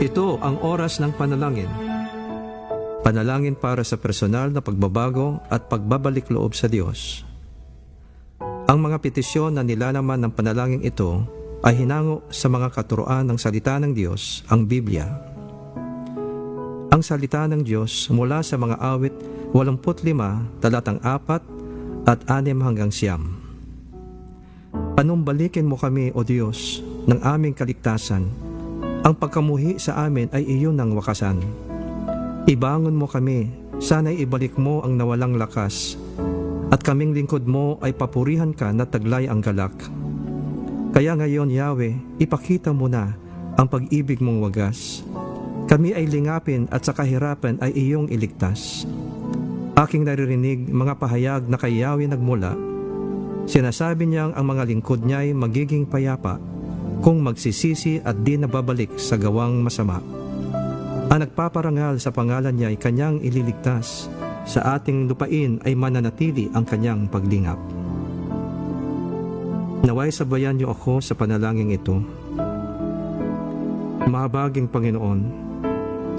Ito ang oras ng panalangin. Panalangin para sa personal na pagbabago at pagbabalik loob sa Diyos. Ang mga petisyon na nilalaman ng panalangin ito ay hinango sa mga katuroan ng salita ng Diyos, ang Biblia. Ang salita ng Diyos mula sa mga awit 85, talatang 4 at 6 hanggang 9. Panumbalikin mo kami, O Diyos, ng aming kaligtasan. Ang pagkamuhi sa amin ay iyon ang wakasan. Ibangon mo kami, sana'y ibalik mo ang nawalang lakas, at kaming lingkod mo ay papurihan ka na taglay ang galak. Kaya ngayon, Yahweh, ipakita mo na ang pag-ibig mong wagas. Kami ay lingapin at sa kahirapan ay iyong iligtas. Aking naririnig mga pahayag na kay Yahweh nagmula. Sinasabi niyang ang mga lingkod niya ay magiging payapa kung magsisisi at di nababalik sa gawang masama. Ang nagpaparangal sa pangalan niya ay kanyang ililigtas. Sa ating lupain ay mananatili ang kanyang paglingap. Naway sabayan niyo ako sa panalangin ito. Mahabaging Panginoon,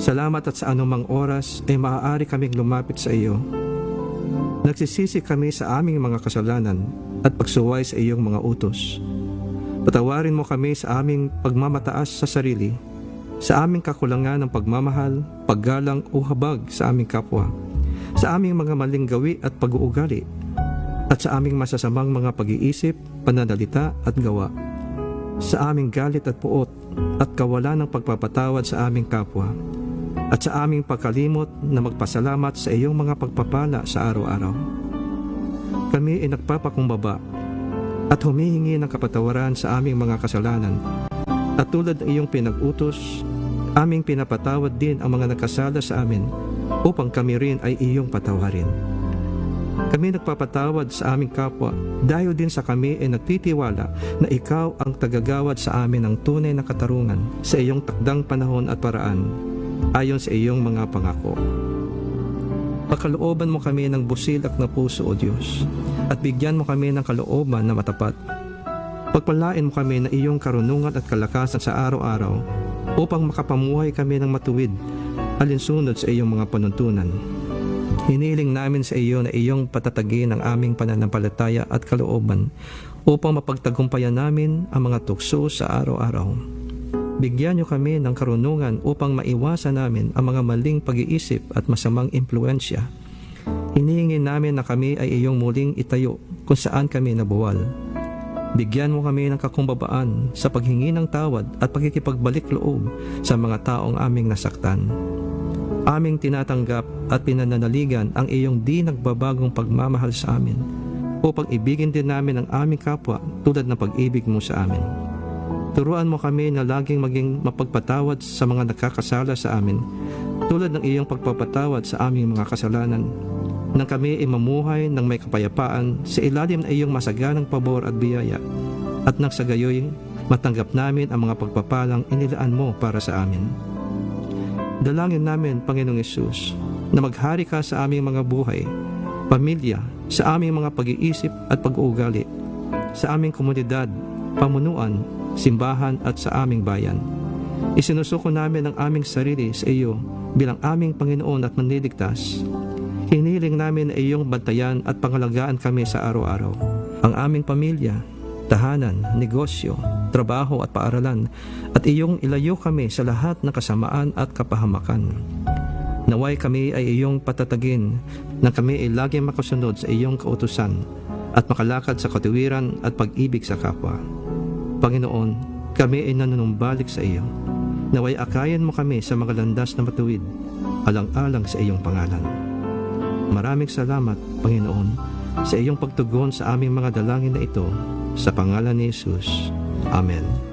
salamat at sa anumang oras ay maaari kaming lumapit sa iyo. Nagsisisi kami sa aming mga kasalanan at pagsuway sa iyong mga utos. Patawarin mo kami sa aming pagmamataas sa sarili, sa aming kakulangan ng pagmamahal, paggalang o habag sa aming kapwa, sa aming mga maling gawi at pag-uugali, at sa aming masasamang mga pag-iisip, pananalita at gawa, sa aming galit at puot at kawalan ng pagpapatawad sa aming kapwa, at sa aming pagkalimot na magpasalamat sa iyong mga pagpapala sa araw-araw. Kami ay nagpapakumbaba at humihingi ng kapatawaran sa aming mga kasalanan. At tulad ng iyong pinag-utos, aming pinapatawad din ang mga nagkasala sa amin upang kami rin ay iyong patawarin. Kami nagpapatawad sa aming kapwa dahil din sa kami ay nagtitiwala na ikaw ang tagagawad sa amin ng tunay na katarungan sa iyong takdang panahon at paraan ayon sa iyong mga pangako. Pakalooban mo kami ng busilak na puso, O Diyos, at bigyan mo kami ng kalooban na matapat. Pagpalain mo kami na iyong karunungan at kalakasan sa araw-araw upang makapamuhay kami ng matuwid alinsunod sa iyong mga panuntunan. Hiniling namin sa iyo na iyong patatagin ang aming pananampalataya at kalooban upang mapagtagumpayan namin ang mga tukso sa araw-araw. Bigyan niyo kami ng karunungan upang maiwasan namin ang mga maling pag-iisip at masamang impluensya. Hinihingi namin na kami ay iyong muling itayo kung saan kami nabuwal. Bigyan mo kami ng kakumbabaan sa paghingi ng tawad at pagkikipagbalik loob sa mga taong aming nasaktan. Aming tinatanggap at pinananaligan ang iyong di nagbabagong pagmamahal sa amin upang ibigin din namin ang aming kapwa tulad ng pag-ibig mo sa amin. Turuan mo kami na laging maging mapagpatawad sa mga nakakasala sa amin, tulad ng iyong pagpapatawad sa aming mga kasalanan, nang kami ay mamuhay ng may kapayapaan sa ilalim ng iyong masaganang pabor at biyaya, at nang sa gayoy, matanggap namin ang mga pagpapalang inilaan mo para sa amin. Dalangin namin, Panginoong Hesus, na maghari ka sa aming mga buhay, pamilya, sa aming mga pag-iisip at pag-uugali, sa aming komunidad, pamunuan, simbahan at sa aming bayan. Isinusuko namin ang aming sarili sa iyo bilang aming Panginoon at Manliligtas. Hinihiling namin na iyong bantayan at pangalagaan kami sa araw-araw. Ang aming pamilya, tahanan, negosyo, trabaho at paaralan, at iyong ilayo kami sa lahat ng kasamaan at kapahamakan. Naway kami ay iyong patatagin na kami ay laging makasunod sa iyong kautusan at makalakad sa katuwiran at pag-ibig sa kapwa. Panginoon, kami ay nanunumbalik sa iyo. Naway akayan mo kami sa mga landas na matuwid, alang-alang sa iyong pangalan. Maraming salamat, Panginoon, sa iyong pagtugon sa aming mga dalangin na ito, sa pangalan ni Jesus. Amen.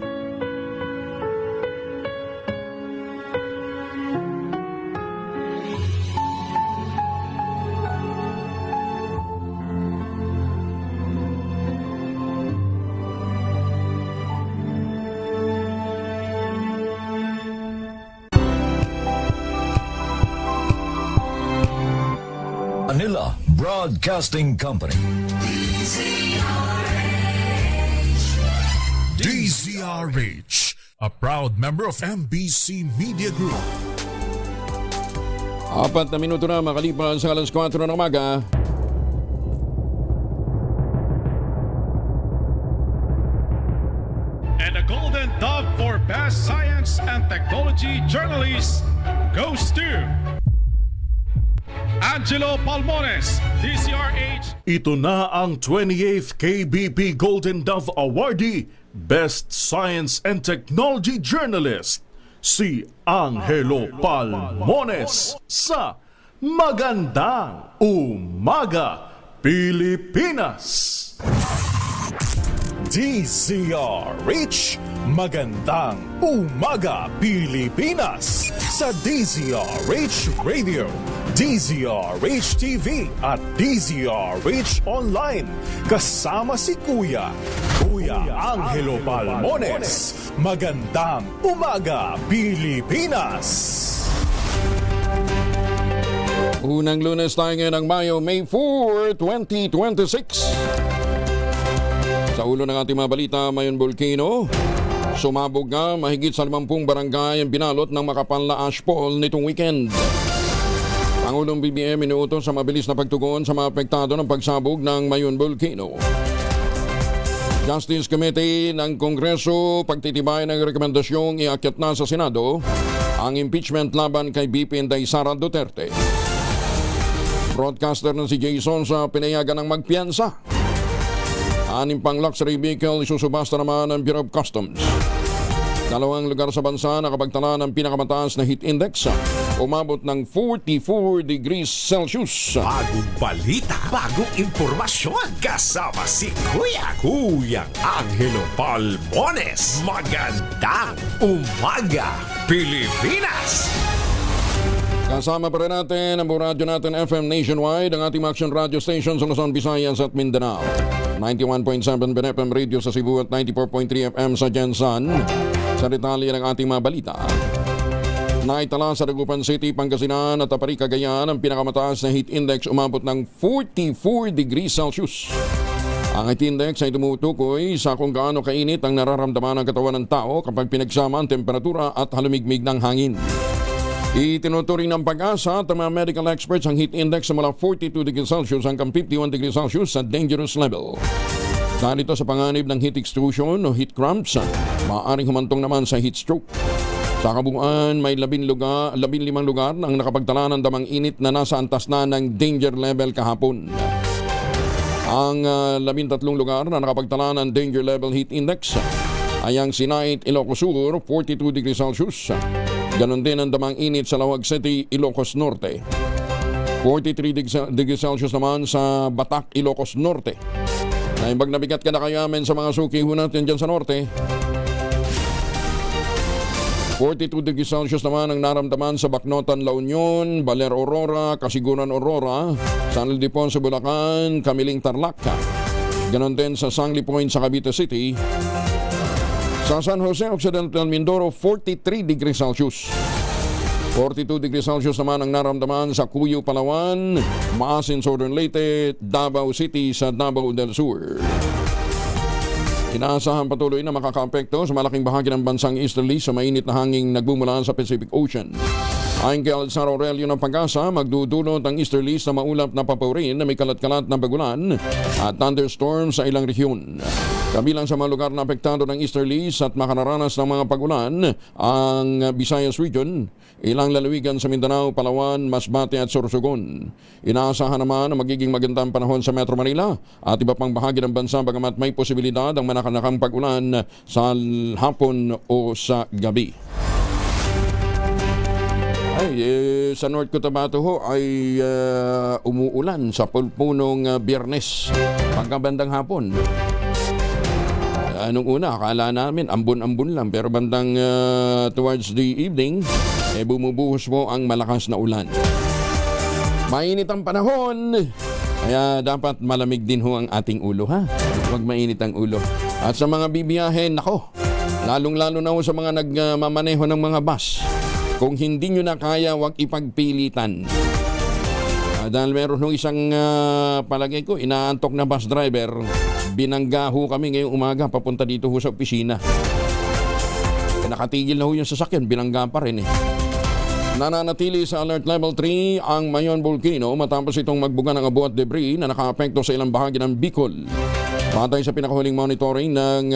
Manila Broadcasting Company. DZRH a proud member of MBC Media Group. 4 na minuto na makalipas sa alas 4 ng umaga. And the Golden Dove for Best Science and Technology Journalist goes to Angelo Palmones, DCRH. Ito na ang 28th KBP Golden Dove Awardee, Best Science and Technology Journalist, si Angelo Palmones sa Magandang Umaga, Pilipinas! DZRH, Magandang Umaga, Pilipinas sa DZRH Radio, DZRH TV at DZRH Online. Kasama si Kuya Angelo Palmones. Magandang Umaga, Pilipinas! Unang Lunes tayo ngayon ng Mayo, May 4, 2026. Sa ulo ng ating mga balita, Mayon Volcano. Sumabog nga mahigit sa 50 barangay ang binalot ng makapal na ashfall nitong weekend. Pangulong BBM inuutos sa mabilis na pagtugon sa mga apektado ng pagsabog ng Mayon Volcano. Justice Committee ng Kongreso pagtitibay ng rekomendasyong iakyat na sa Senado ang impeachment laban kay BP Inday Sara Duterte. Broadcaster na si Jason sa pinayagan ng magpiyansa. 6 pang luxury vehicle isusubasta naman ng Bureau of Customs. 2 lugar sa bansa nakapagtala ng pinakamataas na heat index, umabot ng 44 degrees Celsius. Bagong balita, bagong impormasyon, kasama si Kuya Angelo Palmones. Magandang Umaga, Pilipinas! Kasama pa rin natin ang buong radyo natin FM nationwide, ang ating action radio station sa Luzon, Visayas at Mindanao. 91.7 BNFM Radio sa Cebu at 94.3 FM sa Jensan. Sa detalye ng ating mga balita. Naitala sa Dagupan City, Pangasinan at Apari, Cagayan ang pinakamataas na heat index umabot ng 44 degrees Celsius. Ang heat index ay tumutukoy sa kung gaano kainit ang nararamdaman ng katawan ng tao kapag pinagsama ang temperatura at halumigmig ng hangin. Itinuturing ng Pag-asa at mga medical experts ang heat index sa mula 42 degrees Celsius hanggang 51 degrees Celsius sa dangerous level. Dahil ito sa panganib ng heat extrusion o heat cramps, maaaring humantong naman sa heat stroke. Sa kabuuan, may 15 lugar ang nakapagtala ng damang init na nasa antas na ng danger level kahapon. Ang 13 lugar na nakapagtala ng danger level heat index ay ang Sinait, Ilocos Sur, 42 degrees Celsius. Ganon din ang damang init sa Lawag City, Ilocos Norte. 43 degrees Celsius naman sa Batak, Ilocos Norte. Naimbag na bigat ka na kayo amin sa mga suki ho natin dyan sa Norte. 42 degrees Celsius naman ang naramdaman sa Bacnotan, La Union, Baler, Aurora, Kasiguran, Aurora, San Ildefonso, Bulacan, Camiling, Tarlac. Ganon din sa Sangli Point sa Cavite City. Sa San Jose Occidental, Mindoro, 43 degrees Celsius. 42 degrees Celsius naman ang naramdaman sa Cuyo, Palawan, Maasin, Southern Leyte, Davao City sa Davao del Sur. Inaasahan patuloy na makakaapekto sa malaking bahagi ng bansang easterly sa mainit na hanging nagbumula sa Pacific Ocean. Ayon kay Alzar Aurelio ng Pag-asa, magdudulot ang easterlies na maulap na papawirin na may kalat-kalat na bagulan at thunderstorms sa ilang rehiyon. Kabilang sa mga lugar na apektado ng easterlies at makararanas ng mga pagulan ang Visayas Region, ilang lalawigan sa Mindanao, Palawan, Masbate at Sorsogon. Inaasahan naman na magiging magandang panahon sa Metro Manila at iba pang bahagi ng bansa bagamat may posibilidad ang manakanakang pagulan sa hapon o sa gabi. Sa North Cotabato ho ay umuulan sa pulpunong Biyernes pagkabandang hapon. Nung una, akala namin ambon-ambon lang pero bandang towards the evening, bumubuhos mo ang malakas na ulan. Mainit ang panahon, kaya dapat malamig din ho ang ating ulo ha. Huwag mainit ang ulo. At sa mga bibiyahe, nako, lalong-lalo na ho sa mga nagmamaneho ng mga bus. Kung hindi nyo na kaya, huwag ipagpilitan. Dahil meron nung isang palagay ko, inaantok na bus driver, binangga ho kami ngayong umaga papunta dito ho sa opisina. nakatigil na ho yung sasakyan, binangga pa rin eh. Nananatili sa Alert Level 3 ang Mayon Volcano matapos itong magbuga ng abo at debris na nakaapekto sa ilang bahagi ng Bicol. Batay sa pinakahuling monitoring ng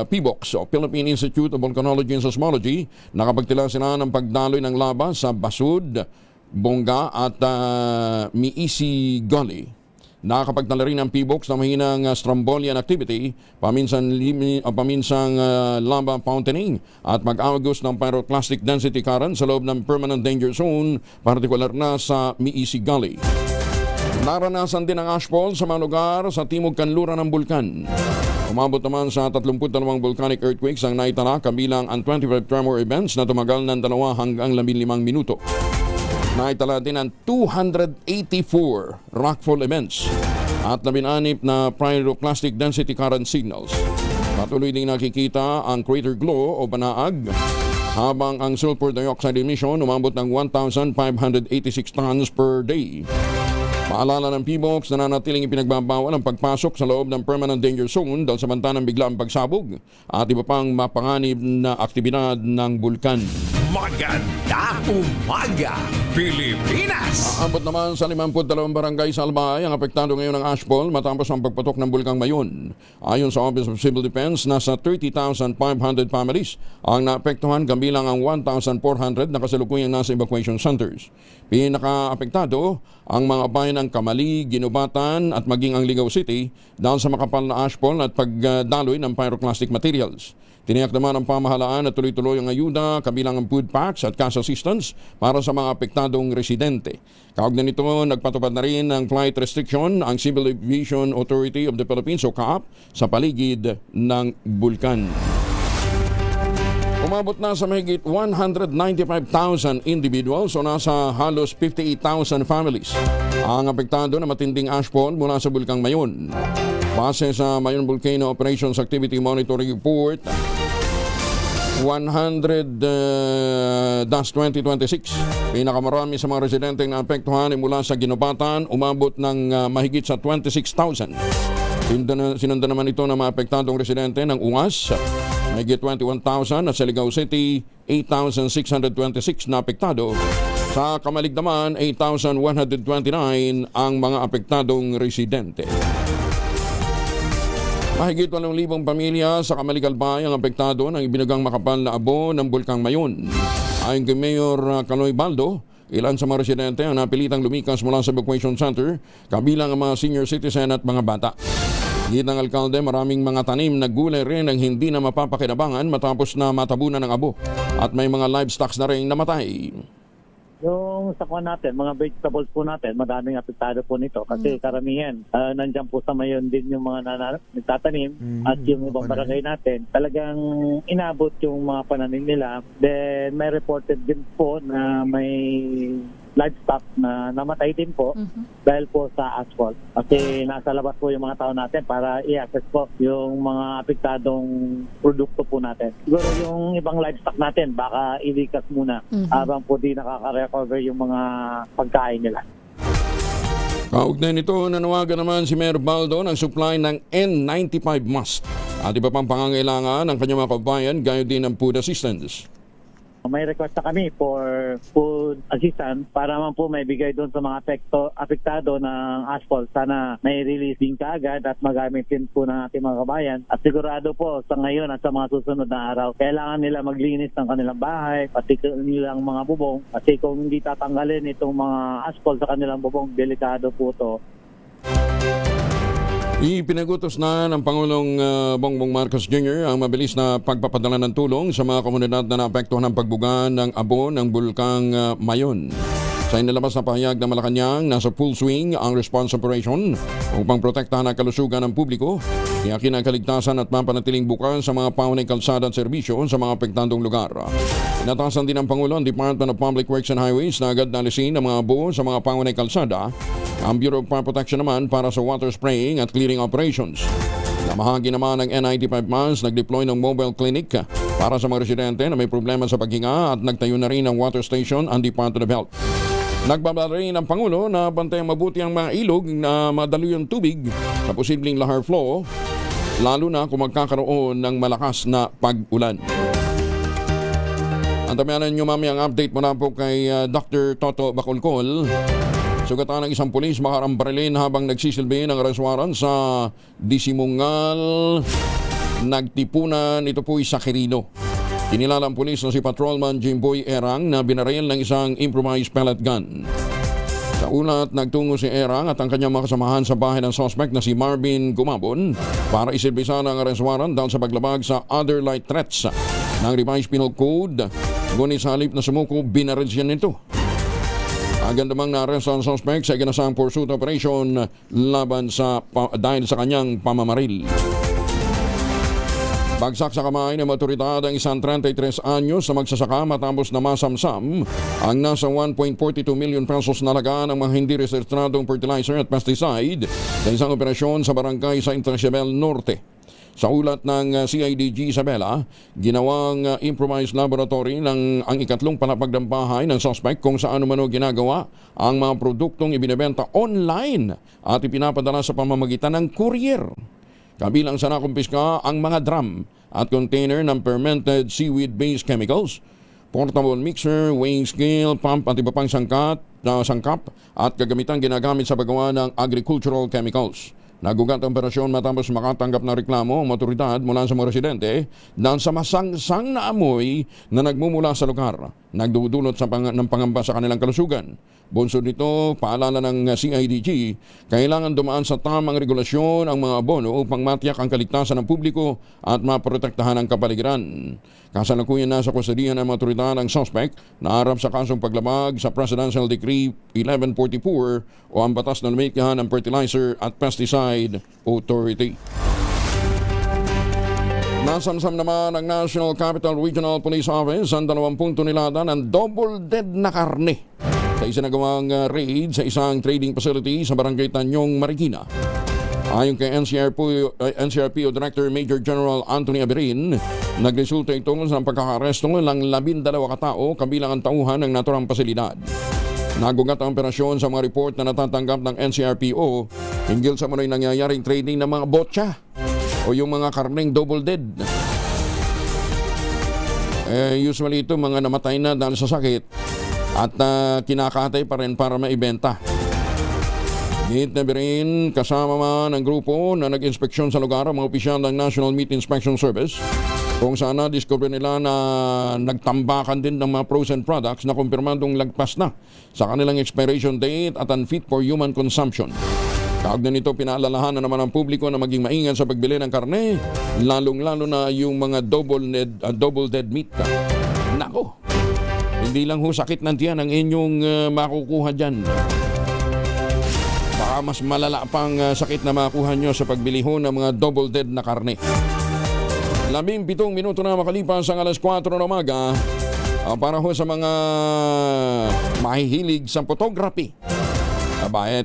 PBOX o Philippine Institute of Volcanology and Seismology, nakapagtila sila ng pagdaloy ng lava sa Basud, Bongga at Miisi Gully. Nakakapagtala rin ang PBOX na mahinang strombolian activity, paminsang lava fountaining at mag-agos ng pyroclastic density current sa loob ng permanent danger zone, partikular na sa Miisi Gully. Naranasan din ang ashfall sa mga lugar sa timog kanluran ng bulkan. Umabot naman sa 32 volcanic earthquakes ang naitala kabilang ang 25 tremor events na tumagal ng 2 hanggang 15 minuto. Naitala din ang 284 rockfall events at 16 na pyroclastic density current signals. Patuloy din nakikita ang crater glow o banaag, habang ang sulfur dioxide emission umabot ng 1,586 tons per day. Paalala ng PBOX na nanatiling ipinagbabawal ang pagpasok sa loob ng permanent danger zone dahil samantalang biglaang pagsabog at iba pang mapanganib na aktibidad ng bulkan. Magandang umaga, Pilipinas! Aabot naman sa 52 barangay sa Albay ang apektado ngayon ng ashfall matapos ang pagpatok ng bulkang Mayon. Ayon sa Office of Civil Defense, nasa 30,500 families ang naapektuhan, kabilang ang 1,400 na kasalukuyang nasa evacuation centers. Pinaka-apektado ang mga bayan ng Kamali, Ginubatan at maging ang Ligaw City dahil sa makapal na ashfall at pagdaloy ng pyroclastic materials. Tiniyak naman ng pamahalaan na tuloy-tuloy ang ayuda, kabilang ang food packs at cash assistance para sa mga apektadong residente. Kaugnay nito, nagpatupad na rin ng flight restriction ang Civil Aviation Authority of the Philippines o CAAP sa paligid ng bulkan. Umabot na sa mahigit 195,000 individuals o nasa halos 58,000 families ang apektado na matinding ashfall mula sa bulkang Mayon. Base sa Mayon Volcano Operations Activity Monitoring Report 100-2026, pinakamarami sa mga residente na apektuhan ay mula sa Ginubatan, umabot ng mahigit sa 26,000. Sinundan naman ito ng mga apektadong residente ng Ungas, mahigit 21,000, at sa Ligaw City 8,626 na apektado. Sa Kamalig naman 8,129 ang mga apektadong residente. Mahigit 8,000 pamilya sa Kamalig Albay ang apektado ng ibinagang makapal na abo ng bulkang Mayon. Ayon kay Mayor Canoy Baldo, ilan sa mga residente ang napilitang lumikas mula sa evacuation center, kabilang ang mga senior citizen at mga bata. Git ng alkalde, maraming mga tanim na gulay rin ang hindi na mapapakinabangan matapos na matabunan ng abo at may mga livestock na rin namatay. Yung sakwan natin, mga vegetables po natin, madaming apektado po nito kasi karamihan nandyan po sa Mayon din yung mga nagtatanim at yung ibang barangay natin talagang inabot yung mga pananim nila. Then may reported din po na may livestock na namatay din po dahil po sa asphalt. Kasi nasa labas po yung mga tao natin para i-access po yung mga apektadong produkto po natin. Siguro yung ibang livestock natin baka ilikas muna habang po di nakaka-recover yung mga pagkain nila. Kaugnay nito, nanawagan naman si Mayor Baldo ng supply ng N95 mask at iba pang pangangailangan ng kanyang mga kabayan, gaya din ng food assistance. May request na kami for food assistance para man po may bigay doon sa mga apektado ng asphalt. Sana may release din kaagad at magamit din po ng ating mga kabayan. At sigurado po sa ngayon at sa mga susunod na araw, kailangan nila maglinis ng kanilang bahay, pati kanilang mga bubong. Kasi kung hindi tatanggalin itong mga asphalt sa kanilang bubong, delikado po ito. Ipinagutos na ng Pangulong Bongbong Marcos Jr. ang mabilis na pagpapadala ng tulong sa mga komunidad na naapektuhan ng pagbuga ng abo ng bulkang Mayon. Sa inilabas na pahayag ng Malacanang, nasa full swing ang response operation upang protektahan ang kalusugan ng publiko, tiyakin ang kaligtasan at mapanatiling bukas sa mga paunay kalsada at serbisyo sa mga apektadong lugar. Inatasan din ng Pangulo ang Department of Public Works and Highways na agad na alisin ang mga abo sa mga paunay kalsada. Ang Bureau of Fire Protection naman para sa water spraying at clearing operations. Namahagi naman ng N95 MAS, nag-deploy ng mobile clinic para sa mga residente na may problema sa paghinga at nagtayo na rin ng water station ang Department of Health. Nagbabala rin ang Pangulo na bantayang mabuti ang mga ilog na madalo yung tubig sa posibleng lahar flow, lalo na kung magkakaroon ng malakas na pag-ulan. Antabayanan nyo mamaya ang update mula po kay Dr. Toto Bacolcol. Sugatan ng isang pulis makarang barilin habang nagsisilbi ng arrest warrant sa Disimungal, Nagtipunan. Ito po'y sa Quirino. Kinilala ang pulis na si Patrolman Jimboy Erang na binaril ng isang improvised pellet gun. Sa ulat, nagtungo si Erang at ang kanyang mga kasamahan sa bahay ng suspect na si Marvin Gumabon para isilbisa ng arrest warrant dahil sa paglabag sa other light threats ng revised penal code. Ngunit sa halip na sumuko, binaril siya nito. Agad namang na-arrest ang suspect sa iginasang pursuit operation dahil sa kanyang pamamaril. Bagsak sa kamay ng otoridad ang isang 33 anyos na magsasaka matapos na masamsam ang nasa 1.42 million pesos na halaga ng mga hindi resertradong fertilizer at pesticide sa isang operasyon sa barangay sa Intercebel Norte. Sa ulat ng CIDG Isabela, ginawang improvised laboratory ng ang ikatlong palapagdampahay ng suspect kung saan umano ginagawa ang mga produktong ibinebenta online at ipinapadala sa pamamagitan ng courier. Kabilang sa nakumpiska ang mga drum at container ng fermented seaweed-based chemicals, portable mixer, weighing scale, pump at iba pang sangkap at kagamitang ginagamit sa paggawa ng agricultural chemicals. Nagugat ang operasyon matapos makatanggap na reklamo ang otoridad mula sa mga residente dahil sa masangsang na amoy na nagmumula sa lugar, nagdudulot ng pangamba sa kanilang kalusugan. Bunsod nito, paalala ng CIDG, kailangan dumaan sa tamang regulasyon ang mga abono upang matiyak ang kaligtasan ng publiko at maprotektahan ang kapaligiran. Kasalukuyan na sa kusadihan ng mga otoridad ang suspect na harap sa kasong paglabag sa Presidential Decree 1144 o ang batas na lumikha ng Fertilizer at Pesticide Authority. Nasamsam naman ng National Capital Regional Police Office ang 20 tonelada ng double dead na karne sa isinagawang raid sa isang trading facility sa Barangay Tanyong, Marikina. Ayon kay NCRPO Director Major General Anthony Aberin, nagresulta ito sa pagkakaresto ng 12 katao kabilang ang tauhan ng naturang pasilidad. Nagugat ang operasyon sa mga report na natatanggap ng NCRPO hinggil sa manoy nangyayaring trading ng mga botcha o yung mga karneng double dead. Usually ito mga namatay na dahil sa sakit at kinakatay pa rin para maibenta. Git na rin kasama man ang grupo na nag-inspeksyon sa lugar ang mga opisyal ng National Meat Inspection Service kung saan na-discover nila na nagtambakan din ng mga frozen products na kumpirmadong lagpas na sa kanilang expiration date at unfit for human consumption. Kaugnay nito, pinaalalahan na naman ang publiko na maging maingat sa pagbili ng karne, lalong-lalo na yung mga double dead meat. Nako! Hindi lang ho sakit ng tiyan ang inyong makukuha dyan. Baka mas malala pang sakit na makuha nyo sa pagbili ho ng mga double dead na karne. 17 minuto na makalipas ang alas 4 ng umaga para ho sa mga mahihilig sa photography.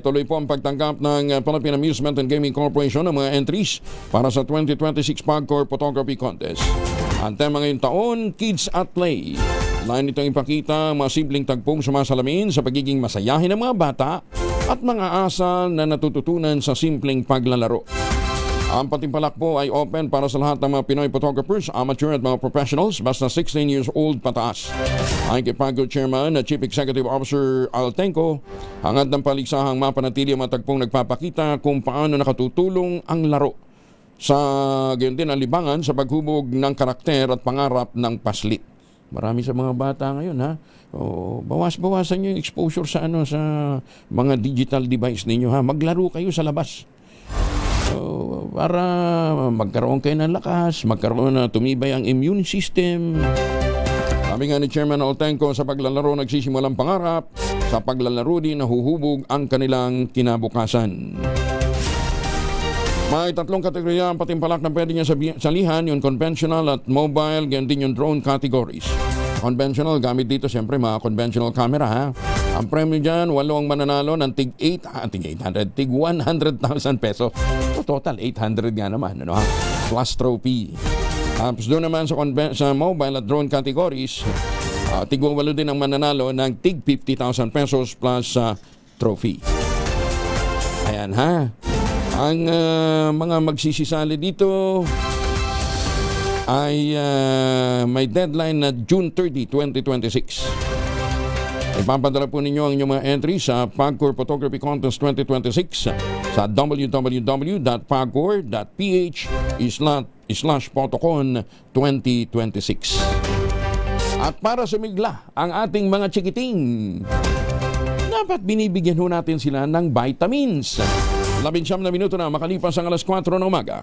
Tuloy po ang pagtanggap ng Philippine Amusement and Gaming Corporation ng mga entries para sa 2026 PAGCOR Photography Contest. Ang tema ngayong taon, Kids at Play. Lain itong ipakita mga simpleng tagpong sumasalamin sa pagiging masayahin ng mga bata at mga asal na natututunan sa simpleng paglalaro. Ang patimpalak po ay open para sa lahat ng mga Pinoy photographers, amateur at mga professionals basta 16 years old pataas. Ay kay PAGCOR Chairman at Chief Executive Officer Altenco, hangad ng paliksahang mapanatili ang mga tagpong nagpapakita kung paano nakatutulong ang laro sa gayon din ang libangan sa paghubog ng karakter at pangarap ng paslit. Marami sa mga bata ngayon bawas-bawasan niyo yung exposure sa sa mga digital device ninyo Maglaro kayo sa labas. Para magkaroon kayo ng lakas, magkaroon na tumibay ang immune system. Sabi nga ni Chairman Altenco, sa paglalaro nagsisimulang pangarap, sa paglalaro din nahuhubog ang kanilang kinabukasan. May 3 kategorya ang patimpalak na pwede niya salihan, yung conventional at mobile, ganyan din yung drone categories. Conventional, gamit dito siyempre mga conventional camera. Ang premyo dyan, 8 ang mananalo ng tig 100,000 pesos. So, total 800 nga naman, plus trophy. Tapos doon naman sa mobile at drone categories, tig 8 din ang mananalo ng tig 50,000 pesos plus trophy. Ayan Ang mga magsisisali dito ay may deadline na June 30, 2026. Ipapadala po ninyo ang inyong mga entry sa PAGCOR Photography Contest 2026 sa www.pagcor.ph/photocon 2026. At para sumigla ang ating mga chikiting, dapat binibigyan ho natin sila ng vitamins. 19 na minuto na makalipas ang alas 4 ng umaga.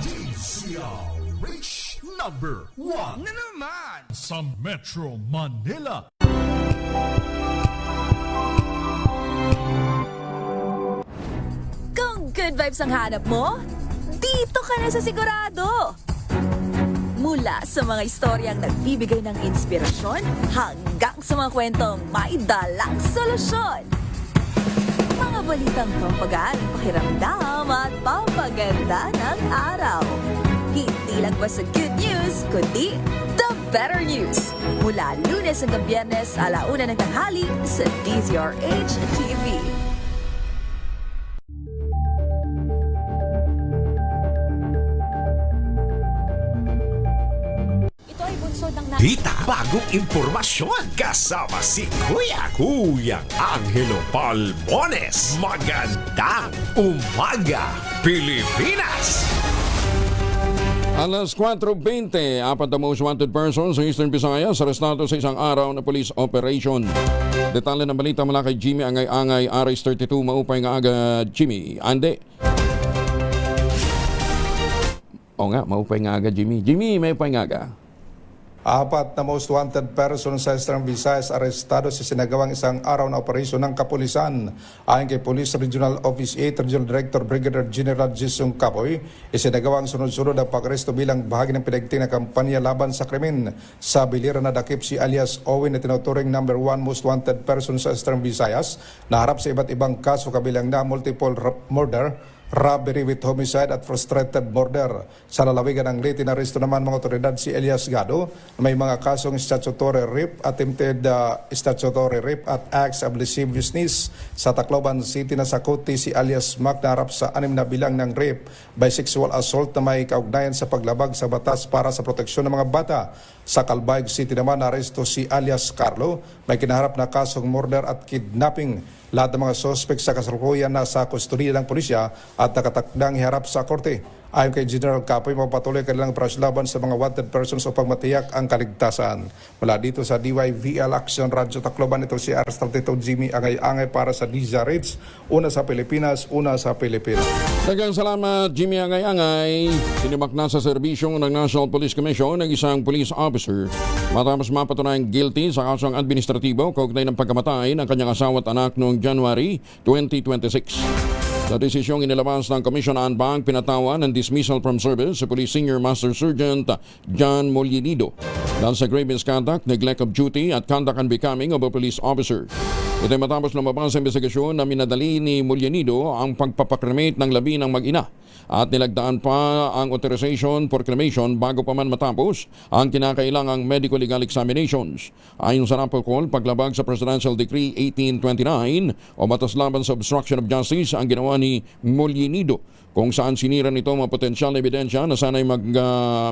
DZRH number 1 na naman Sa Metro Manila. Kung good vibes ang hanap mo, dito ka na sa sigurado. Mula sa mga istoryang nagbibigay ng inspirasyon hanggang sa mga kwentong may dalang solusyon. Mga balitang pampagaan, pakiramdam at pampaganda ng araw. Hindi lang ba sa good news, kundi the better news. Mula Lunes hanggang Biyernes, 1:00 ng tanghali sa DZRH TV. Ito ay bunsod ng Dita, bagong impormasyon kasama si Kuyang Angelo Palmones. Magandang umaga, Pilipinas! Alas 4:20, 4 na most wanted persons sa Eastern Visayas arestado sa isang araw na police operation. Detalye ng balita mula kay Jimmy Angay-Angay, RS32, maupay nga aga Jimmy. Ande. O nga, maupay nga aga Jimmy. Jimmy, may upay nga aga. 4 na most wanted person sa Eastern Visayas arestado sa sinagawang isang araw na operasyon ng kapulisan. Ayon kay Police Regional Office 8 Regional Director Brigadier General Jisung Capoy, isinagawang sunod-sunod ang pag-aresto bilang bahagi ng pinagting na kampanya laban sa krimen sa biliran na dakip si alias Owen na tinuturing number 1 most wanted person sa Eastern Visayas na harap sa iba't ibang kaso kabilang na multiple murder, robbery with homicide at frustrated murder. Sa lalawigan ng Leyte, inaresto naman mga otoridad si Elias Gado na may mga kasong statutory rape, attempted statutory rape at acts of lasciviousness. Sa Tacloban City na sakuti si alias Mac na harap sa 6 na bilang ng rape by sexual assault na may kaugnayan sa paglabag sa batas para sa proteksyon ng mga bata. Sa Calbayog City naman, naresto si alias Carlo, may kinaharap na kasong murder at kidnapping. Lahat ng mga sospek sa kasalukuyan na sa kustodiya ng pulisya at nakatakdang iharap sa korte. Ayon kay General Capoy, magpatuloy kanilang operasyon laban sa mga wanted persons upang matiyak ang kaligtasan. Mula dito sa DYVL Action Radio Tacloban, ito si RS32 Jimmy Angay-Angay para sa DZRH. Una sa Pilipinas, una sa Pilipinas. Daghang salamat, Jimmy Angay-Angay. Sinimak na sa serbisyong ng National Police Commission ng isang police officer matapos mapatunayang guilty sa kasong administratibo kaugnay ng pagkamatay ng kanyang asawa at anak noong January 2026. Sa desisyong inilabas ng Commission on Bank, pinatawan ng dismissal from service sa Police Senior Master Sergeant John Molinito dahil sa grave misconduct, neglect of duty at conduct unbecoming of a police officer. Ito ay matapos lumabas sa investigasyon na minadali ni Molinito ang pagpapakremate ng labi ng mag-ina at nilagdaan pa ang authorization for cremation bago pa man matapos ang kinakailangang medical legal examinations. Ayon sa Rapocol, paglabag sa Presidential Decree 1829 o batas laban sa obstruction of justice ang ginawa ni Molinito, kung saan sinira nito mga potensyal na ebidensya na sana'y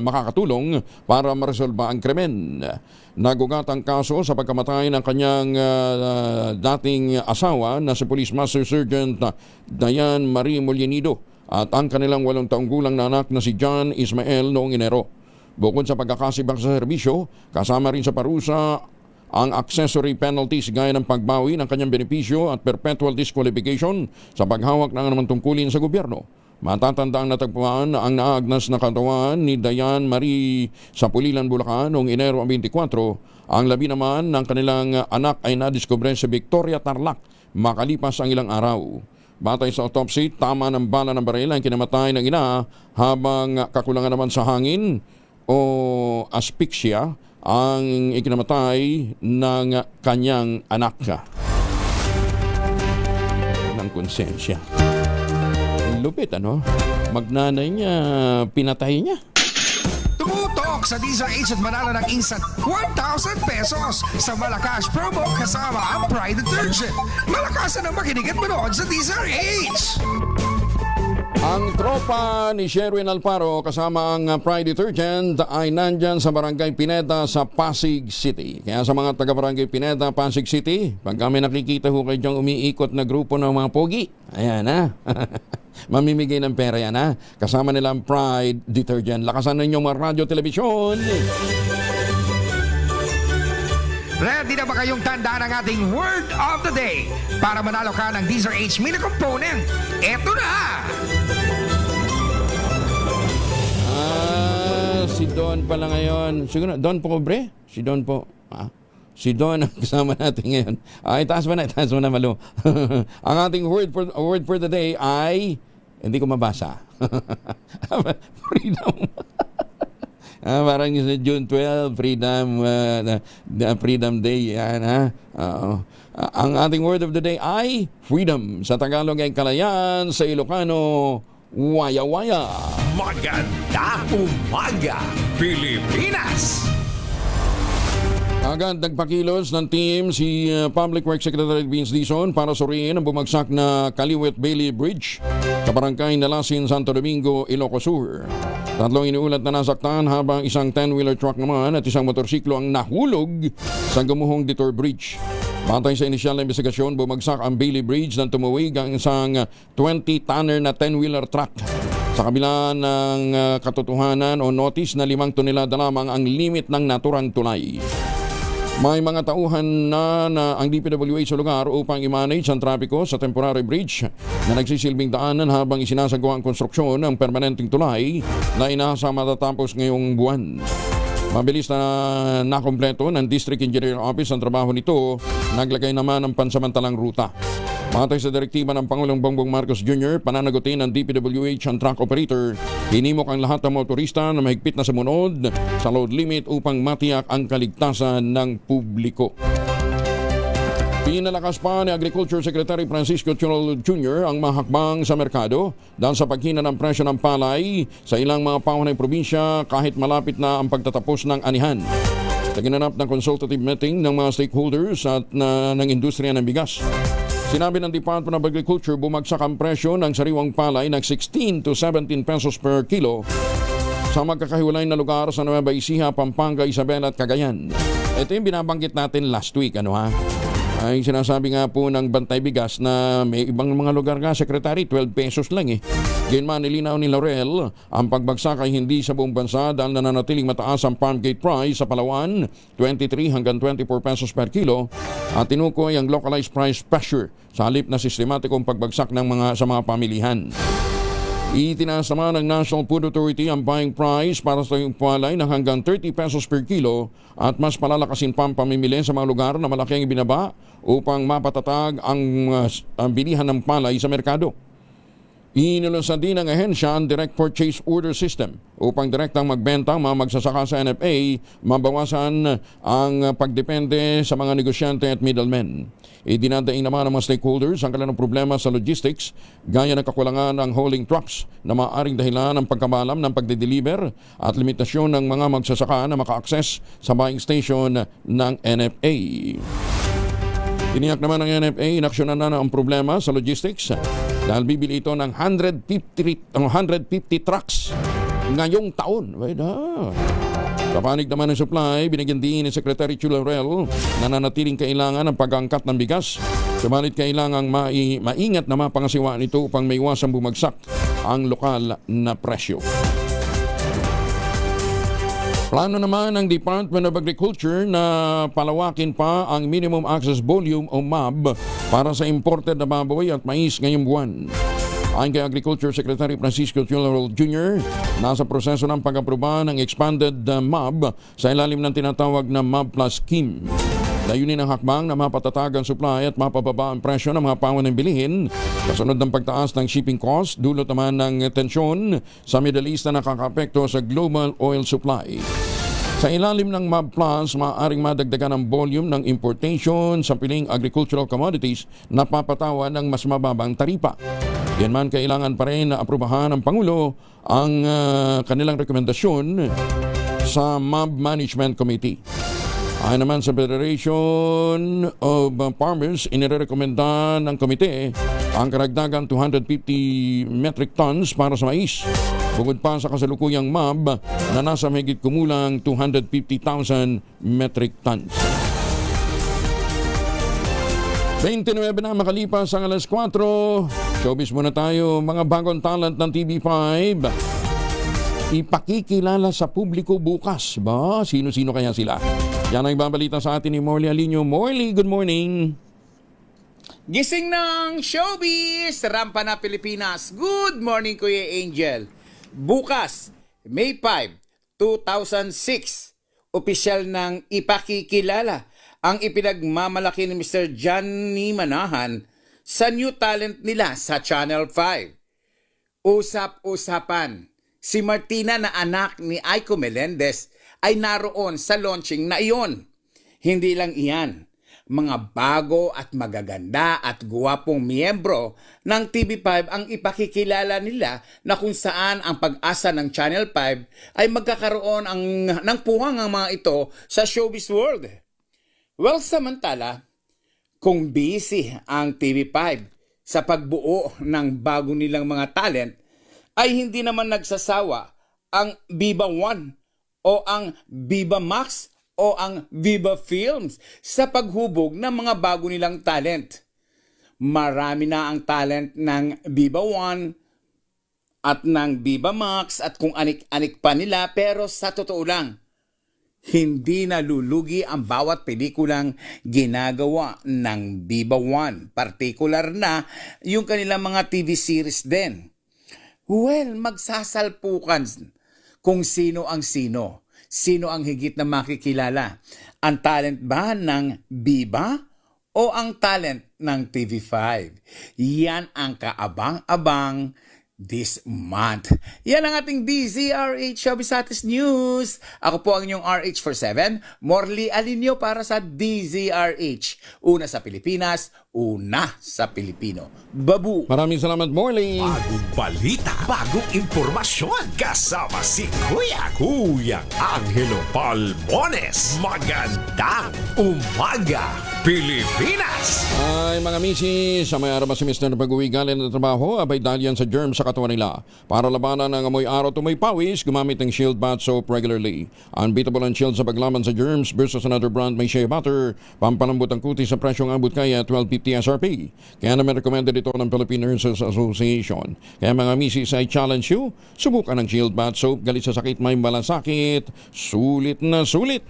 makakatulong para maresolba ang krimen. Nagugat ang kaso sa pagkamatay ng kanyang dating asawa na si Police Master Sergeant Diane Marie Molinito at ang kanilang 8 taong gulang na anak na si John Ismael noong Enero. Bukod sa pagkakasibak sa serbisyo, kasama rin sa parusa ang accessory penalties gaya ng pagbawi ng kanyang benepisyo at perpetual disqualification sa paghawak ng anumang tungkulin sa gobyerno. Matatandang natagpuan ang naagnas na katawan ni Diane Marie sa Pulilan, Bulacan noong Enero 24. Ang labi naman ng kanilang anak ay nadiskubre sa Victoria, Tarlac makalipas ang ilang araw. Batay sa autopsy, tama ng bala ng baril ang kinamatay ng ina habang kakulangan naman sa hangin o asphyxia ang ikinamatay ng kanyang anak. Ng konsensya. Lupit, ano? Magnanay niya, pinatay niya. Tumutok sa DZRH at manalo ng instant 1,000 pesos sa Malakas promo kasama ang Pride Detergent. Malakasan ang makinig at manood sa DZRH! Ang tropa ni Sherwin Alparo kasama ang Pride Detergent ay nandyan sa Barangay Pineda sa Pasig City. Kaya sa mga taga-Barangay Pineda, Pasig City, pag kami nakikita ho kayo diyang umiikot na grupo ng mga pogi, ayan ha. Mamimigay ng pera yan ha. Kasama nilang Pride Detergent. Lakasan ninyong mga radyo, telebisyon. Ready na ba kayong tandaan ang ating word of the day para manalo ka ng Deezer H Mini Component? Eto na! Si Don pala ngayon. Siguro, Don po, bre? Si Don po. Si Don ang kasama natin ngayon. Itaas mo na, Malo. Ang ating word for the day ay, hindi ko mabasa. Freedom. Parang sa June 12, Freedom Day. Yan, ha? Ang ating word of the day ay freedom. Sa Tagalog ay kalayaan, sa Ilocano, waya-waya. Maganda umaga, Pilipinas! Agad nagpakilos ng team si Public Works Secretary Vince Dizon para suriin ang bumagsak na Kaliwet Bailey Bridge sa barangay Nalasin, Santo Domingo, Ilocos Sur. Tatlong iniulat na nasaktan habang isang 10-wheeler truck naman at isang motorsiklo ang nahulog sa Gumuhong Detour Bridge. Batay sa inisyal na investigasyon, bumagsak ang Bailey Bridge nang tumuwig ang isang 20-tonner na 10-wheeler truck. Sa kabila ng katotohanan o notice na 5 tonelada lamang ang limit ng naturang tulay. May mga tauhan na ang DPWH sa lugar upang i-manage ang trapiko sa temporary bridge na nagsisilbing daanan habang isinasagawa ang konstruksyon ng permanenteng tulay na inahasa matatapos ngayong buwan. Mabilis na nakompleto ng District Engineer Office ang trabaho nito, naglagay naman ng pansamantalang ruta. Matay sa direktiba ng Pangulong Bongbong Marcos Jr., pananagutin ng DPWH ang truck operator. Hinimok ang lahat ng motorista na mahigpit na sumunod sa load limit upang matiyak ang kaligtasan ng publiko. Pinalakas pa ni Agriculture Secretary Francisco Chirol Jr. ang mahakbang sa merkado dahil sa paghina ng presyo ng palay sa ilang mga pangunahing probinsya kahit malapit na ang pagtatapos ng anihan. Sa ginanap ng consultative meeting ng mga stakeholders at ng industriya ng bigas. Sinabi ng Department of Agriculture bumagsak ang presyo ng sariwang palay ng 16 to 17 pesos per kilo sa magkakahiwalay na lugar sa Nueva Ecija, Pampanga, Isabela at Cagayan. Ito yung binabanggit natin last week, Ay sinasabi nga po ng Bantay Bigas na may ibang mga lugar nga, Secretary, 12 pesos lang eh. Gayunman nilinaw ni Laurel, ang pagbagsak ay hindi sa buong bansa dahil nananatiling mataas ang farm gate price sa Palawan, 23 hanggang 24 pesos per kilo, at tinukoy ang localized price pressure sa halip na sistematikong pagbagsak sa mga pamilihan. Itinaas naman ng National Food Authority ang buying price para sa yung palay ng hanggang 30 pesos per kilo at mas palalakasin pa ang pamimili sa mga lugar na malaki ang ibinaba upang mapatatag ang bilihan ng palay sa merkado. Inilunsad din ng ahensya ang Direct Purchase Order System upang direktang magbenta ang mga magsasaka sa NFA, mabawasan ang pagdepende sa mga negosyante at middlemen. Idinadaing naman ng mga stakeholders ang kanilang problema sa logistics gaya ng kakulangan ng hauling trucks na maaaring dahilan ng pagkamalam ng pagde-deliver at limitasyon ng mga magsasaka na maka-access sa buying station ng NFA. Tiniyak naman ng NFA, inaksyonan na ang problema sa logistics dahil bibili ito ng 150 trucks ngayong taon. Sa panig naman ng supply, binigyan din ni Secretary Chulorel na nanatiling kailangan ng pag-angkat ng bigas. Subalit kailangang maingat na mapangasiwaan ito upang may iwasang bumagsak ang lokal na presyo. Plano naman ng Department of Agriculture na palawakin pa ang Minimum Access Volume o MAB para sa imported na baboy at mais ngayong buwan. Ayon kay Agriculture Secretary Francisco Chirol Jr., nasa proseso ng pag-aproba ng expanded MAB sa ilalim ng tinatawag na MAB Plus Scheme. Layunin ng hakbang na mapatatag ang supply at mapababa ang presyo ng mga pangunahing bilihin kasunod ng pagtaas ng shipping cost, dulot naman ng tensyon sa Middle East na nakakaapekto sa global oil supply. Sa ilalim ng MAB Plus, maaaring madagdagan ang volume ng importation sa piling agricultural commodities na papatawan ng mas mababang taripa. Yan man, kailangan pa rin na aprubahan ng Pangulo ang kanilang rekomendasyon sa MAB Management Committee. Ayon naman sa Federation of Farmers, inirekomenda ng komite ang karagdagang 250 metric tons para sa mais. Bukod pa sa kasalukuyang MAB na nasa mahigit kumulang 250,000 metric tons. 29 na makalipas ang alas 4. Showbiz muna tayo, mga bagong talent ng TV5. Ipakikilala sa publiko bukas. Ba, sino-sino kaya sila? Yan ang ibabalita sa atin ni Morley Alinio. Morley, good morning. Gising ng showbiz, rampa na Pilipinas. Good morning, Kuya Angel. Bukas, May 5, 2006, opisyal ng ipakikilala ang ipinagmamalaki ni Mr. Johnny Manahan sa new talent nila sa Channel 5. Usap-usapan, si Martina na anak ni Aiko Melendez ay naroon sa launching na iyon. Hindi lang iyan, mga bago at magaganda at guwapong miyembro ng TV5 ang ipakikilala nila na kung saan ang pag-asa ng Channel 5 ay magkakaroon ng puwang ang mga ito sa showbiz world. Well, samantala, kung busy ang TV5 sa pagbuo ng bago nilang mga talent, ay hindi naman nagsasawa ang Viva 1 o ang Viva Max o ang Viva Films sa paghubog ng mga bago nilang talent. Marami na ang talent ng Viva 1 at ng Viva Max at kung anik-anik pa nila, pero sa totoo lang, hindi nalulugi ang bawat pelikulang ginagawa ng Viva 1. Partikular na yung kanilang mga TV series din. Well, magsasalpukan kung sino ang sino. Sino ang higit na makikilala? Ang talent ba ng Viva o ang talent ng TV5? Yan ang kaabang-abang this month. Yan ang ating DZRH Showbiz Status News. Ako po ang inyong RH47, Morley Alinio para sa DZRH. Una sa Pilipinas, una sa Pilipino. Babu! Maraming salamat, Morley. Bagong balita, bagong impormasyon. Kasama si Kuya Angelo Palmones. Magandang umaga, Pilipinas! Ay mga misis, sa may araw si Mr. na pag-uwi galing ng trabaho, abay dahil yan sa germ sa katawan nila. Para labanan ng amoy araw tumoy pawis, gumamit ng Shield Bath Soap regularly. Unbeatable ang Shield sa paglaban sa germs versus another brand may shea butter. Pampalambot ang kutis sa presyong abot kaya 12.50 SRP. Kaya naman recommended ito ng Philippine Nurses Association. Kaya mga misis, I challenge you, subukan ng Shield Bath Soap. Galit sa sakit, may malasakit. Sulit na sulit.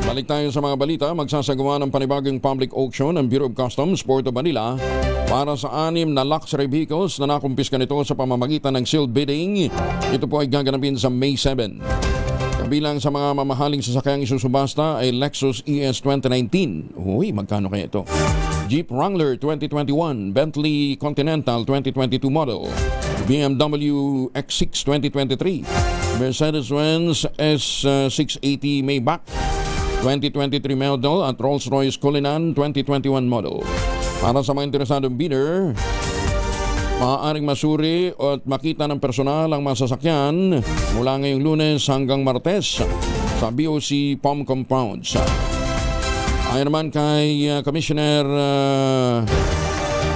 Balik tayo sa mga balita. Magsasagawa ng panibagong public auction ng Bureau of Customs, Port of Manila para sa 6 na luxury vehicles na nakumpiska nito sa pamamagitan ng sealed bidding. Ito po ay gaganapin sa May 7. Kabilang sa mga mamahaling sasakyang isusubasta ay Lexus ES 2019. Uy, magkano kaya ito? Jeep Wrangler 2021, Bentley Continental 2022 model, BMW X6 2023, Mercedes-Benz S680 Maybach 2023 model at Rolls-Royce Cullinan 2021 model. Para sa mga interesadong bidder, maaaring masuri at makita ng personal ang masasakyan mula ngayong Lunes hanggang Martes sa BOC POM Compounds. Ayon naman kay Commissioner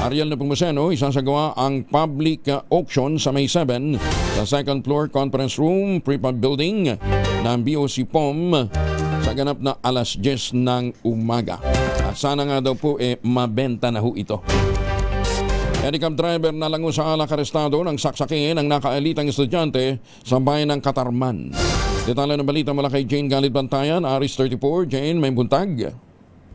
Ariel Nepomuceno, isasagawa ang public auction sa May 7 sa second floor conference room pre-pub building ng BOC POM sa ganap na alas 10 ng umaga. At sana nga daw po mabenta na ho ito. Pedicab driver na lango sa alak arestado ng saksakin ng nakaelitang estudyante sa bayan ng Katarman. Detalye ng balita mula kay Jane Galit Bantayan, Aris 34. Jane, may buntag.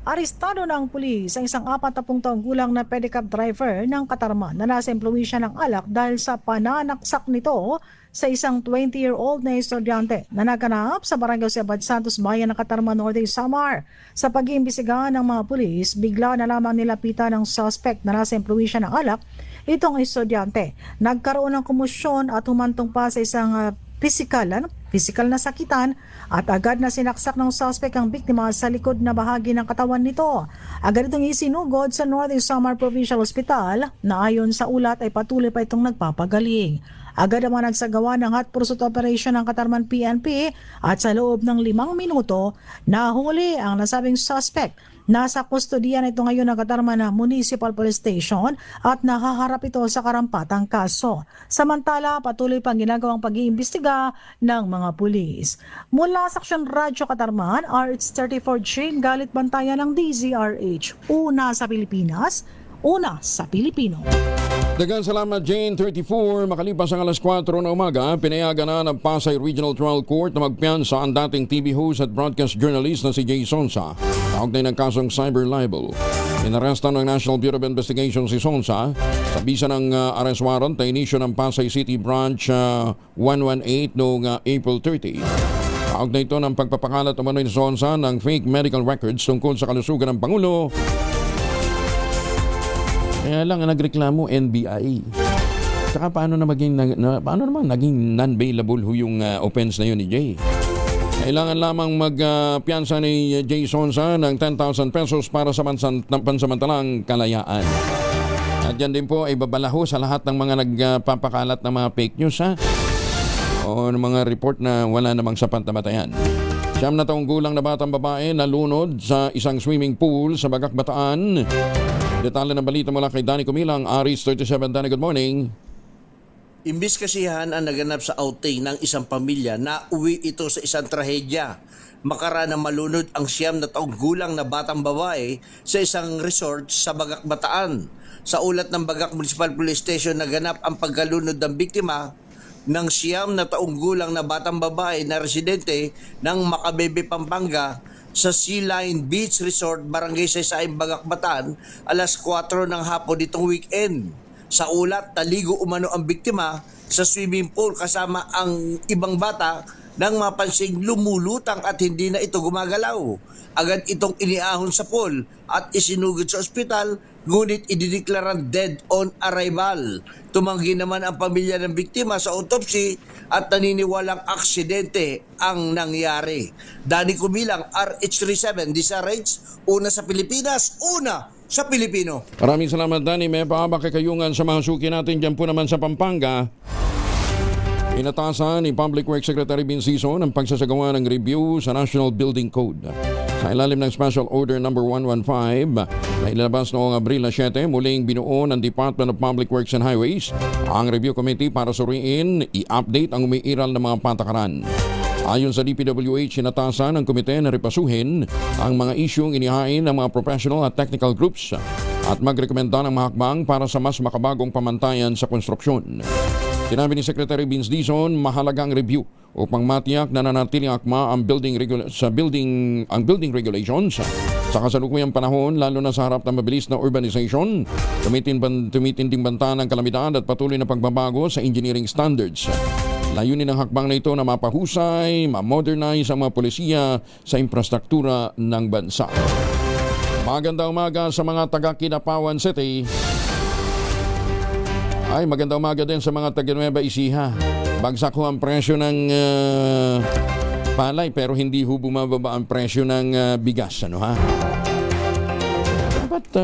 Arestado ng pulis ang isang 40 taong gulang na pedicab driver ng Katarman na nasa impluwensya ng alak dahil sa pananaksak nito sa isang 20-year-old na estudyante na naganap sa Barangay Sebad Santos, Bayan ng Katarman, Norte, Samar. Sa pag-iimbestiga ng mga pulis, bigla na lamang nilapitan ng suspect na nasa impluwensya ng alak itong estudyante. Nagkaroon ng komosyon at humantong pa sa isang pisikal na sakitan at agad na sinaksak ng suspect ang biktima sa likod na bahagi ng katawan nito. Agad itong isinugod sa Northern Samar Provincial Hospital na ayon sa ulat ay patuloy pa itong nagpapagaling. Agad naman nagsagawa ng hot pursuit operation ng Katarman PNP at sa loob ng 5 minuto, nahuli ang nasabing suspect. Nasa kustodiya na ito ngayon ng Katarman Municipal Police Station at nakaharap ito sa karampatang kaso. Samantala, patuloy pang ginagawang pag-iimbestiga ng mga pulis. Mula sa Aksyon Radyo Katarman, RH34 Jane Galit Bantayan ng DZRH. Una sa Pilipinas, una sa Pilipino. Daghang salamat Jane. 34 makalipas ang alas 4 na umaga, pinayagan na ng Pasay Regional Trial Court na magpiyansa ang dating TV host at broadcast journalist na si Jay Sonsa. Kaugnay ng kasong cyber libel. Inaresta ng National Bureau of Investigation si Sonsa sa bisa ng arrest warrant na inisyo ng Pasay City Branch 118 noong April 30. Kaugnay ito ng pagpapakalat umano'y ni Sonsa ng fake medical records tungkol sa kalusugan ng Pangulo. Kaya lang ang nagreklamo NBI. Saka paano naman naging non-bailable yung offense na yun ni Jay? Kailangan lamang magpiyansa ni Jay Sonsa ng 10,000 pesos para sa pansamantalang kalayaan. At yan din po ay babalaho sa lahat ng mga nagpapakalat ng mga fake news o ng mga report na wala namang sapat na batayan. 9 na taong gulang na batang babae nalunod sa isang swimming pool sa Bagak, Bataan. Detalye ng balita mula kay Danny Kumilang, Aris 37. Danny, good morning. Imbis kasiyahan ang naganap sa outing ng isang pamilya na uwi ito sa isang trahedya. Makaraan na malunod ang 9 na taong gulang na batang babae sa isang resort sa Bagak, Bataan. Sa ulat ng Bagak Municipal Police Station, naganap ang pagkalunod ng biktima ng 9 na taong gulang na batang babae na residente ng Macabebe, Pampanga sa Sea Line Beach Resort, Barangay Saysayin, Bagak, Bataan, alas 4 ng hapon ditong weekend. Sa ulat, taligo umano ang biktima sa swimming pool kasama ang ibang bata nang mapansing lumulutang at hindi na ito gumagalaw. Agad itong iniahon sa pool at isinugod sa ospital, ngunit idideklarang dead on arrival. Tumanggi naman ang pamilya ng biktima sa autopsy at naniniwalang aksidente ang nangyari. Danny Kumilang, RH37, DZRH, una sa Pilipinas, una sa Pilipino. Maraming salamat Danny. May pahabak kakayungan sa mga suki natin dyan po naman sa Pampanga. Inatasan ni Public Works Secretary Binciso ang pagsasagawa ng review sa National Building Code. Sa ilalim ng Special Order No. 115 na ilalabas noong Abril 7, muling binuo ng Department of Public Works and Highways ang review committee para suriin, i-update ang umiiral ng mga patakaran. Ayon sa DPWH, inatasan ng komite na repasuhin ang mga isyong inihain ng mga professional at technical groups at magrekomenda ng mga hakbang para sa mas makabagong pamantayan sa konstruksyon. Sinabi ni Secretary Vince Dizon, mahalagang review upang matiyak na nanatiling akma ang building regulations sa kasalukuyang panahon, lalo na sa harap ng mabilis na urbanization, tumitinding banta ng kalamidad at patuloy na pagbabago sa engineering standards. Layunin ng hakbang na ito na mapahusay, ma-modernize ang mga polisiya sa infrastruktura ng bansa. Magandang umaga sa mga taga Kinapawan City. Ay, magandang umaga din sa mga taga Nueva Ecija. Bagsak ho ang presyo ng palay pero hindi ho bumababa ang presyo ng bigas. Ano ha? Dapat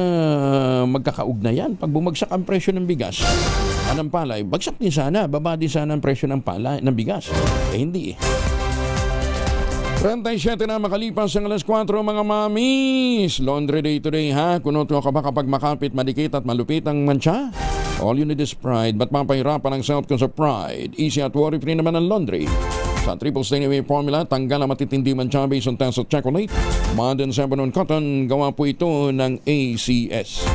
magkakaugnayan. Pag bumagsak ang presyo ng bigas, ng palay, bagsak din sana, baba din sana ang presyo ng palay, ng bigas. Hindi 37 na makalipas ang alas 4, mga mamis. Laundry day today ha. Kunoto ka ba kapag makapit, madikit at malupit ang mancha? All you need is pride. Ba't mapahirapan ang self sa pride? Easy at worry-free naman ang laundry. Sa triple stain away formula, tanggal ang matitindi mancha based on test of chocolate. Modern Sebanon Cotton, gawa po ito ng ACS.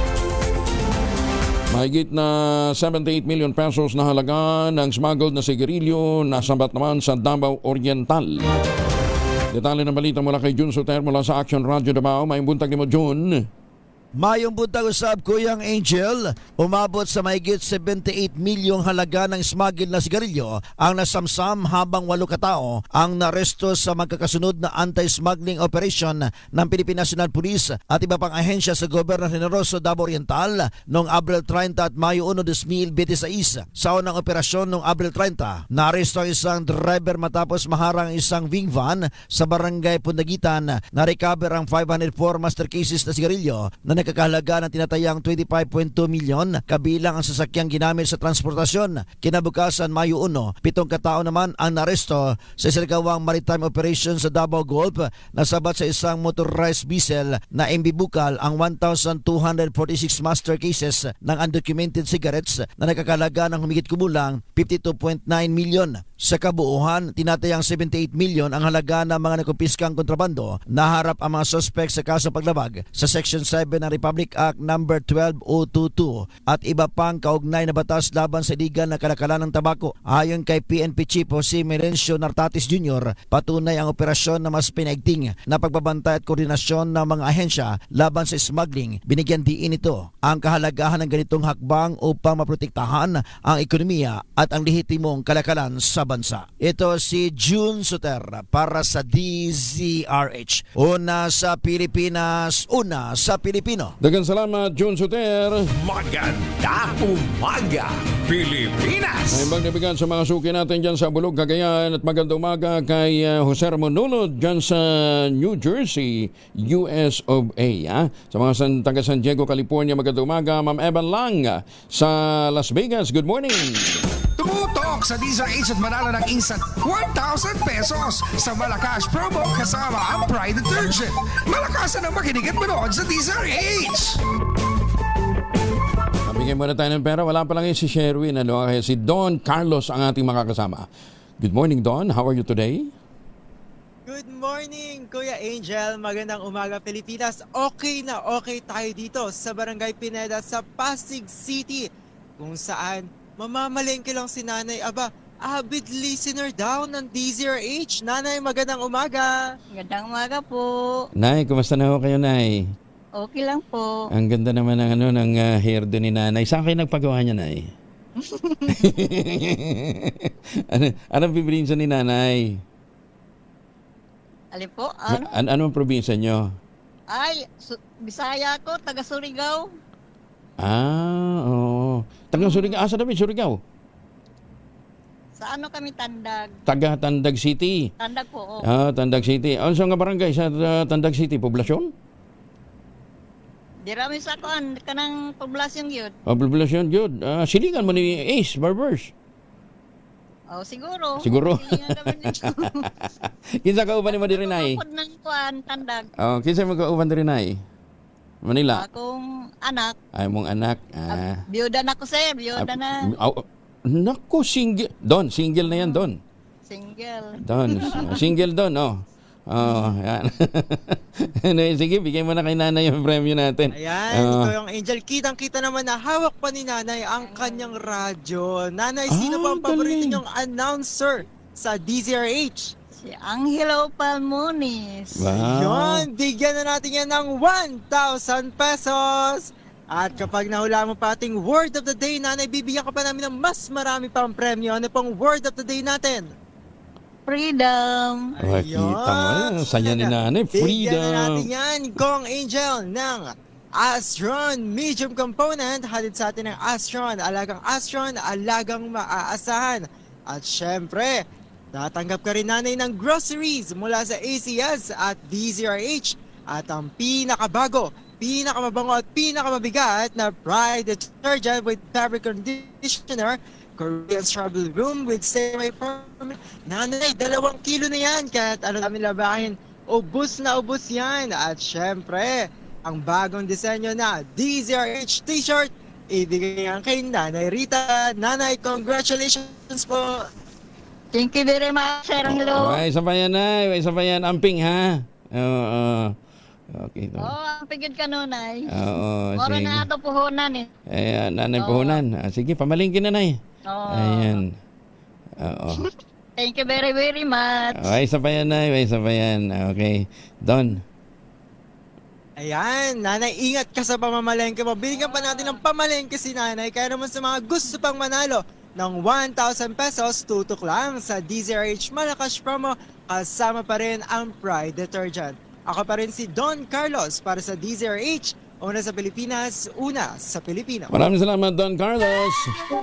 Mahigit na 78 million pesos na halaga ng smuggled na sigarilyo nasambat naman sa Davao Oriental. Detalye ng balita mula kay Jun Soter mula sa Action Radio Davao. May buntag ni mo, Jun. Mayong buntag usab, Kuyang Angel, umabot sa mahigit 78 milyong halaga ng smuggled na sigarilyo ang nasamsam habang 8 katao ang naresto sa magkakasunod na anti-smuggling operation ng Philippine National Police at iba pang ahensya sa Gobyerno Generoso Davao Oriental noong Abril 30 at Mayo 1, 2026. Sa unang operasyon noong Abril 30, naresto ang isang driver matapos maharang isang wing van sa Barangay Pundagitan. Na-recover ang 504 master cases na sigarilyo na nagkakahalaga ng tinatayang 25.2 milyon kabilang ang sasakyang ginamit sa transportasyon. Kinabukasan Mayo 1, 7 katao naman ang naresto sa isinagawang maritime operation sa Davao Gulf na sabat sa isang motorized vessel na imbibukal ang 1,246 master cases ng undocumented cigarettes na nagkakahalaga ng humigit kumulang 52.9 milyon. Sa kabuuhan, tinatayang 78 milyon ang halaga ng mga nakumpiskang kontrabando. Naharap ang mga suspect sa kaso paglabag sa Section 7 ng Republic Act No. 12022 at iba pang kaugnay na batas laban sa iligal na kalakalan ng tabako. Ayon kay PNP Chief Jose Merencio Nartatis Jr., patunay ang operasyon na mas pinaigting na pagbabantay at koordinasyon ng mga ahensya laban sa smuggling. Binigyan diin ito ang kahalagahan ng ganitong hakbang upang maprotektahan ang ekonomiya at ang lehitimong kalakalan sa bansa. Ito si June Suter para sa DZRH. Una sa Pilipinas, una sa Pilipino. Daghang salamat, June Suter. Magandang umaga, Pilipinas! May magnabigan sa mga suki natin dyan sa Bulog, Cagayan, at magandang umaga kay Jose Manulod dyan sa New Jersey, US of A. Sa mga taga San Diego, California, magandang umaga. Ma'am Evan Lang sa Las Vegas, good morning! Tumutok sa DZRH at manalo ng instant 1,000 pesos sa Malakas promo kasama ang Pride Detergent. Malakasan ang makinig at manood sa DZRH! Bigyan muna tayo ng pera. Wala pa lang si Sherwin. Kaya si Don Carlos ang ating makakasama. Good morning, Don. How are you today? Good morning, Kuya Angel. Magandang umaga, Pilipinas. Okay na okay tayo dito sa Barangay Pineda sa Pasig City, kung saan mamamalengke lang si Nanay Aba, avid listener daw ng DZRH. Nanay, magandang umaga. Magandang umaga po. Nay, kumusta na ho kayo, Nay? Okay lang po. Ang ganda naman ng hairdo ni Nanay. Saan kayo nagpagawa niya, Nay? Anong probinsya ni Nanay? Alin po? Anong probinsya nyo? Ay, Bisaya ko, taga Surigao. Oo. Taga Surigao. Asa namin, Surigao? Sa ano kami tandag? Taga Tandag City. Tandag po, Tandag City. Ano sa nga barangay sa Tandag City? Poblasyon? Di rami sa kuan, kanang poblasyon yun. Poblasyon yun. Silingan mo ni Ace Barbers. Siguro. Siguro. Silingan kami dito. Kinsa ka uban ni mo diri, Nay? Kapod ng kuan, tandag. Kinsa mo ka uban diri, Nay? Manila. Akong anak. Ay mong anak. Biyuda na ko, sir. Biyuda na. Nako, single. Don, single na yan, Don. Single. Don. Single, Don, oh. Yan. Sige, bigyan mo na kay Nanay yung premyo natin. Ayan, ito yung Angel. Kitang-kita naman na hawak pa ni Nanay ang kanyang radyo. Nanay, sino ba ang paborito niyong announcer sa DZRH? Si Angelo Palmones. Wow. Yun, bigyan na natin yan ng 1,000 pesos. At kapag nahula mo pa ating word of the day, Nanay, bibigyan ka pa namin ng mas marami pang premyo. Ano pang word of the day natin? Freedom. Kita mo, saya ni Nanay. Bigyan na Freedom. natin yan, Kong Angel, ng Astron Medium Component. Hatid sa atin ng Astron. Alagang Astron, alagang maaasahan. At syempre, tatanggap ka rin, Nanay, ng groceries mula sa ACS at DZRH. At ang pinakabago, pinakamabango at pinakamabigat na Pride Detergent with Fabric Conditioner, Korean Strawberry Room with Stay Permanent. Nanay, 2 kilo na yan. Kahit ano namin labahin, ubus na ubus yan. At syempre, ang bagong disenyo na DZRH T-shirt, ibigay yan kay Nanay Rita. Nanay, congratulations po. Thank you very much, Sir Angelo. Ay, isa pa yan, Nay. Isa pa yan. Amping, ha? Okay. Ang pigid ka nun, ay. Oo, Moro sige. na ito puhunan eh. Nanay puhunan. Sige, pamalingkin na, Nay. Ayan. Oo. Thank you very, very much. Ay, isa pa yan, Nay. Ay, isa pa yan. Okay. Don. Ayan, Nanay, ingat ka sa pamamalengke mo. Binigyan pa natin ng pamalengke si Nanay. Kaya naman sa mga gusto pang manalo ng 1,000 pesos, tutok lang sa DZRH Malakas Promo. Kasama pa rin ang Pride Detergent. Ako pa rin si Don Carlos para sa DZRH Una sa Pilipinas, una sa Pilipino. Maraming salamat, Don Carlos.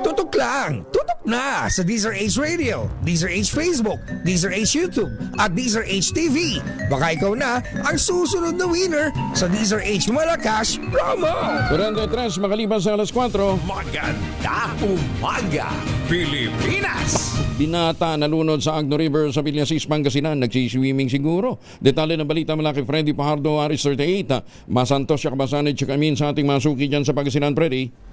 Tutok lang! Tutok na sa DZRH Radio, DZRH Facebook, DZRH YouTube, at DZRH TV. Baka ikaw na ang susunod na winner sa DZRH Malacash Promo! 43 makalipas sa alas 4. Maganda umaga, Pilipinas! Binata nalunod sa Agno River sa Villasis, Pangasinan. Nagsiswimming siguro. Detalye ng balita mula kay Freddy Pajardo, Aris 38. Masantos siya kabasanid siya kamin sa ating masuki dyan sa Pangasinan, Freddy.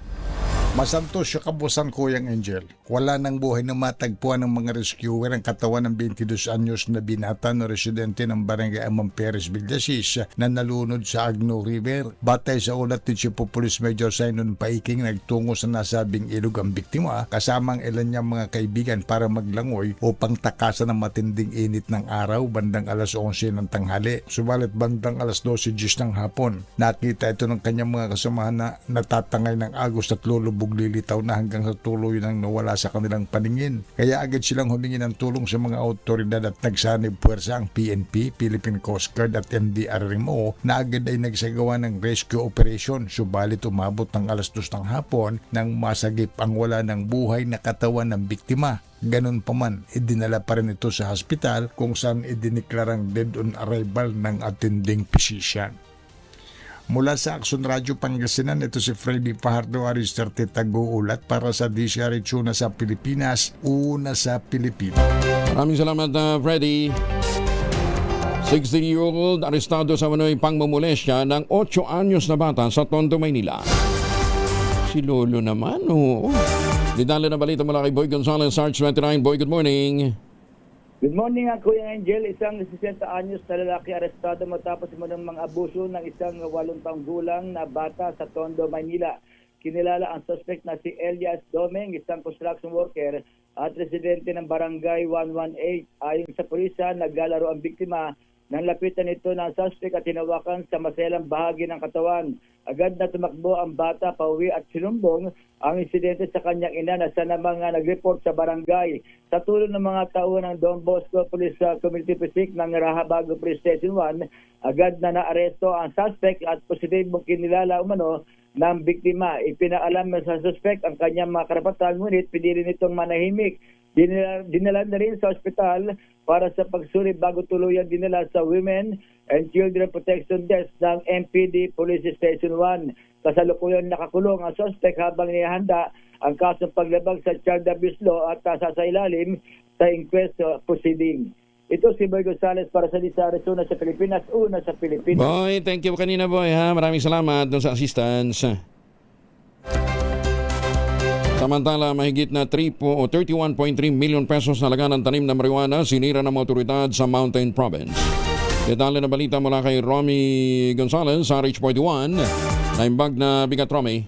Masantos siya kabusan, Kuyang Angel. Wala nang buhay na matagpuan ng mga rescuer ang katawan ng 22 anyos na binata na residente ng Barangay Amang Perez, Villasis na nalunod sa Agno River. Batay sa ulat ni Chief of Police Major Simon Paiking, nagtungo sa nasabing ilog ang biktima kasama ang ilan niyang mga kaibigan para maglangoy upang takasan ng matinding init ng araw bandang alas 11 ng tanghali. Subalit bandang alas 12:10 ng hapon, nakita ito ng kanyang mga kasamahan na natatangay ng agos at lulubog lilitaw na hanggang sa tuloy nang nawala sa kanilang paningin. Kaya agad silang humingi ng tulong sa mga autoridad at nagsanib puwersa ang PNP, Philippine Coast Guard at MDRMO na agad ay nagsagawa ng rescue operation. Subalit umabot ng alas 2 ng hapon nang masagip ang wala ng buhay na katawan ng biktima. Ganun pa man, idinala pa rin ito sa hospital kung saan idiniklarang dead on arrival ng attending physician. Mula sa Action Radio Pangasinan, ito si Freddy Pajardo, Aris 30 Taguulat para sa DZRH, una sa Pilipinas, una sa Pilipinas. Maraming salamat, Freddy. 60-year-old arestado sa manoy pangmumulestya ng 8 anyos na bata sa Tondo, Maynila. Si Lolo naman, oo. Didali na balita mula kay Boy Gonzales, Sarge 29. Boy, good morning. Good morning, Kuya Angel. Isang 60 anyos na lalaki arestado matapos ng mga abuso ng isang 8 taong gulang na bata sa Tondo, Manila. Kinilala ang suspect na si Elias Domeng, isang construction worker at residente ng Barangay 118. Ayon sa pulisya, naglalaro ang biktima nang lapitan ito ng suspect at tinawakan sa maselang bahagi ng katawan. Agad na tumakbo ang bata pauwi at sinumbong ang insidente sa kanyang ina na siya namang nag-report sa barangay. Sa tulong ng mga tao ng Don Bosco Police Community Precinct ng Rahabago Police Station 1, agad na naaresto ang suspect at positibong kinilala umano ng biktima. Ipinaalam sa suspect ang kanyang mga karapatan, ngunit pinili nitong manahimik. Dinala na rin sa ospital para sa pagsuri bago tuluyan dinala sa Women and Children Protection Desk ng MPD Police Station 1. Kasalukuyan nakakulong ang suspect habang nihanda ang kasong paglabag sa child abuse law at sasailalim sa inquest proceeding. Ito si Boy Gonzales para sa DZRH, una sa Pilipinas, una sa Pilipinas. Boy, thank you kanina, Boy, ha. Maraming salamat doon sa assistance. Samantala, mahigit na 31.3 million pesos na laga ng tanim na marijuana sinira ng mga otoridad sa Mountain Province. Detalye na balita mula kay Romy Gonzales sa RH41. Naimbag na bigat, Romy.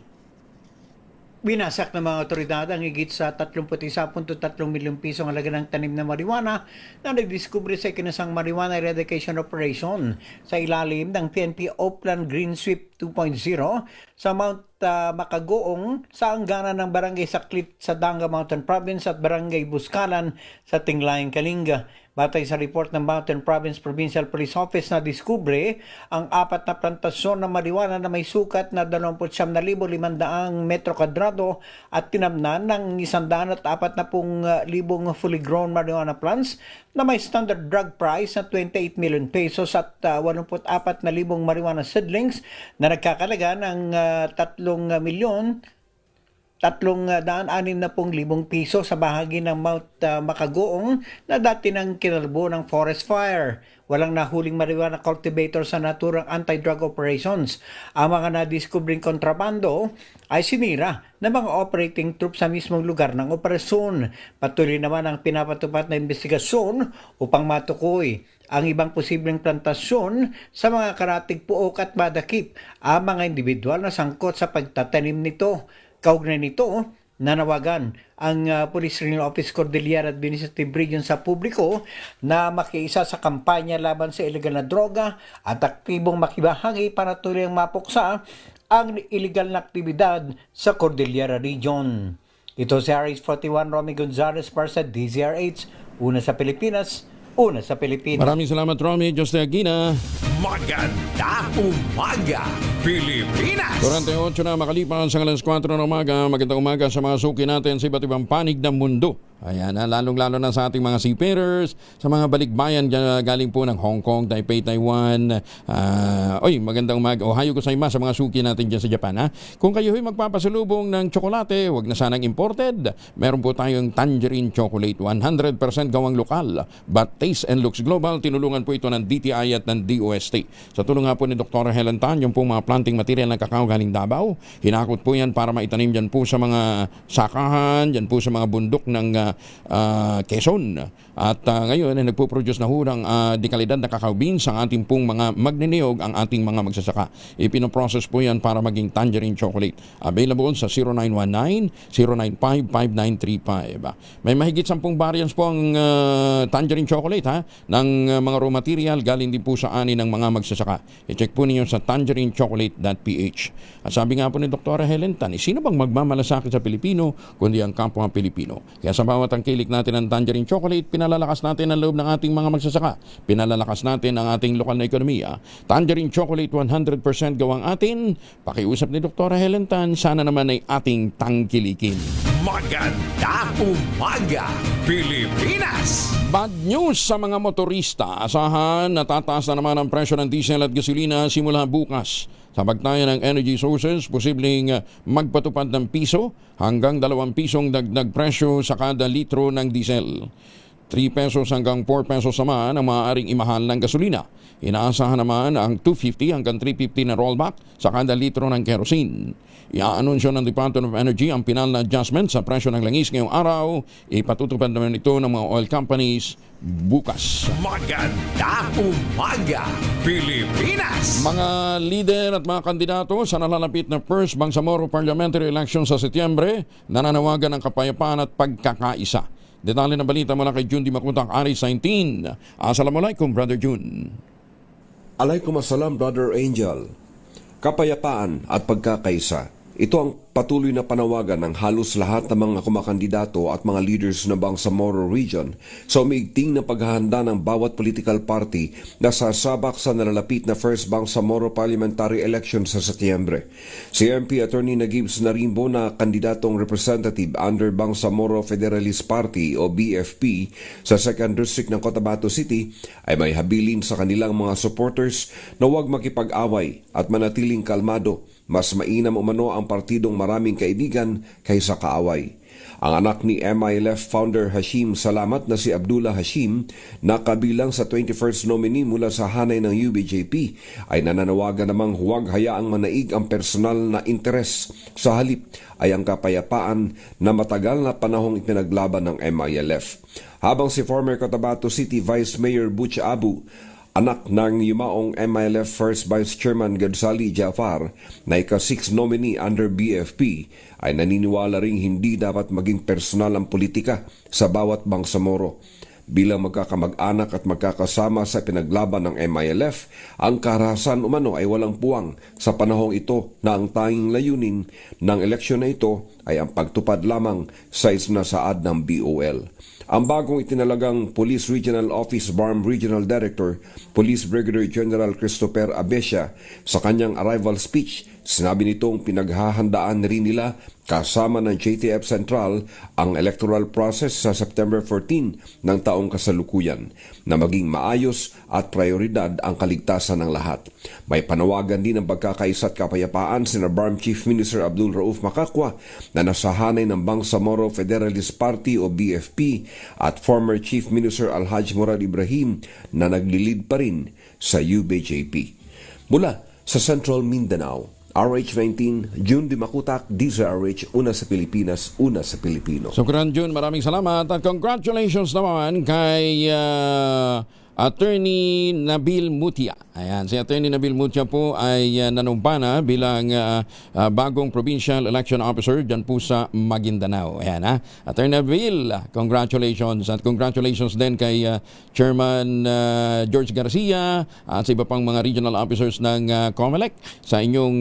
Binasak ng mga otoridad ang higit sa 31.3 milyong piso ang halaga ng tanim na marijuana na nagdiskubre sa ikinasang marijuana eradication operation sa ilalim ng PNP Oplan Green Sweep 2.0 sa Mount Makagoong sa angganan ng Barangay Saklit sa Danga Mountain Province at Barangay Buskalan sa Tinglayan, Kalinga. Batay sa report ng Mountain Province Provincial Police Office na diskubre ang 4 na plantasyon ng marijuana na may sukat na 29,500 metro kwadrado at tinamnan ng 140,000 fully grown marijuana plants na may standard drug price na 28 million pesos at 84,000 marijuana seedlings na nagkakalaga ng 3,360,000 piso sa bahagi ng Mount Makagoong na dati ng kinalbo ng forest fire. Walang nahuling marijuana cultivator sa naturang anti-drug operations. Ang mga nadiskubring kontrabando ay sinira ng mga operating troops sa mismong lugar ng operasyon. Patuloy naman ang pinapatupad na investigasyon upang matukoy ang ibang posibleng plantasyon sa mga karatig puok at madakip ang mga individual na sangkot sa pagtatanim nito. Kaugnay nito, nanawagan ang Police Regional Office Cordillera Administrative Region sa publiko na makiisa sa kampanya laban sa illegal na droga at aktibong makibahagi para tuluyang mapuksa ang illegal na aktibidad sa Cordillera Region. Ito si RH41 Romy Gonzales para sa DZRH, una sa Pilipinas, una sa Pilipinas. Maraming salamat, Romy. Diyos te Agina. Maganda umaga, Pilipinas! 48 na makalipas sa alas 4 ng umaga. Magandang umaga sa mga suki natin sa iba't ibang panig ng mundo. Ayan, lalong-lalo na sa ating mga seafarers, sa mga balikbayan galing po ng Hong Kong, Taipei, Taiwan. Magandang umaga. Ohayou gozaimasu sa mga suki natin dyan sa Japan. Ha? Kung kayo magpapasalubong ng tsokolate, wag na sanang imported. Meron po tayong tangerine chocolate, 100% gawang lokal. But taste and looks global, tinulungan po ito ng DTI at ng DOST. Sa tulong nga po ni Dr. Helen Tan, yung po mga planting material ng kakao galing Davao, hinakot po yan para maitanim dyan po sa mga sakahan, dyan po sa mga bundok ng Quezon. At ngayon ay nagpo-produce na hurang dekalidad na cacao beans ang ating pong mga magniniyog, ang ating mga magsasaka. Ipinoprocess po yan para maging tangerine chocolate. Available sa 0919-095-5935. May mahigit 10 variants po ang tangerine chocolate ng mga raw material galing din po sa ani ng mga magsasaka. I-check po ninyo sa tangerinechocolate.ph. At sabi nga po ni Dr. Helen Tan, sino bang magmamalasakit sa Pilipino kundi ang kapwa Pilipino? Kaya sa bawat tangkilik natin ng tangerine chocolate, pinalalakas natin ang loob ng ating mga magsasaka. Pinalalakas natin ang ating lokal na ekonomiya. Tangerine chocolate 100% gawang atin. Pakiusap ni Dr. Helen Tan, sana naman ay ating tangkilikin. Maganda umaga, Pilipinas! Bad news sa mga motorista. Asahan na tataas na naman ang presyo ng diesel at gasolina simula bukas. Sa pagtayan ng energy sources, posibleng magpatupad ng piso hanggang 2 pisong dagdag presyo sa kada litro ng diesel. 3 pesos hanggang 4 pesos naman ang maaaring imahal ng gasolina. Inaasahan naman ang 250 hanggang 350 na rollback sa kada litro ng kerosene. Iaanunsyo ng Department of Energy ang pinal na adjustment sa presyo ng langis ngayong araw. Ipatutupad naman ito ng mga oil companies bukas. Maganda umaga, Pilipinas! Mga lider at mga kandidato sa nalalapit na First Bangsamoro Parliamentary Election sa Setyembre, nananawagan ng kapayapaan at pagkakaisa. Detalye ng balita mula kay Jun Di Makutak, Aris 19. Assalamualaikum, Brother Jun. Alaikumassalam, Brother Angel. Kapayapaan at pagkakaisa. Ito ang patuloy na panawagan ng halos lahat ng mga kumakandidato at mga leaders ng Bangsamoro Region sa umiigting na paghahanda ng bawat political party na sasabak sa nalalapit na First Bangsamoro Parliamentary Election sa Setyembre. Si MP Attorney Nagibs Narimbo na kandidatong representative under Bangsamoro Federalist Party o BFP sa 2nd District ng Cotabato City ay may habilin sa kanilang mga supporters na huwag makipag-away at manatiling kalmado. Mas mainam umano ang partidong maraming kaibigan kaysa kaaway. Ang anak ni MILF founder Hashim Salamat na si Abdullah Hashim na kabilang sa 21st nominee mula sa hanay ng UBJP ay nananawagan namang huwag hayaang manaig ang personal na interes. Sa halip ay ang kapayapaan na matagal na panahong ipinaglaban ng MILF. Habang si former Cotabato City Vice Mayor Butch Abu, anak ng yumaong MILF First Vice Chairman Gadzali Jafar na ika-6 nominee under BFP ay naniniwala ring hindi dapat maging personal ang politika sa bawat Bangsamoro. Bilang magkakamag-anak at magkakasama sa pinaglaban ng MILF, ang karahasan umano ay walang puwang sa panahong ito na ang tanging layunin ng eleksyon na ito ay ang pagtupad lamang sa isinasaad ng BOL. Ang bagong itinalagang Police Regional Office BARM Regional Director, Police Brigadier General Christopher Abesia, sa kanyang arrival speech, sinabi nitong pinaghahandaan rin nila kasama ng JTF Central ang electoral process sa September 14 ng taong kasalukuyan na maging maayos at prioridad ang kaligtasan ng lahat. May panawagan din ng pagkakaisa at kapayapaan sina BARM Chief Minister Abdul Rauf Makakwa na nasahanay ng Bangsamoro Federalist Party o BFP at former Chief Minister Alhaj Murad Ibrahim na naglilid pa rin sa UBJP. Mula sa Central Mindanao, RH19, Jun Di Makutak, DZRH, una sa Pilipinas, una sa Pilipino. So, Jun, maraming salamat at congratulations naman kay Attorney Nabil Mutia. Ayan, si Attorney Nabil Mutia po ay nanumpana bilang bagong Provincial Election Officer dyan po sa Maguindanao. Ayan, Attorney Nabil, congratulations. At congratulations din kay Chairman George Garcia at sa iba pang mga regional officers ng COMELEC sa inyong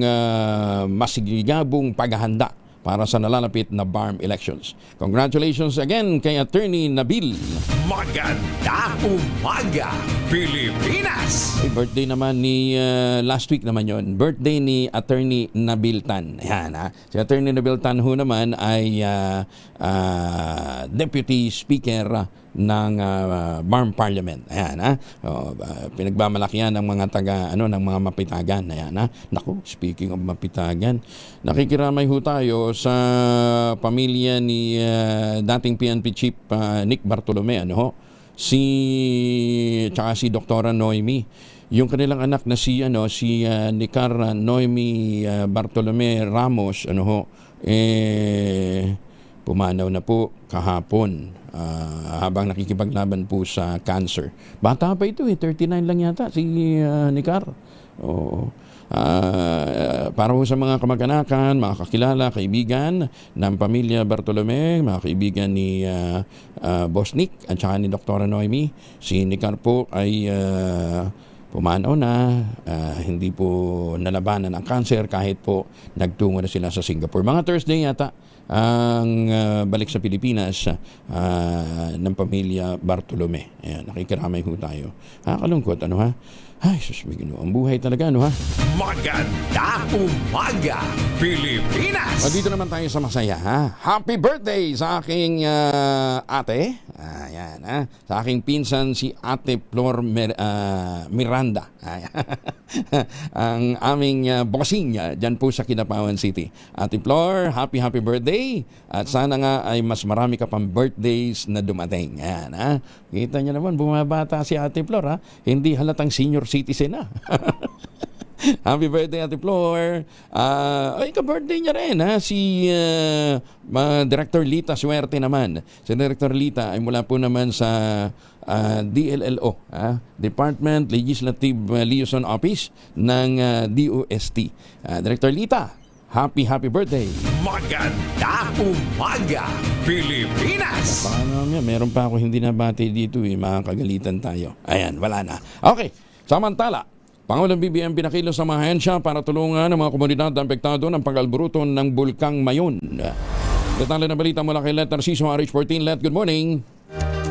masigigabong paghahanda para sa nalalapit na BARM elections. Congratulations again kay Attorney Nabil. Maganda umaga, Pilipinas! Birthday naman ni last week naman yon. Birthday ni Attorney Nabil Tan. Yan, ha? Si Attorney Nabil Tan ho naman ay Deputy Speaker ng BARM Parliament. Ayan, ha? Pinagmamalakihan ng mga ng mga mapitagan. Ayan, ha? Naku, speaking of mapitagan, nakikiramay ho tayo sa pamilya ni dating PNP Chief Nick Bartolome, tsaka si Dr. Noemi. Yung kanilang anak na si Nicar Noemi Bartolome Ramos, pumanaw na po kahapon habang nakikipaglaban po sa cancer. Bata pa ito 39 lang yata si Nicar. Para po sa mga kamag-anakan, mga kakilala, kaibigan ng pamilya Bartolome, mga kaibigan ni Boss Nick at saka ni Dr. Noemi, si Nicar po ay pumanaw na, hindi po nalabanan ang cancer kahit po nagtungo na sila sa Singapore. Mga Thursday yata ang balik sa Pilipinas ng pamilya Bartolome. Ayan, nakikiramay ho tayo. Kalungkot, ha? Ay, sus, may Ginoo. Ang buhay talaga, ha? Maganda umaga, Pilipinas! Dito naman tayo sa masaya, ha? Happy birthday sa aking ate. Ayan, ha? Sa aking pinsan, si Ate Flor Miranda. Ang aming bossing dyan po sa Kinapawan City. Ate Flor, happy birthday. At sana nga ay mas marami ka pang birthdays na dumating. Ayan, ha? Kita niyo naman, bumabata si Ate Flor, ha? Hindi halatang senior citizen na. Happy birthday, Ate Flor. Ka-birthday niya rin, ha? Si Director Lita Suerte naman. Si Director Lita ay mula po naman sa DLLO, Department Legislative Liaison Office ng DOST. Director Lita, happy birthday. Maganda umaga, Pilipinas! Paano meron pa ako hindi nabati dito, makakagalitan tayo. Ayan, wala na. Okay, samantala, Pangulong BBM pinakilos sa mga ahensya para tulungan ang mga komunidad na apektado ng pag-alburuto ng Bulkang Mayon. Detalye na balita mula kay Let Narciso, RH14. Let, good morning.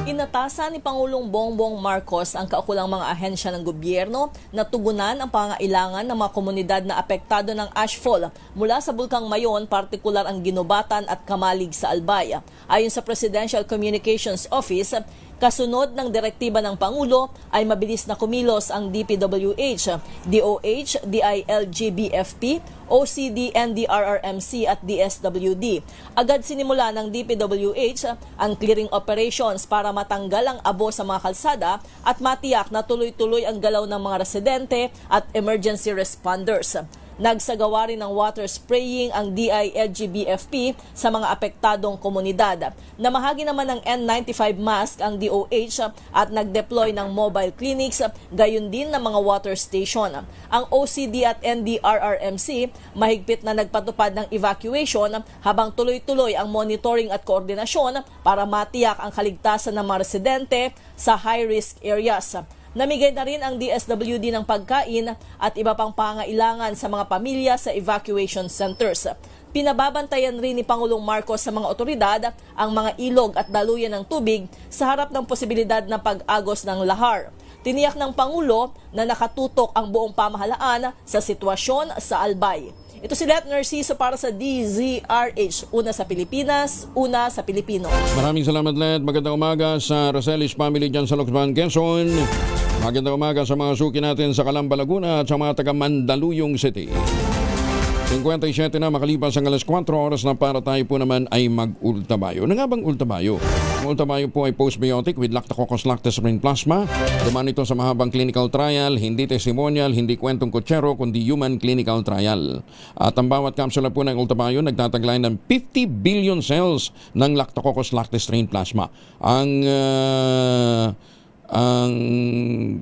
Inatasan ni Pangulong Bongbong Marcos ang kaukulang mga ahensya ng gobyerno na tugunan ang pangailangan ng mga komunidad na apektado ng ashfall mula sa Bulkang Mayon, partikular ang Ginubatan at Kamalig sa Albay. Ayon sa Presidential Communications Office, kasunod ng direktiba ng Pangulo ay mabilis na kumilos ang DPWH, DOH, DILG-BFP, OCD, NDRRMC at DSWD. Agad sinimula ng DPWH ang clearing operations para matanggal ang abo sa mga kalsada at matiyak na tuloy-tuloy ang galaw ng mga residente at emergency responders. Nagsagawa rin ng water spraying ang DILG-BFP sa mga apektadong komunidad. Namahagi naman ng N95 mask ang DOH at nag-deploy ng mobile clinics, gayon din ng mga water station. Ang OCD at NDRRMC mahigpit na nagpatupad ng evacuation habang tuloy-tuloy ang monitoring at koordinasyon para matiyak ang kaligtasan ng mga residente sa high-risk areas. Namigay na rin ang DSWD ng pagkain at iba pang pangailangan sa mga pamilya sa evacuation centers. Pinababantayan rin ni Pangulong Marcos sa mga otoridad ang mga ilog at daluyan ng tubig sa harap ng posibilidad na pag-agos ng lahar. Tiniyak ng Pangulo na nakatutok ang buong pamahalaan sa sitwasyon sa Albay. Ito si Let Narciso para sa DZRH. Una sa Pilipinas, una sa Pilipino. Maraming salamat, Let. Magandang umaga sa Roselis family dyan sa Locban, Quezon. Magandang umaga sa mga suki natin sa Calamba, Laguna at sa mga taga Mandaluyong City. 57 na makalipas ang alas 4 oras na para tayo po naman ay mag-ultabayo. Ano nga bang ultabayo? Ang ultabayo po ay postbiotic with Lactococcus lactosebrin plasma. Dumaan ito sa mahabang clinical trial, hindi testimonial, hindi kwentong kutsero, kundi human clinical trial. At ang bawat kapsula po ng ultabayo nagtataglay ng 50 billion cells ng Lactococcus lactosebrin plasma. Ang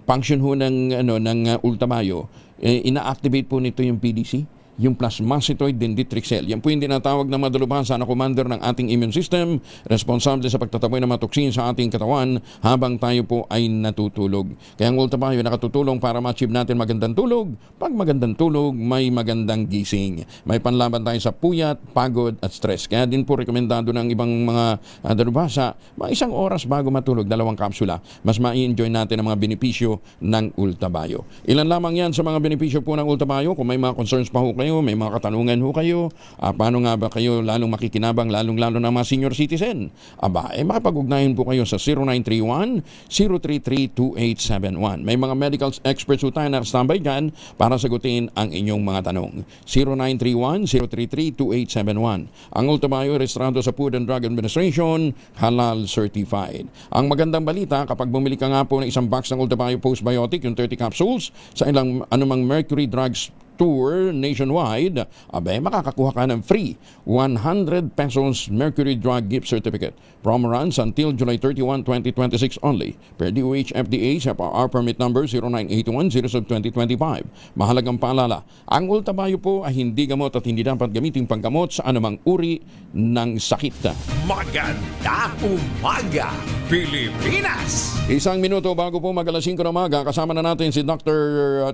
function ho ng ultabayo, ina-activate po nito yung PDC. yung plasmacetoid dendritic cell. Yan po yung tinatawag na madalubhasa na commander ng ating immune system, responsable sa pagtataboy ng mga toksin sa ating katawan habang tayo po ay natutulog. Kaya ang Ultabio nakatutulong para ma-achieve natin magandang tulog. Pag magandang tulog, may magandang gising. May panlaban tayo sa puyat, pagod at stress. Kaya din po rekomendado ng ibang mga dalubhasa, mga 1 oras bago matulog, 2 kapsula. Mas ma-enjoy natin ang mga benepisyo ng Ultabio. Ilan lamang yan sa mga benepisyo po ng Ultabio. Kung may mga concerns pa ho kayo, may mga katanungan ho kayo, paano nga ba kayo lalong makikinabang, lalong-lalo ng mga senior citizen? Makapag-ugnayan po kayo sa 0931-033-2871. May mga medical experts po tayo na standby dyan para sagutin ang inyong mga tanong. 0931-033-2871. Ang Ultabio rehistrado sa Food and Drug Administration, halal certified. Ang magandang balita, kapag bumili ka nga po ng 1 box ng Ultabio Postbiotic, yung 30 capsules, sa ilang anumang Mercury Drugs tour nationwide, makakakuha ka ng free 100 pesos Mercury Drug Gift Certificate. Promo runs until July 31, 2026 only. Per DOH FDA sa our permit number 0981-07-2025. Mahalagang paalala, ang Ultabio po ay hindi gamot at hindi dapat gamitin panggamot sa anumang uri ng sakit. Maganda umaga, Pilipinas! 1 minuto bago po mag-alas 5 ng umaga, kasama na natin si Dr.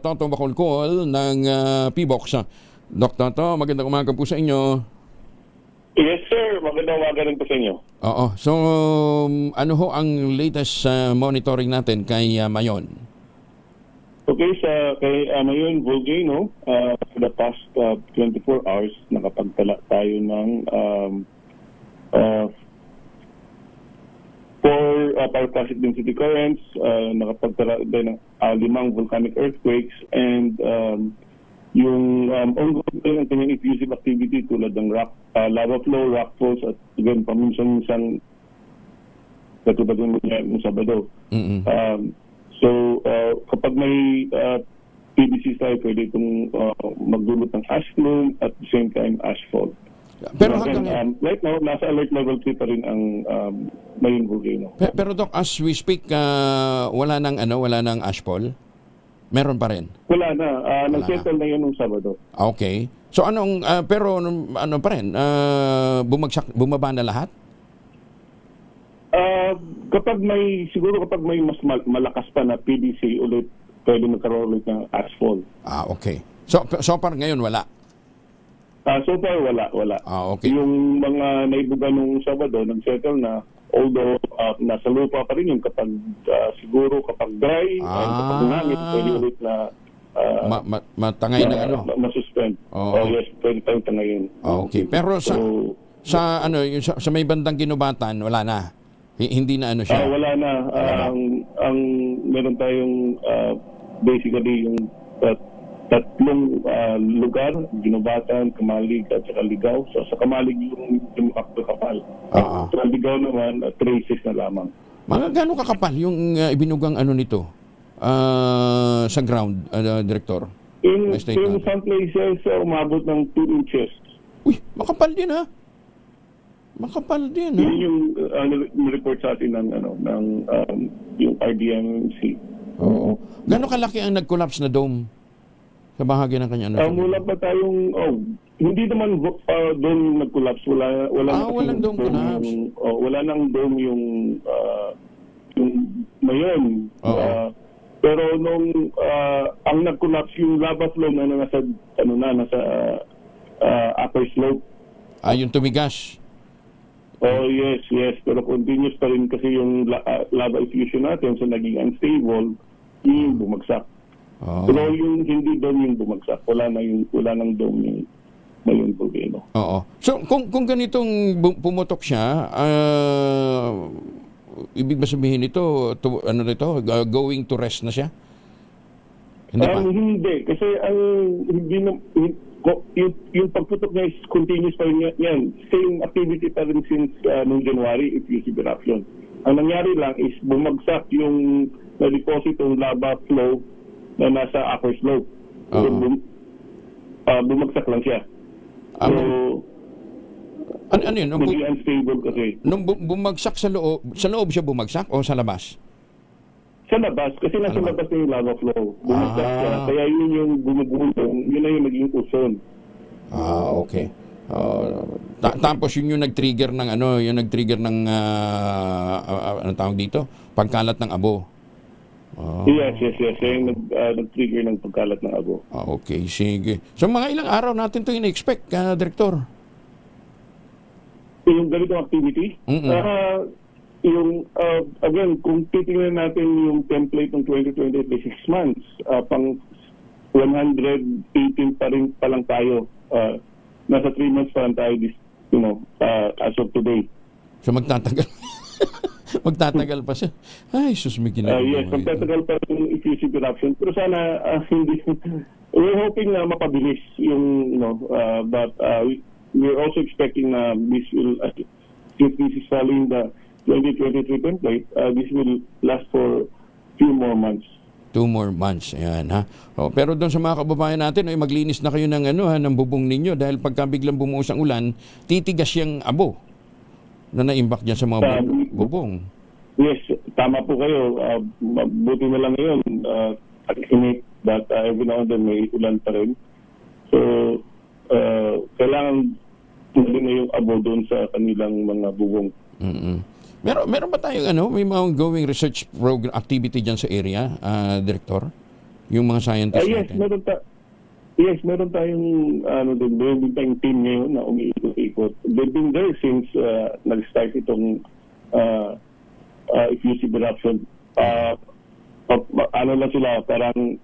Toto Bacolcol ng PBOX. Dr. Toto, magandang umaga po sa inyo. Yes, sir. Magandang umaga rin po sa inyo. Oo. So, ano ho ang latest monitoring natin kay Mayon? Okay, kay Mayon Volcano, for the past 24 hours, nakapagtala tayo ng 4 pyroclastic density currents, nakapagtala din ng 5 volcanic earthquakes, and yung ongoing ang kanyang effusive activity tulad ng lava flow, rock falls, at again, paminsan-minsan katulad ng Sabado. So, kapag may PDC tayo, pwede itong magdulot ng ash plume at the same time ashfall. Pero right now, nasa alert level 3 pa rin ang Mayon Volcano. Pero Doc, as we speak, wala nang ashfall? Meron pa rin? Wala na. Nag-settle na yun nung Sabado. Okay. So pero ano pa rin? Bumaba na lahat? Kapag may mas malakas pa na PDC ulit, pwede magkaroon ulit ng ashfall. Okay. So far ngayon wala? So far wala. Okay. Yung mga naibuga nung Sabado, nag-settle na, although nasa lupa pa rin yun kapag siguro kapag dry, kapag hangin, pwede ulit na matangay na masuspend. Yes, pwede tayong tangayin. Okay. Pero sa may bandang Ginubatan, wala na. Hindi na siya. Wala na. Ang meron tayong basically yung 3 lugar, Ginubatan, Kamalig at saka Ligaw. So sa Kamalig yung kapal. Sa Ligaw naman, traces na lamang. Mga gano'ng kakapal yung ibinugang nito sa ground, Director? In some places, umabot ng 2 inches. Uy, makapal din ha? Makapal din ha? Yun yung report sa atin ng yung RDMC. Oo. Gano'ng kalaki ang nag-collapse na dome? Sa bahagi ng kanya wala pa tayong hindi naman dome nag-collapse, walang dome collapse. Wala nang dome yung Mayon. Pero nung ang nag-collapse yung lava flow na nasa upper slope. Yung tumigas. Yes, pero continuous pa rin kasi yung lava effusion natin, so naging unstable, yung bumagsak. Pero yung hindi dome yung bumagsak, wala nang dome yung Mayon Volcano. Oo. So kung ganitong pumutok siya, ibig ba sabihin ito going to rest na siya? Hindi pa? Hindi, kasi yung pagputok niya is continuous pa rin yan. Same activity pa rin since noong January, effusive eruption. Ang nangyari lang is bumagsak yung na-deposit yung lava flow na nasa upper slope. So, bumagsak lang siya. So, ano yun? Hindi unstable kasi. Nung bumagsak sa loob siya bumagsak o sa labas? Sa labas, kasi nasa labas na yung lava flow. Bumagsak siya. Kaya yun yung bumubulong, yun na yung naging uson. Okay. Tapos yun yung nag-trigger ng ano tawag dito? Pagkalat ng abo. Yes. Yung nag-trigger ng pagkalat ng abo. Okay, sige. So mga ilang araw natin ito in-expect, Director? Yung ganitong activity? Again, kung titingnan natin yung template ng 2020 by 6 months, pang 118 pa lang tayo. Nasa 3 months pa lang tayo as of today. So magtatagal. Magtatagal pa siya. Ay, sus, may ginagawa. Yes, magtatagal pa yung effusive eruption. Pero sana, hindi. We're hoping na mapabilis yung, but we're also expecting na this will, if this is following the 2023 template, this will last for few more months. 2 more months, ayan ha. Pero doon sa mga kababayan natin, ay maglinis na kayo ng ng bubong ninyo dahil pagka biglang bumuhos ang ulan, titigas yung abo na naimbak dyan sa mga bubong. Yes, tama po kayo. Buti na lang ngayon, but every now and then may ulan pa rin. So, kailangan tuloy na yung abo doon sa kanilang mga bubong. Meron ba tayong may mga ongoing research program activity dyan sa area, Director? Yung mga scientists natin? Meron tayong meron tayong team ngayon na umiikot-ikot. They've been there since nag-start itong effusive eruption. Lang sila, parang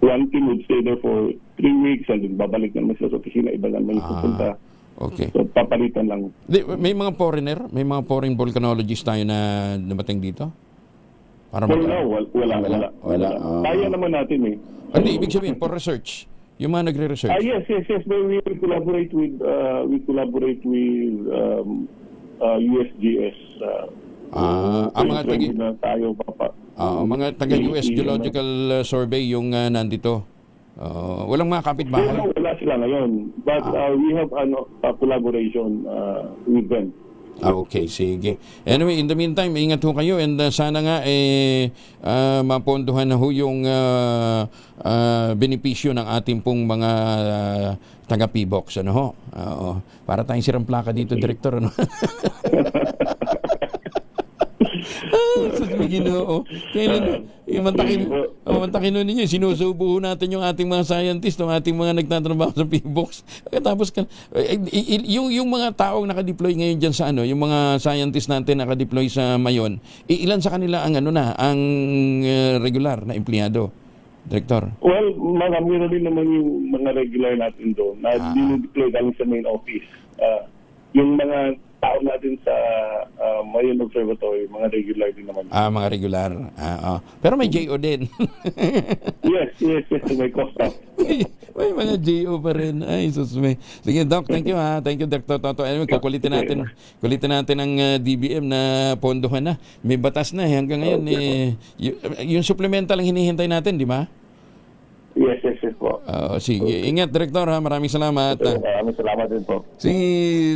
one team would stay there for 3 weeks and then babalik naman sila sa opisina, iba naman yung pupunta. Okay. So, papalitan lang. May mga foreign volcanologists tayo na dumating dito? Para wala. Kaya naman natin eh. Hindi, ibig sabihin, for research. Yung mga nagre-research. Yes. We will collaborate with USGS. Mga taga-US Geological Survey yung nandito. Walang mga kapitbahay. Wala sila ngayon. But we have a collaboration with them. Okay, sige. Anyway, in the meantime, ingat ho kayo and sana nga mapondohan na ho yung benepisyo ng ating pong mga taga-PBOX. Para tayong sirang plaka dito, Director. Mantakin ninyo, sinusubo natin yung ating mga scientist, yung ating mga nagtatrabaho sa PBOX. Tapos yung mga taong nakadeploy ngayon dyan sa yung mga scientist natin nakadeploy sa Mayon, ilan sa kanila ang ang regular na empleyado, Director? Well, marami na rin naman yung mga regular natin doon na dinideploy galing sa main office. Yung mga tao natin sa Mayon Observatory, mga regular din naman. Mga regular. Pero may JO din. Yes, may cost-up. May mga JO pa rin. Ay, susme. Sige, Doc, thank you ha. Thank you, Dr. Toto. Anyway, kulitin natin ang DBM na pondohan na. May batas na hanggang ngayon. Yung supplemental ang hinihintay natin, di ba? Yes po. Sige. Ingat, Director ha. Maraming salamat. Maraming salamat din po. Si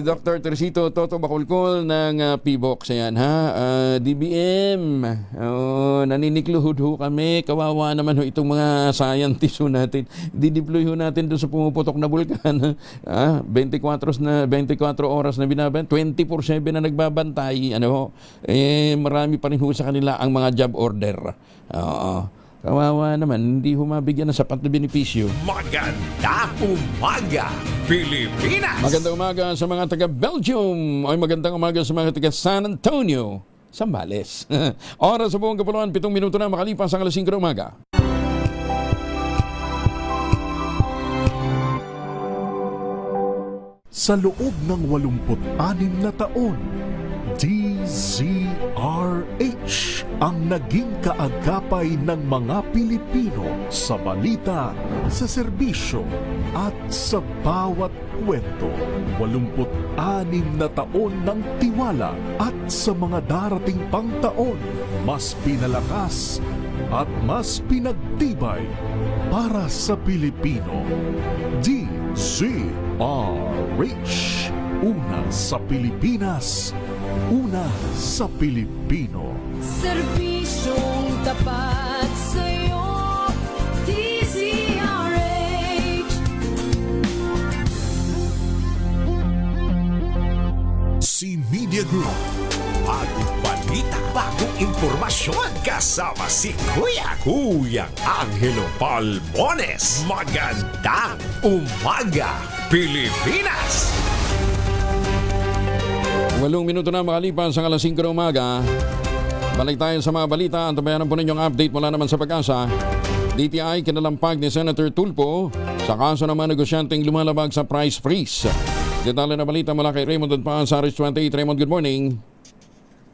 Dr. Teresito Toto Bacolcol ng PBOX. Ayan ha. DBM. Naninikluhod ho kami. Kawawa naman ho itong mga scientists ho natin. Dideploy ho natin doon sa pumuputok na bulkan. 24 oras na binaban. 24/7 na nagbabantay. Marami pa rin ho sa kanila ang mga job order. Kawawa naman, hindi humabigyan ng sapat na benepisyo. Magandang umaga, Pilipinas! Magandang umaga sa mga taga-Belgium. Ay magandang umaga sa mga taga-San Antonio, Zambales. Oras sa buong kapuluan, 7 minuto na makalipas ang 5:00 ng umaga. Sa loob ng 86 na taon, DZRH ang naging kaagapay ng mga Pilipino sa balita, sa serbisyo at sa bawat kwento. 86 na taon ng tiwala at sa mga darating pang taon, mas pinalakas at mas pinagtibay para sa Pilipino. DZRH, una sa Pilipinas, una sa Pilipino. Serbisyong tapat sa'yo, DZRH. Group. Bagong balita, bagong impormasyon, kasama si Kuyang Angelo Palmones. Magandang umaga, Pilipinas! 8 minuto na makalipas ang alas 5 ng umaga. Balik tayo sa mga balita. Antabayanan po ninyong update mula naman sa Pag-asa. DTI kinalampag ni Senator Tulfo sa kaso naman negosyanteng lumalabag sa price freeze. Detalye na balita mula kay Raymond Dadpaan sa RH28. Raymond, good morning.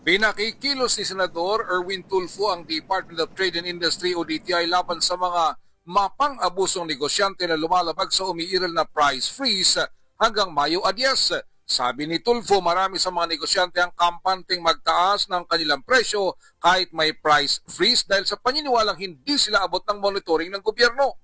Pinakikilos ni Senador Erwin Tulfo ang Department of Trade and Industry o DTI laban sa mga mapang-abusong negosyante na lumalabag sa umiiral na price freeze hanggang Mayo 10. Sabi ni Tulfo, marami sa mga negosyante ang kampanteng magtaas ng kanilang presyo kahit may price freeze dahil sa paniniwalang hindi sila abot ng monitoring ng gobyerno.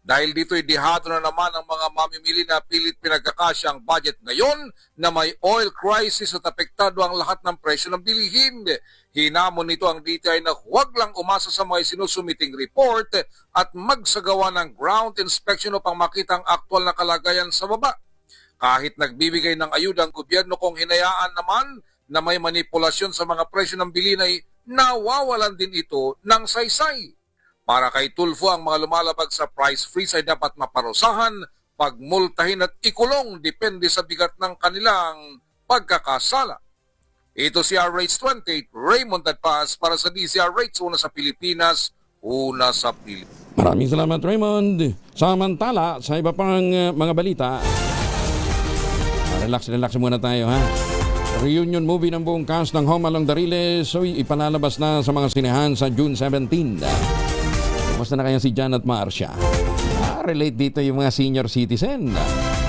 Dahil dito'y dihado na naman ang mga mamimili na pilit pinagkakasya ang budget ngayon na may oil crisis at apektado ang lahat ng presyo ng bilihin. Hinamon nito ang DTI na huwag lang umasa sa mga sinusumiting report at magsagawa ng ground inspection upang makita ang aktual na kalagayan sa baba. Kahit nagbibigay ng ayuda ang gobyerno kung hinayaan naman na may manipulasyon sa mga presyo ng bilihin ay nawawalan din ito ng saysay. Para kay Tulfo, ang mga lumalabag sa price freeze ay dapat maparusahan, pagmultahin at ikulong depende sa bigat ng kanilang pagkakasala. Ito si RH28, Raymond Dadpaz para sa DZRH, una sa Pilipinas, una sa Pilipinas. Maraming salamat, Raymond. Samantala, sa iba pang mga balita, relax muna tayo, ha? Reunion movie ng buong cast ng Home Along the Riles ipalalabas na sa mga sinehan sa June 17. Kumusta na kaya si Jan at Marcia? Relate dito yung mga senior citizen.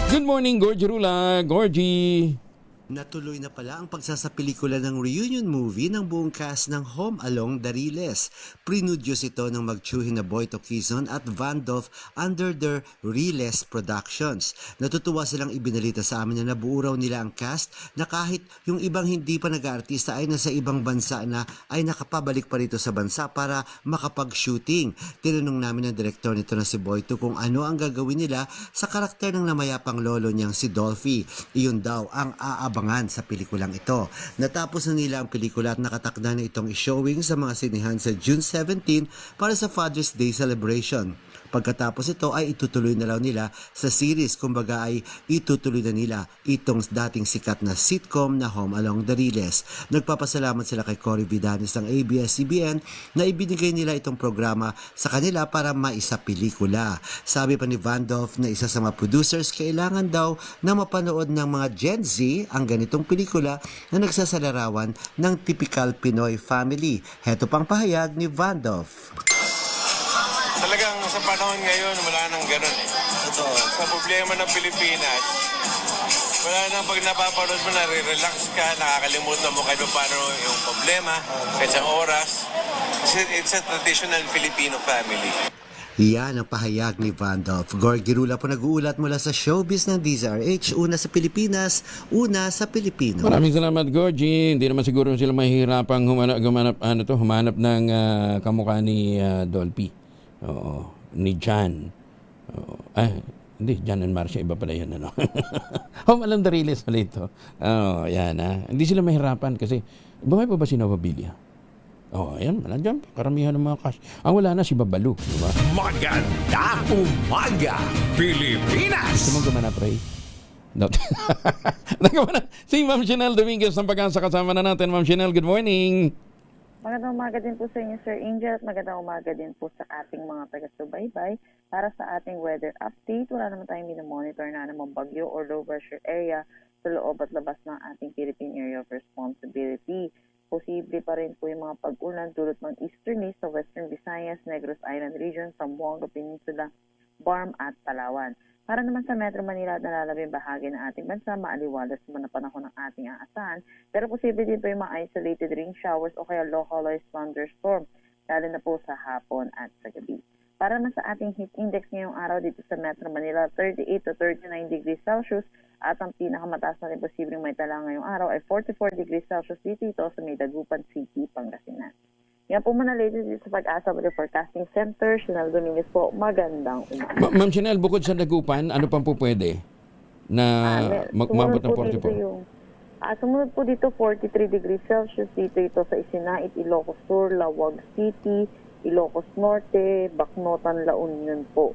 Good morning, Gorgie Rula. Gorgie. Natuloy na pala ang pagsasapelikula ng reunion movie ng buong cast ng Home Along the Riles. Prinudyos ito ng magtsuhin na Boy Tocquizon at Van Dolph under their Riles Productions. Natutuwa silang ibinalita sa amin na nabuo raw nila ang cast na kahit yung ibang hindi pa nag-aartista ay nasa ibang bansa na ay nakapabalik pa rito sa bansa para makapag-shooting. Tinanong namin ang direktor nito na si Boy To kung ano ang gagawin nila sa karakter ng namayapang lolo niyang si Dolphy. Iyon daw ang aabangan sa pelikulang ito. Natapos na nila ang pelikula at nakatakda na itong i-showing sa mga sinehan sa June 17 para sa Father's Day celebration. Pagkatapos ito ay itutuloy na lang nila sa series, kumbaga ay itutuloy na nila itong dating sikat na sitcom na Home Along the Riles. Nagpapasalamat sila kay Cory Vidanes ng ABS-CBN na ibinigay nila itong programa sa kanila para maisapelikula. Sabi pa ni Van Dolph na isa sa mga producers, kailangan daw na mapanood ng mga Gen Z ang ganitong pelikula na nagsasalarawan ng typical Pinoy family. Heto pang pahayag ni Van Dolph. Talagang sa panahon ngayon, wala nang ganun eh. Ito, sa problema ng Pilipinas, wala nang pag napapanood mo, nare-relax ka, nakakalimutan mo kahit paano yung problema, kahit sa oras. Kasi it's a traditional Filipino family. Yan ang pahayag ni Van Dolph. Gorgie Rula po nag-uulat mula sa showbiz ng DZRH, una sa Pilipinas, una sa Pilipino. Maraming salamat, Gorgie. Hindi naman siguro sila mahihirapang humanap ng kamukha ni Dolphy. Oo, ni Jan. Hindi, Jan and Marcia, iba pala yan, ano. Home Along the Riles pala ito. Yan, Hindi sila mahirapan kasi, bumay pa ba si Nova Villa? Ayan, nandiyan pa, karamihan ng mga cash. Ang wala na si Babalu, diba? Magandang umaga, Pilipinas! Gusto mong gumanap, Ray? No. Si Ma'am Chanel Dominguez ng Pag-asa, kasama na natin. Ma'am Chanel, good morning! Magandang umaga din po sa inyo, Sir Angel, at magandang umaga din po sa ating mga taga-subaybay. Para sa ating weather update, wala naman tayong minomonitor na namang bagyo or low pressure area sa loob at labas ng ating Philippine Area of Responsibility. Posible pa rin po yung mga pag-ulan dulot ng easterlies sa Western Visayas, Negros Island region, Zamboanga Peninsula, Barm at Palawan. Para naman sa Metro Manila at nalalabing bahagi ng ating bansa, maaliwalas naman na panahon ng ating aasahan, pero posible din po yung mga isolated rain showers o kaya localized thunderstorm, lalo na po sa hapon at sa gabi. Para naman sa ating heat index ngayong araw dito sa Metro Manila, 38 to 39 degrees Celsius, at ang pinakamataas na rin posibleng may tala ngayong araw ay 44 degrees Celsius dito sa May Dagupan City, Pangasinan. Yan po muna latest dito sa Pag-asa Weather Forecasting Center. Chanel Dominguez po, magandang umaga. Ma'am Chanel, bukod sa Dagupan, ano pang po pwede na magmabot ng 44? Sumunod po dito, 43 degrees Celsius. Dito ito sa Isinait, Ilocos Sur, Lawag City, Ilocos Norte, Bacnotan, La Union po.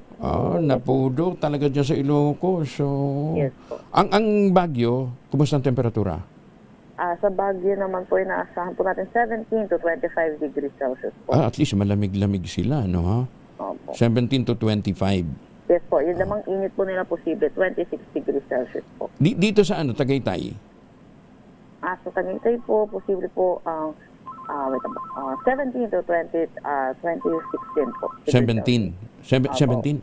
Napudo talaga dyan sa Ilocos. So, Yes po. Ang Baguio, kumusta ang temperatura? Sa Baguio naman po, inaasahan po natin 17 to 25 degrees Celsius po. At least malamig-lamig sila, no ha? Opo. 17 to 25. Yes po, yun namang init po nila posible, 26 degrees Celsius po. Dito sa Tagaytay? Sa Tagaytay po, posible po 17 to 26 din po. 17? 17?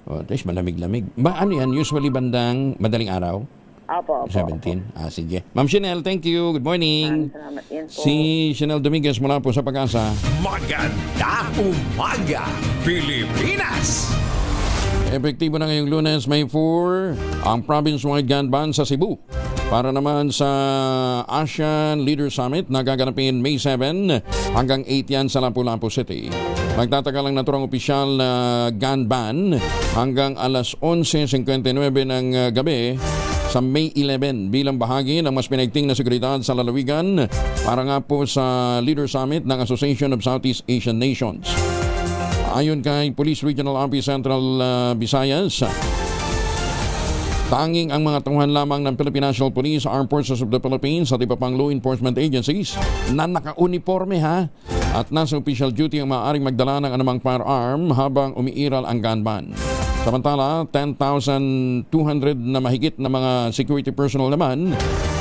At least malamig-lamig. Ano yan? Usually bandang madaling araw? Opo. 17? Sige. Ma'am Chanel, thank you. Good morning. Salamat din po. Si Chanel Dominguez mula po sa Pag-asa. Maganda umaga, Pilipinas! Epektibo na ngayong Lunes, May 4, ang province-wide gun ban sa Cebu. Para naman sa ASEAN Leader Summit na gaganapin May 7 hanggang 8 yan sa Lapu-Lapu City. Magtatagal ang naturang opisyal na gun ban hanggang alas 11:59 ng gabi sa May 11 bilang bahagi ng mas pinaigting na seguridad sa lalawigan para nga po sa Leader Summit ng Association of Southeast Asian Nations. Ayon kay Police Regional Office Central Visayas, tanging ang mga tauhan lamang ng Philippine National Police, Armed Forces of the Philippines at iba pang law enforcement agencies na naka-uniforme at nasa official duty ang maaaring magdala ng anumang firearm habang umiiral ang gun ban. Samantala, 10,200 na mahigit na mga security personnel naman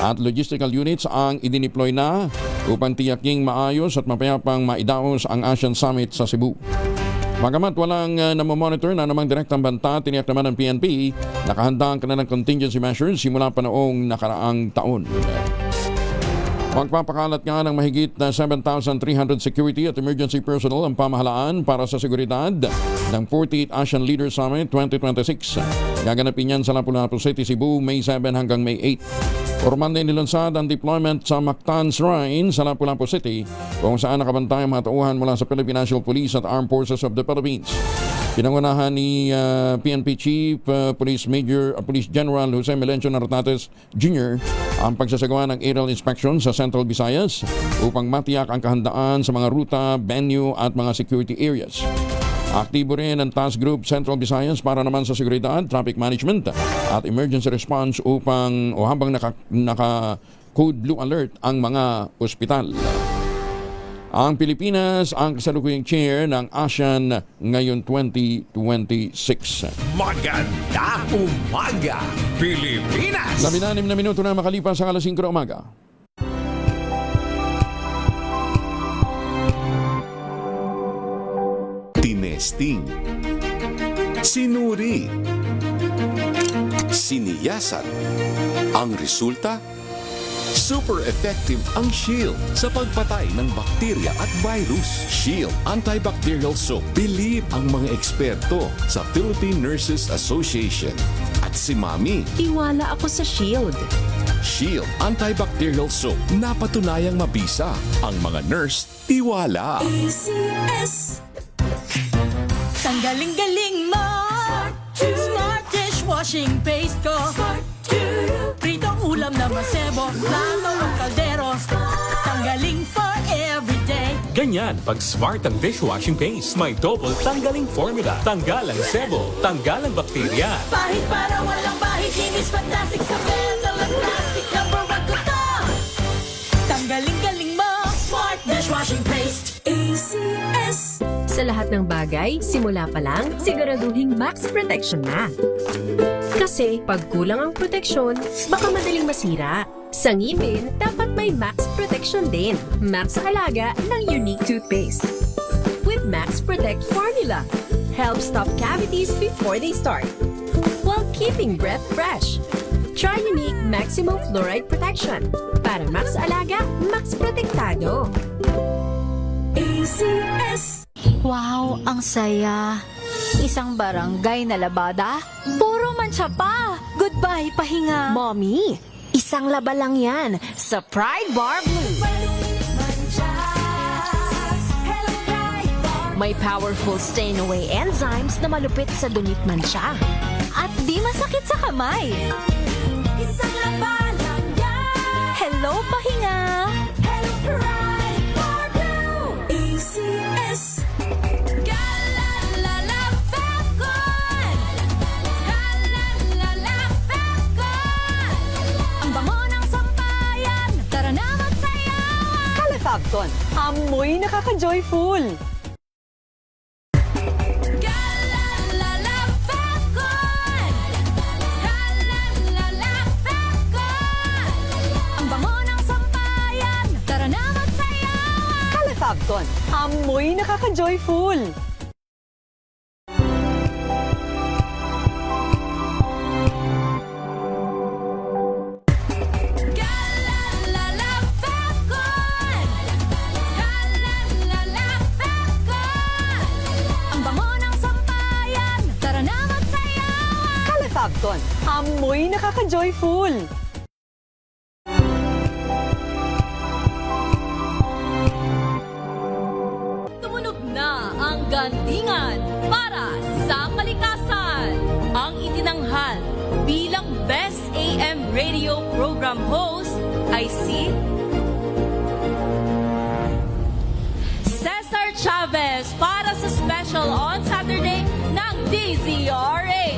at logistical units ang idineploy na upang tiyaking maayos at mapayapang maidaos ang ASEAN Summit sa Cebu. Bagamat walang namomonitor na namang direktang banta, tiniyak naman ng PNP, nakahanda ang kanilang contingency measures simula pa noong nakaraang taon. Magpapakalat nga ng mahigit na 7,300 security at emergency personnel ang pamahalaan para sa seguridad ng 48th ASEAN Leader Summit 2026. Gaganapin yan sa Lapu-Lapu City, Cebu, May 7 hanggang May 8. Formal na inilunsad ang deployment sa Mactan Shrine sa Lapu-Lapu City kung saan nakabantay ang mga tauhan mula sa Philippine National Police at Armed Forces of the Philippines. Pinangunahan ni PNP Chief Police General Jose Melencio Nartates Jr. ang pagsasagawa ng aerial inspection sa Central Visayas upang matiyak ang kahandaan sa mga ruta, venue at mga security areas. Aktibo rin ang Task Group Central Visayas para naman sa seguridad, traffic management at emergency response habang naka-code blue alert ang mga ospital. Ang Pilipinas ang kasalukuyang chair ng ASEAN ngayon 2026. Maganda umaga, Pilipinas! 16 na minuto na makalipas sa alas 5 na umaga. Tinesting, sinuri, siniyasan. Ang resulta? Super effective ang Shield sa pagpatay ng bakterya at virus. Shield Antibacterial Soap. Believe ang mga eksperto sa Philippine Nurses Association. At si Mami. Tiwala ako sa Shield. Shield Antibacterial Soap. Napatunayang mabisa. Ang mga nurse, tiwala. ACS. Tanggaling-galing mo. Smart dishwashing paste ko. Pritong ulam na masebo, plato ng kaldero. Tanggaling for everyday. Ganyan pag smart ang dishwashing paste. May double tanggaling formula. Tanggal ang sebo, tanggal ang bakterya. Bahit para walang bahit, linis fantastic sa metal at plastic. Number 1 ko to. Tanggaling-galing mo. Smart dishwashing paste. ACS. Sa lahat ng bagay, simula pa lang, siguraduhing max protection na. Kasi pag kulang ang proteksyon, baka madaling masira. Sa ngipin, dapat may max protection din. Max sa alaga ng Unique Toothpaste. With Max Protect Formula, help stop cavities before they start, while keeping breath fresh. Try Unique Maximum Fluoride Protection. Para max sa alaga, max protektado. ACS. Wow, ang saya. Isang barangay na labada, puro mancha pa. Goodbye, pahinga. Mommy, isang laba lang yan sa Pride Bar Blue. May powerful stain-away enzymes na malupit sa dunit mancha. At di masakit sa kamay. Isang laba lang yan. Hello, pahinga! Hello, pride, more blue. ACS. Galalala, Falcon. Galalala, Falcon. Ang bango ng sampayan, tara na magsayawan! Calefabcon, amoy nakaka-joyful. Galalala, Falcon. Galalala, Falcon. Ang bango ng sampayan, tara na magsayawan! Calefabcon, amoy nakaka-joyful. Galalala, Falcon. Galalala, Falcon. Ang bango ng sampayan, tara na magsayawan! Calefabcon, amoy nakaka-joyful. Tumunog na ang gandingan para sa kalikasan. Ang itinanghal bilang Best AM Radio Program Host ay si Cesar Chavez para sa special on Saturday ng DZRH.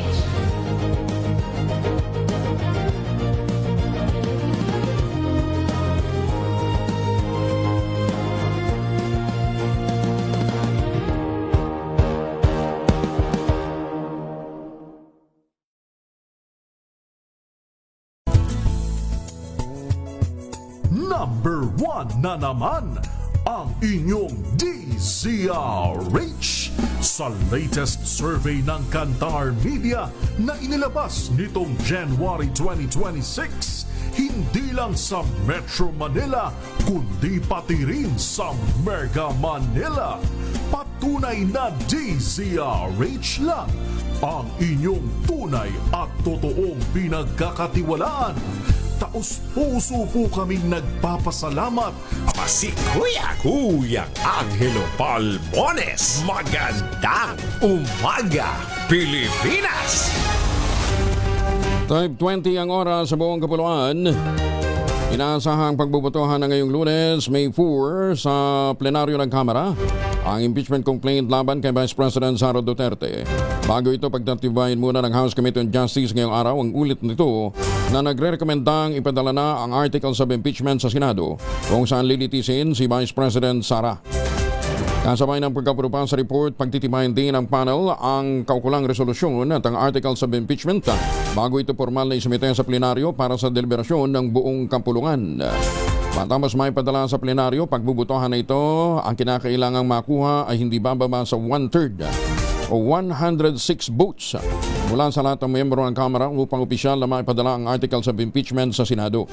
Number 1 na naman ang inyong DZRH sa latest survey ng Kantar Media na inilabas nitong January 2026. Hindi lang sa Metro Manila, kundi pati rin sa Mega Manila. Patunay na DZRH lang ang inyong tunay at totoong pinagkakatiwalaan. Taos-puso po kaming nagpapasalamat. Si Kuyang Angelo Palmones. Magandang umaga, Pilipinas! Type 20 ang oras sa buong kapuluan. Inaasahang pagbubotohan na ngayong Lunes, May 4 sa plenaryo ng Kamara ang impeachment complaint laban kay Vice President Sara Duterte. Bago ito, pagtatibayin muna ng House Committee on Justice ngayong araw ang ulit nito na nagre-rekomendang ipadala na ang articles of impeachment sa Senado kung saan lilitisin si Vice President Sara. Kasabay ng pagkapurupa sa report, pagtitibayin din ng panel ang kaukulang resolusyon at ang articles of impeachment bago ito formal na isumite sa plenaryo para sa deliberasyon ng buong kapulungan. Matapos may padala sa plenaryo, pagbubutohan na ito, ang kinakailangang makuha ay hindi bababa sa 1/3 o 106 votes mula sa lahat ng miyembro ng Kamara upang opisyal na maipadala ang articles of impeachment sa Senado.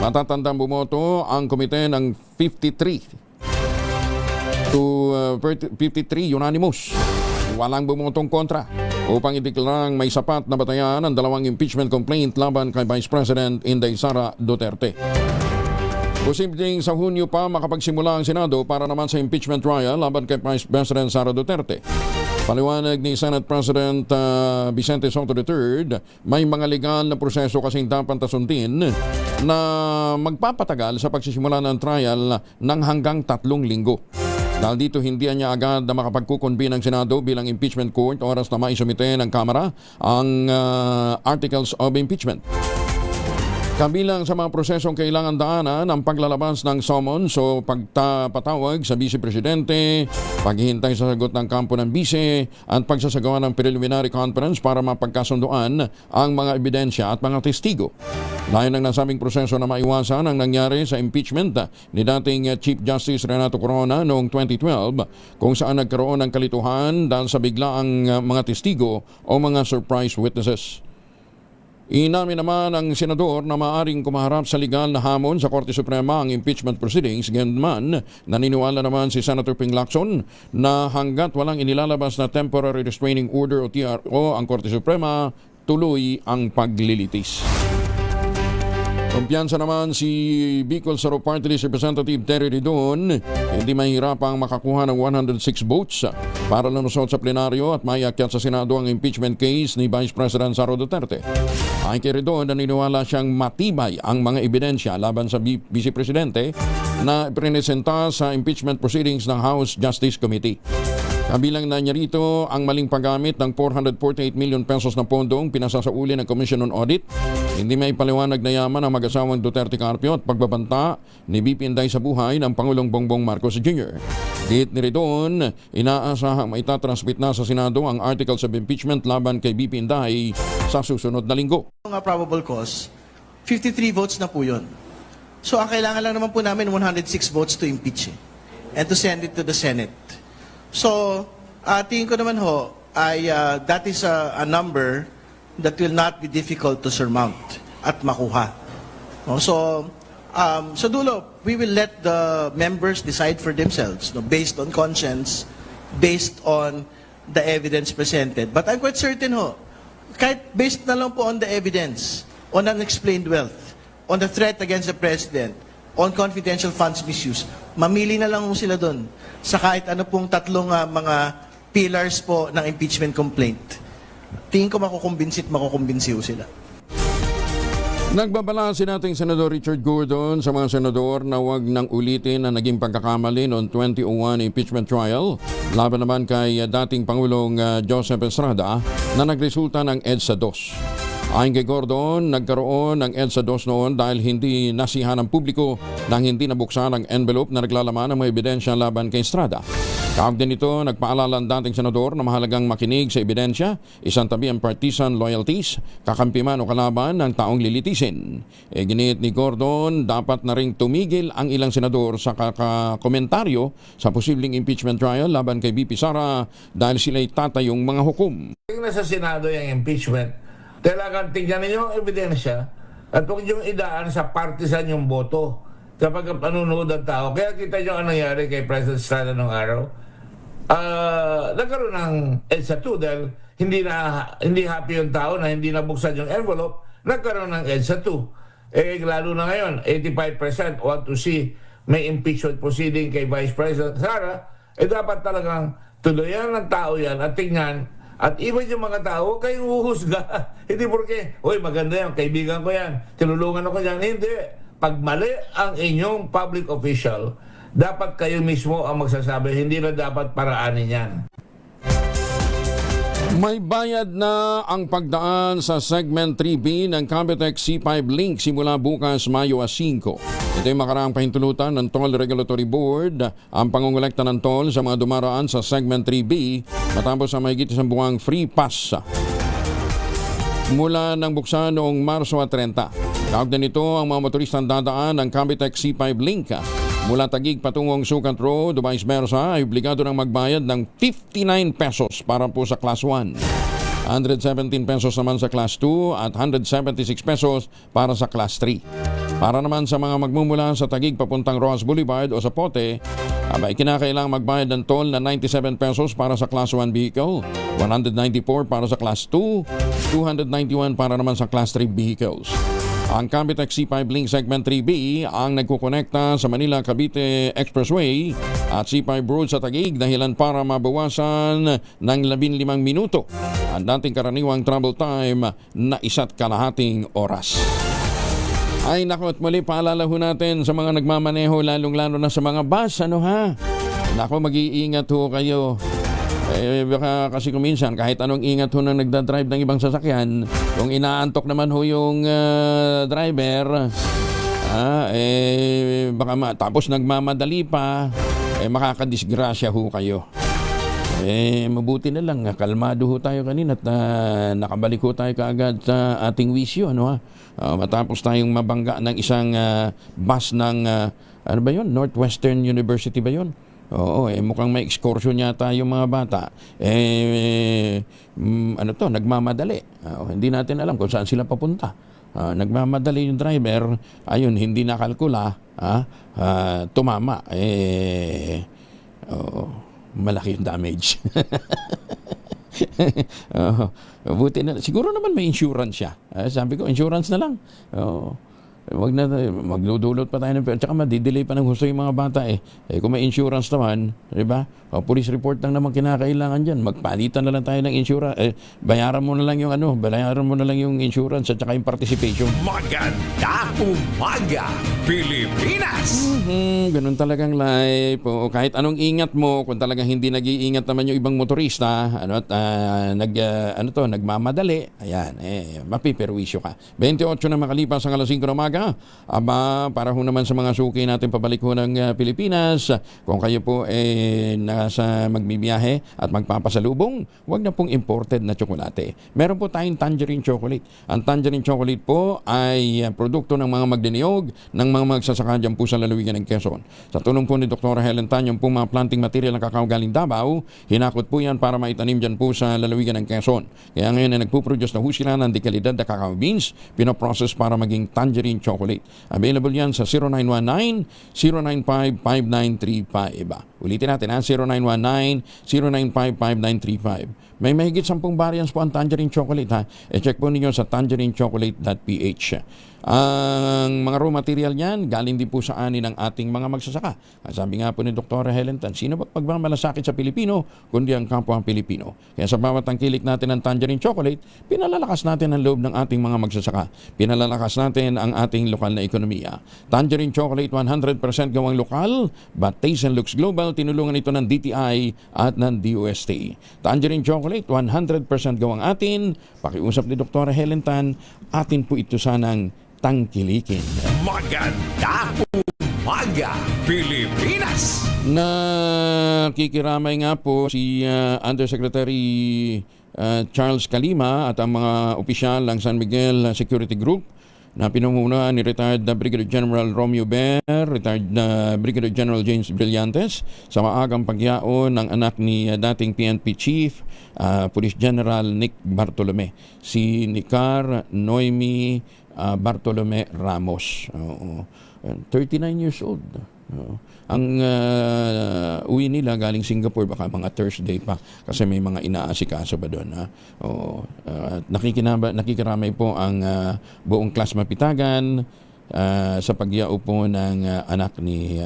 Matatandang bumoto ang komite ng 53 to 53 unanimous. Walang bumotong kontra upang ideklarang may sapat na batayan ang dalawang impeachment complaint laban kay Vice President Inday Sara Duterte. Posibleng sa Hunyo pa makapagsimula ang Senado para naman sa impeachment trial laban kay Vice President Sara Duterte. Paliwanag ni Senate President Vicente Soto III, may mga legal na proseso kasing dapat sundin na magpapatagal sa pagsisimula ng trial ng hanggang 3 linggo. Dahil dito hindi niya agad na makapagkukonbine ng Senado bilang impeachment court oras na maisumite ng Kamara ang articles of impeachment. Kabilang sa mga prosesong kailangan daanan ang paglalabas ng summons o pagpatawag sa Vice Presidente, paghihintay sa sagot ng kampo ng Vice at pagsasagawa ng preliminary conference para mapagkasunduan ang mga ebidensya at mga testigo. Dahil ng nasabing proseso na maiwasan ang nangyari sa impeachment ni dating Chief Justice Renato Corona noong 2012 kung saan nagkaroon ng kalituhan dahil sa biglaang mga testigo o mga surprise witnesses. Inamin naman ang senador na maaaring kumaharap sa legal na hamon sa Korte Suprema ang impeachment proceedings. Ganyan man, naniniwala naman si Senator Ping Lacson na hanggat walang inilalabas na temporary restraining order o TRO ang Korte Suprema, tuloy ang paglilitis. Kumpiyansa naman si Bicol Saro Party List Representative Terry Ridon, hindi mahirapang makakuha ng 106 votes para lumusot sa plenaryo at maiakyat sa Senado ang impeachment case ni Vice President Saro Duterte. Ayon kay Ridon, naniniwala siyang matibay ang mga ebidensya laban sa Vice Presidente na presenta sa impeachment proceedings ng House Justice Committee. Kabilang na niya rito ang maling paggamit ng 448 million pesos na pondong pinasasauli ng Commission on Audit, hindi may paliwanag na yaman ang mag-asawang Duterte Carpio at pagbabanta ni BP Inday sa buhay ng Pangulong Bongbong Marcos Jr. Dit ni Ridon, inaasahang maitatransmit na sa Senado ang articles of impeachment laban kay BP Inday sa susunod na linggo. Ang probable cause, 53 votes na po yun. So ang kailangan lang naman po namin 106 votes to impeach and to send it to the Senate. So, tingin ko naman ho, that is a number that will not be difficult to surmount at makuha. So, sa dulo, we will let the members decide for themselves, based on conscience, based on the evidence presented. But I'm quite certain ho, kahit based na lang po on the evidence, on unexplained wealth, on the threat against the President, on confidential funds misuse, mamili na lang po sila doon sa kahit ano pong tatlong mga pillars po ng impeachment complaint. Tingin ko makukumbinsi ho sila. Nagbabala si nating Senador Richard Gordon sa mga senador na huwag nang ulitin na naging pagkakamali noong 2001 impeachment trial laban naman kay dating Pangulong Joseph Estrada na nagresulta ng EDSA 2. Ayon kay Gordon, nagkaroon ng EDSA 2 noon dahil hindi nasihan ng publiko nang hindi nabuksan ang envelope na naglalaman ng mga ebidensya laban kay Estrada. Kaag din ito, nagpaalala ang dating senador na mahalagang makinig sa ebidensya, isang tabi ang partisan loyalties, kakampi man o kalaban ng taong lilitisin. Ginit ni Gordon, dapat na ring tumigil ang ilang senador sa komentaryo sa posibleng impeachment trial laban kay BP Sara dahil sila'y tatayong mga hukom. Tingnan sa Senado yung impeachment, kailangan tingnan ninyo ang ebidensya at huwag niyong idaan sa partisan yung boto kapag panunood ang tao. Kaya kita nyo ang nangyari kay President Estrada nung araw. Nagkaroon ng EDSA 2 dahil hindi happy yung tao na hindi nabuksan yung envelope, nagkaroon ng EDSA 2. Lalo na ngayon, 85% want to see may impeachment proceeding kay Vice President Sara, dapat talagang tuluyan ng tao yan at tingnan. At even yung mga tao, huwag kayong uhusga. Hindi porque, oy maganda yan, kaibigan ko yan, tinulungan ako yan. Hindi. Pag mali ang inyong public official, dapat kayo mismo ang magsasabi, hindi na dapat paraanin yan. May bayad na ang pagdaan sa Segment 3B ng Cavitex C5 Link simula bukas Mayo 5. Ito ay makaraang pahintulutan ng Toll Regulatory Board ang pangungulekta ng toll sa mga dumaraan sa Segment 3B matapos ang mahigit isang buwang free pass mula ng buksan noong Marso 30. Kaag din ito ang mga motoristang dadaan ng Cavitex C5 Link mula Taguig patungong Sukat Road o vice versa ay obligado ng magbayad ng 59 pesos para po sa Class 1. 117 pesos naman sa Class 2 at 176 pesos para sa Class 3. Para naman sa mga magmumula sa Taguig papuntang Rojas Boulevard o sa Pote, abay kinakailangang magbayad ng toll na 97 pesos para sa Class 1 vehicle, 194 para sa Class 2, 291 para naman sa Class 3 vehicles. Ang Cavitex C5 Link Segment 3B ang nagkukonekta sa Manila-Cavite Expressway at C5 Road sa Taguig dahilan para mabawasan ng 15 minuto ang dating karaniwang travel time na 1.5 oras. Ay naku, at muli paalala ho natin sa mga nagmamaneho lalong-lalo na sa mga bus, naku, mag-iingat ho kayo. Baka kasi kung minsan kahit anong ingat ho na nagdadrive ng ibang sasakyan, kung inaantok naman ho yung driver, baka tapos nagmamadali pa, makakadisgrasya ho kayo. Mabuti na lang, kalmado ho tayo kanina at nakabalik ho tayo kaagad sa ating wisyo, matapos tayong mabangga ng isang bus ng, ano ba yun? Northwestern University ba yun? Oo, mukhang may excursion yata yung mga bata. Nagmamadali. Hindi natin alam kung saan sila papunta. Nagmamadali yung driver, ayun, hindi nakalkula, tumama. Malaki yung damage. Buti na, siguro naman may insurance siya. Sabi ko, insurance na lang. wag na, magdudulot pa tayo ng pera. Tsaka madidelay pa ng husto yung mga bata eh. Kung may insurance naman, di ba? Police report lang naman kinakailangan dyan. Magpalitan na lang tayo ng insurance. Bayaran mo na lang yung insurance at tsaka yung participation. Maganda umaga, Pilipinas! Ganun talagang life. O, kahit anong ingat mo, kung talagang hindi nag-iingat naman yung ibang motorista, nagmamadali, ayan, mapiperwisyo ka. 28 na makalipas ang alas 5 ng umaga. Aba, para ho naman sa mga suki natin pabalik ho ng Pilipinas, kung kayo po nasa magbibiyahe at magpapasalubong, wag na pong imported na tsokolate. Meron po tayong tangerine chocolate. Ang tangerine chocolate po ay produkto ng mga magdiniyog ng mga magsasaka dyan po sa lalawigan ng Quezon. Sa tulong po ni Dr. Helen Tan, yung po mga planting material ng kakao galing Davao, hinakot po yan para maitanim dyan po sa lalawigan ng Quezon. Kaya ngayon ay nagpuproduce na ho sila ng dekalidad na cacao beans, pinoprocess para maging tangerine chocolate. Available yan sa 0919-095-5935. Ulitin natin ha, 0919-095-5935. May mahigit 10 variants po ang tangerine chocolate ha. E-check po ninyo sa tangerinechocolate.ph. Ang mga raw material niyan, galing din po sa ani ng ating mga magsasaka. Sabi nga po ni Dr. Helen Tan, sino ba pagmamalasakit sa Pilipino, kundi ang kapwa Pilipino. Kaya sa bawat tangkilik natin ng tangerine chocolate, pinalalakas natin ang loob ng ating mga magsasaka. Pinalalakas natin ang ating lokal na ekonomiya. Tangerine chocolate, 100% gawang lokal, but taste and looks global. Tinulungan ito ng DTI at ng DOST. Tangerine chocolate, 100% gawang atin. Pakiusap ni Dr. Helen Tan, atin po ito sanang tangkilikin. Maganda umaga, Pilipinas! Nakikiramay nga po si Undersecretary Charles Calima at ang mga opisyal ng San Miguel Security Group na pinungunahan ni retired Brigadier General Romeo Ber, retired Brigadier General James Brillantes, sa maagang pagyaon ng anak ni dating PNP Chief, Police General Nick Bartolome, si Nicar Noemi Bartolome Ramos. 39 years old. Ang uwi nila galing Singapore, baka mga Thursday pa kasi may mga inaasikaso ba doon. Nakikiramay po ang buong class Mapitagan sa pagyao po ng anak ni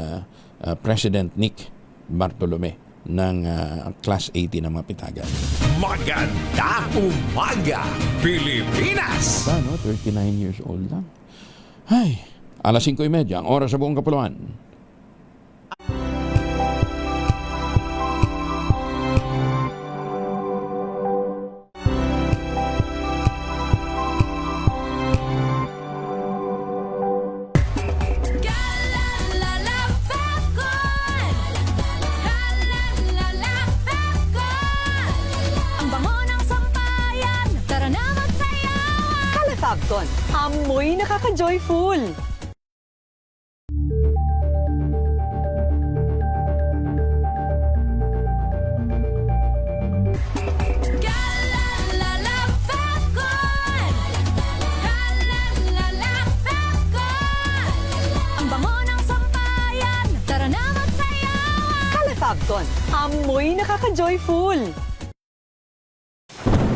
President Nick Bartolome ng Class 80 ng Mapitagan. Maganda umaga, Pilipinas! 39 years old lang. Ay, alas 5:30, ang oras sa buong kapuluan. Fabcon, amoy nakaka-joyful! Ang bango ng sampayan, tara na magsayawan! Fabcon, amoy nakaka-joyful!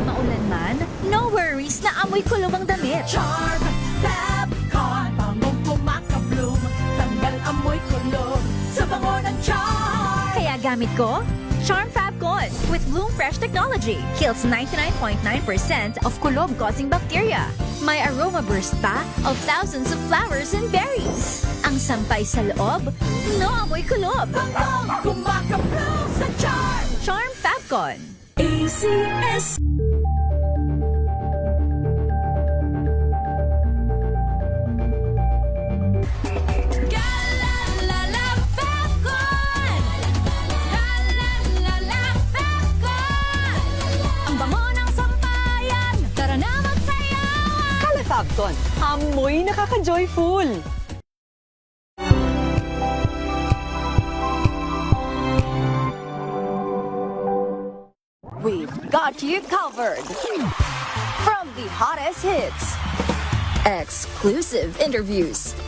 Maulan man, no worries na amoy kulong ang damit. Charm Fabcon, bangong kumakabloom, tanggal amoy kulong sa bango ng Charm. Kaya gamit ko, Charm Fabcon with Bloom Fresh Technology. Kills 99.9% of kulob-causing bacteria. May aroma burst pa of thousands of flowers and berries. Ang sampay sa loob, no amoy kulob. Bangong kumakabloom sa Charm. Charm Fabcon. ACS. Fabcon, amoy nakaka-joyful! We've got you covered. From the hottest hits, exclusive interviews,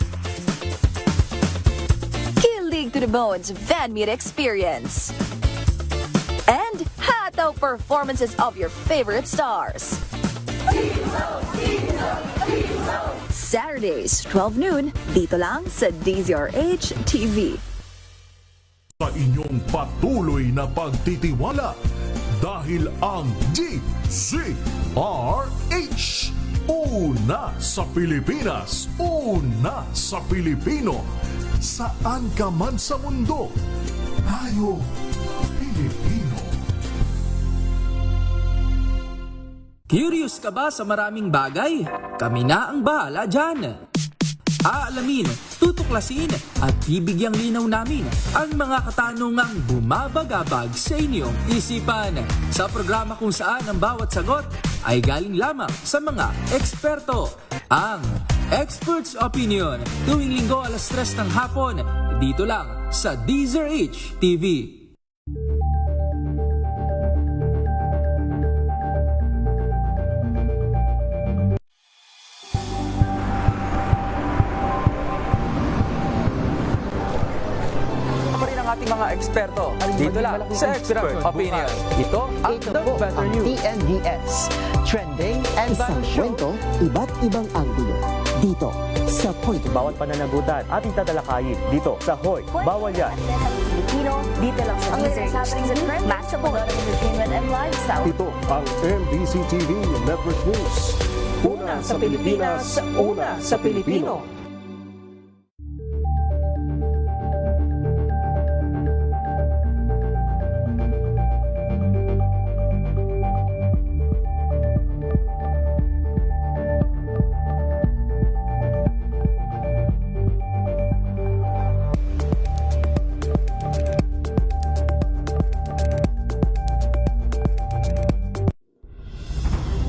kilig to the bones fan meet experience, and hataw performances of your favorite stars. Saturdays, 12 noon, dito lang sa DZRH TV. Sa inyong patuloy na pagtitiwala dahil ang DZRH, una sa Pilipinas, una sa Pilipino. Saan ka man sa mundo, tayo Pilipino. Curious ka ba sa maraming bagay? Kami na ang bahala dyan. Aalamin, tutuklasin at bibigyang linaw namin ang mga katanungang bumabagabag sa inyong isipan. Sa programa kung saan ang bawat sagot ay galing lamang sa mga eksperto. Ang Expert's Opinion, tuwing linggo 3:00 ng hapon, dito lang sa DZRH TV. Ating mga eksperto dito lang sa Expert Opinion. Ito ang The Better News. TNDS. Trending and isang kwento, iba't ibang anggulo. Dito sa Point. Bawat pananagutan ating tatalakayin dito sa Hoy. Bawal yan. Pilipino, dito lang sa DZRH. Match sa mga entertainment and lifestyle. Ito ang MBC TV Network News. Una sa Pilipinas, una sa Pilipino.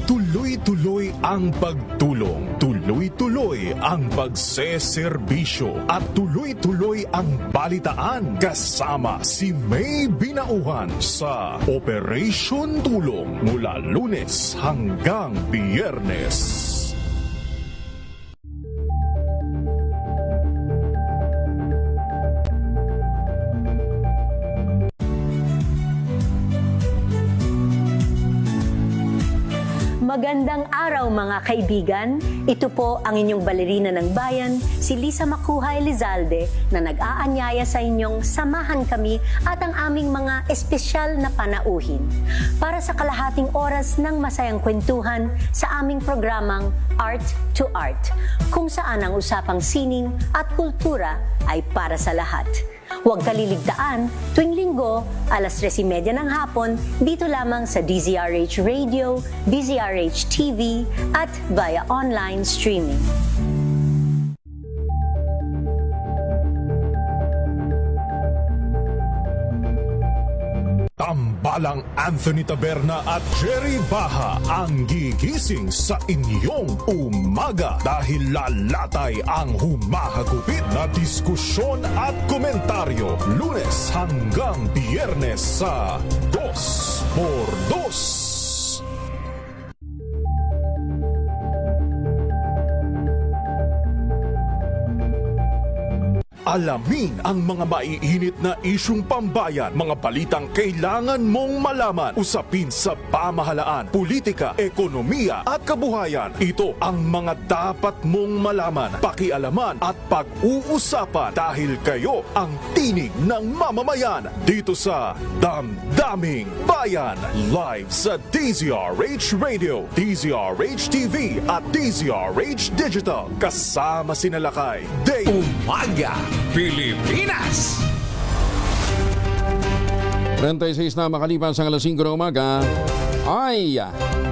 Tuloy-tuloy ang pagtulong, tuloy-tuloy ang pagseserbisyo at tuloy-tuloy ang balitaan kasama si May Binauhan sa Operation Tulong mula Lunes hanggang Biyernes. Magandang araw mga kaibigan. Ito po ang inyong balerina ng bayan, si Lisa Macuha Elizalde, na nag-aanyaya sa inyong samahan kami at ang aming mga espesyal na panauhin para sa kalahating oras ng masayang kwentuhan sa aming programang Art to Art, kung saan ang usapang sining at kultura ay para sa lahat. Huwag kaliligtaan, tuwing linggo, 3:30 ng hapon, dito lamang sa DZRH Radio, DZRH TV, at via online streaming. Tambalang Anthony Taberna at Jerry Baha ang gigising sa inyong umaga dahil lalatay ang humahagupit na diskusyon at komentaryo Lunes hanggang Biyernes sa 2x2. Alamin ang mga maiinit na isyung pambayan, mga balitang kailangan mong malaman, usapin sa pamahalaan, politika, ekonomiya at kabuhayan. Ito ang mga dapat mong malaman, pakialaman at pag-uusapan dahil kayo ang tinig ng mamamayan dito sa Damdaming Bayan. Live sa DZRH Radio, DZRH TV at DZRH Digital. Kasama sinalakay Day Umaga Pilipinas! 36 na makalipas ang 5 ng umaga. Ay,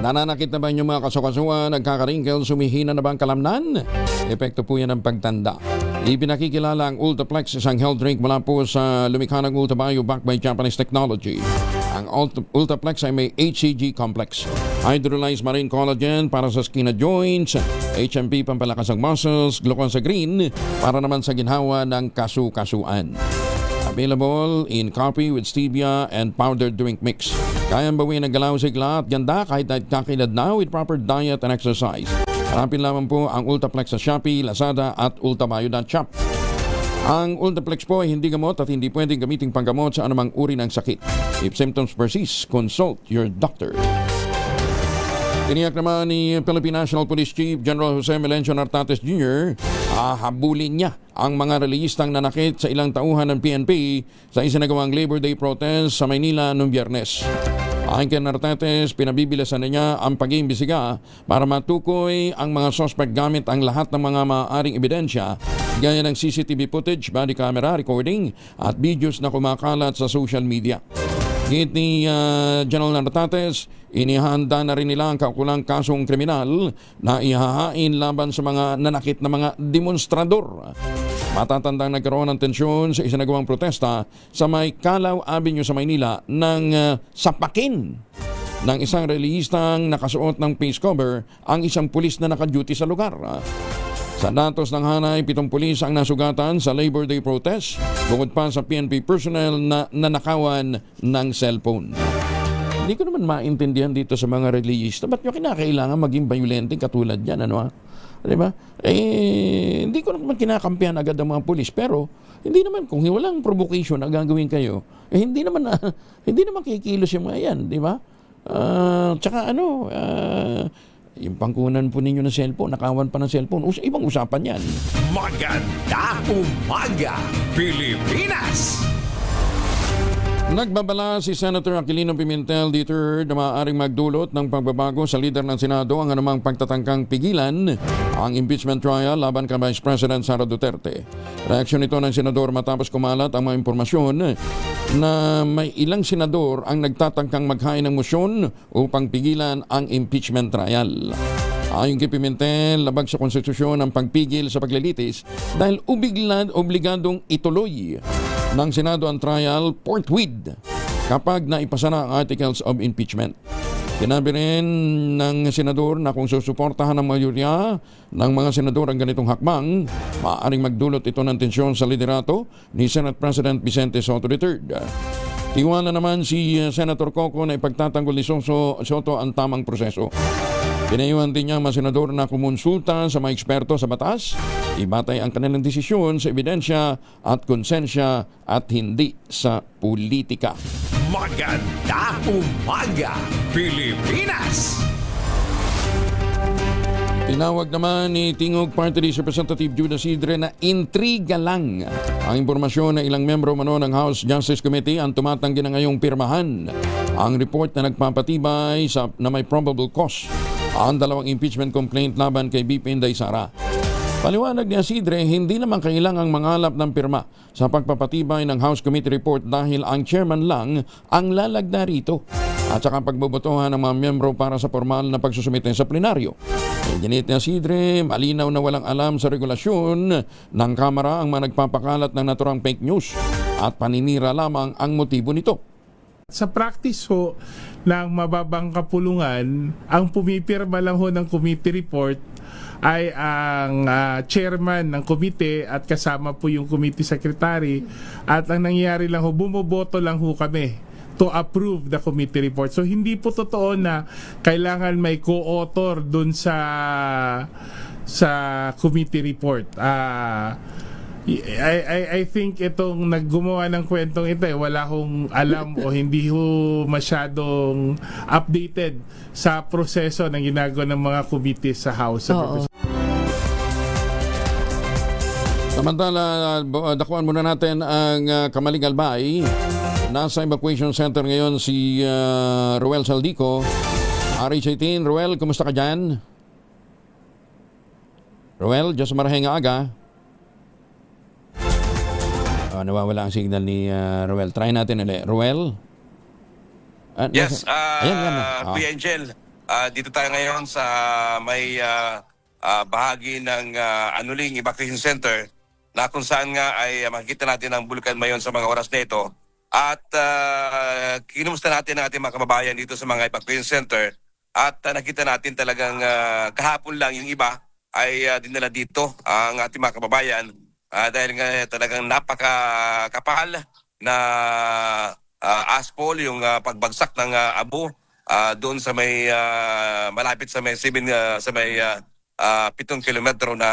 nananakit na ba inyong mga kasukasuan? Nagkakaringkel, sumihina na ba ang kalamnan? Epekto po yan ng pagtanda. Ipinakikilala ang Ultaplex, isang health drink mula po sa lumikha ng Ultabio backed by Japanese technology. Ang Ultaplex ay may HCG complex, hydrolyzed marine collagen para sa skin at joints, HMP pampalakas ng muscles, glucose green para naman sa ginhawa ng kasu-kasuan. Available in coffee with stevia and powdered drink mix. Kayang bawin ang galaw, sigla at ganda kahit kakilad na with proper diet and exercise. Hanapin lamang po ang Ultaplex sa Shopee, Lazada at ultabio.shop. Ang Ultaplex po ay hindi gamot at hindi pwedeng gamiting panggamot sa anumang uri ng sakit. If symptoms persist, consult your doctor. Tiniyak naman ni Philippine National Police Chief General Jose Melencio Nartates Jr. Habulin niya ang mga relihistang nanakit sa ilang tauhan ng PNP sa isinagawang Labor Day protest sa Maynila noong Biyernes. Ayon kay Nartates, pinabibilisan na niya ang pag-iimbestiga para matukoy ang mga suspect gamit ang lahat ng mga maaaring ebidensya gaya ng CCTV footage, body camera recording at videos na kumakalat sa social media. Git ni General Nartates, inihanda na rin nila ang kaukulang kasong kriminal na ihahain laban sa mga nanakit na mga demonstrador. Matatandang nagkaroon ng tensyon sa isinagawang protesta sa may Calao Avenue sa Maynila nang sapakin ng isang relihistang nakasuot ng face cover ang isang pulis na nakaduty sa lugar. Sa datos ng hanay, 7 pulis ang nasugatan sa Labor Day protest, bukod pa sa PNP personnel na nanakawan ng cellphone. Hindi ko naman maintindihan dito sa mga relihista. Ba't nyo kinakailangan maging violente katulad yan? Ano ha? Diba? Hindi ko naman kinakampihan agad ang mga pulis. Pero, hindi naman, kung walang provocation na gagawin kayo, hindi naman kikilos yung mga yan. Diba? Tsaka yung pangkunan po ninyo ng cellphone, nakawan pa ng cellphone, ibang usapan yan. Maganda umaga, Pilipinas! Nagbabala si Senator Aquilino Pimentel III na maaaring magdulot ng pagbabago sa lider ng Senado ang anumang pagtatangkang pigilan ang impeachment trial laban kay Vice President Sara Duterte. Reaksyon ito ng senador matapos kumalat ang mga impormasyon na may ilang senador ang nagtatangkang maghain ng motion upang pigilan ang impeachment trial. Ayon kay Pimentel, labag sa konstitusyon ang pagpigil sa paglilitis dahil obligadong ituloy ng Senado ang trial forthwith kapag naipasa na ang articles of impeachment. Sinabi rin ng senador na kung susuportahan ng mayorya ng mga senador ang ganitong hakbang, maaaring magdulot ito ng tensyon sa liderato ni Senate President Vicente Soto III. Tiwala naman si Senator Coco na ipagtatanggol ni Soto ang tamang proseso. Pinayuhan din niya ang mga senador na kumonsulta sa mga eksperto sa batas, ibatay ang kanilang desisyon sa ebidensya at konsensya at hindi sa politika. Maganda umaga, Pilipinas! Tinawag naman ni Tingog Party List Representative Judas Isidre na intriga lang ang impormasyon na ilang membro mano ng House Justice Committee ang tumatanggi na ngayong pirmahan ang report na nagpapatibay na may probable cause ang dalawang impeachment complaint laban kay BP Inday Sara. Paliwanag ni Isidre, hindi naman kailangang mangalap ng pirma sa pagpapatibay ng House Committee report dahil ang chairman lang ang lalagda rito at saka pagbobotohan ng mga miyembro para sa formal na pagsusumite sa plenaryo. Ginit ni Isidre, malinaw na walang alam sa regulasyon ng Kamara ang mga nagpapakalat ng naturang fake news at paninira lamang ang motibo nito. Sa practice ho ng mababang kapulungan, ang pumipirma lang ho ng committee report ay ang chairman ng komite at kasama po yung committee secretary, at ang nangyayari lang ho, bumoboto lang ho kami to approve the committee report. So hindi po totoo na kailangan may co-author dun sa committee report. I think itong naggumawa ng kwentong ito wala akong alam o hindi ho masyadong updated sa proseso ng ginagawa ng mga committee sa House. Samantala, dakuan muna natin ang Kamaling Albay. Nasa evacuation center ngayon si Ruel Saldico. RH18, Ruel, kumusta ka dyan? Ruel, Diyos marahenga aga. Nawawala ang signal ni Ruel. Try natin ulit. Ruel? Yes, Kuya Angel. Dito tayo ngayon sa may bahagi ng Anuling Evacuation Center na kung saan nga ay makikita natin ang bulkan mayon sa mga oras na ito. At kinumusta natin ang ating mga kababayan dito sa mga evacuation center. At nakita natin talagang kahapon lang yung iba ay dinala dito ang ating mga kababayan. Dahil nga talagang napakakapal na asphalt yung pagbagsak ng abo doon sa may malapit sa may 7 kilometro na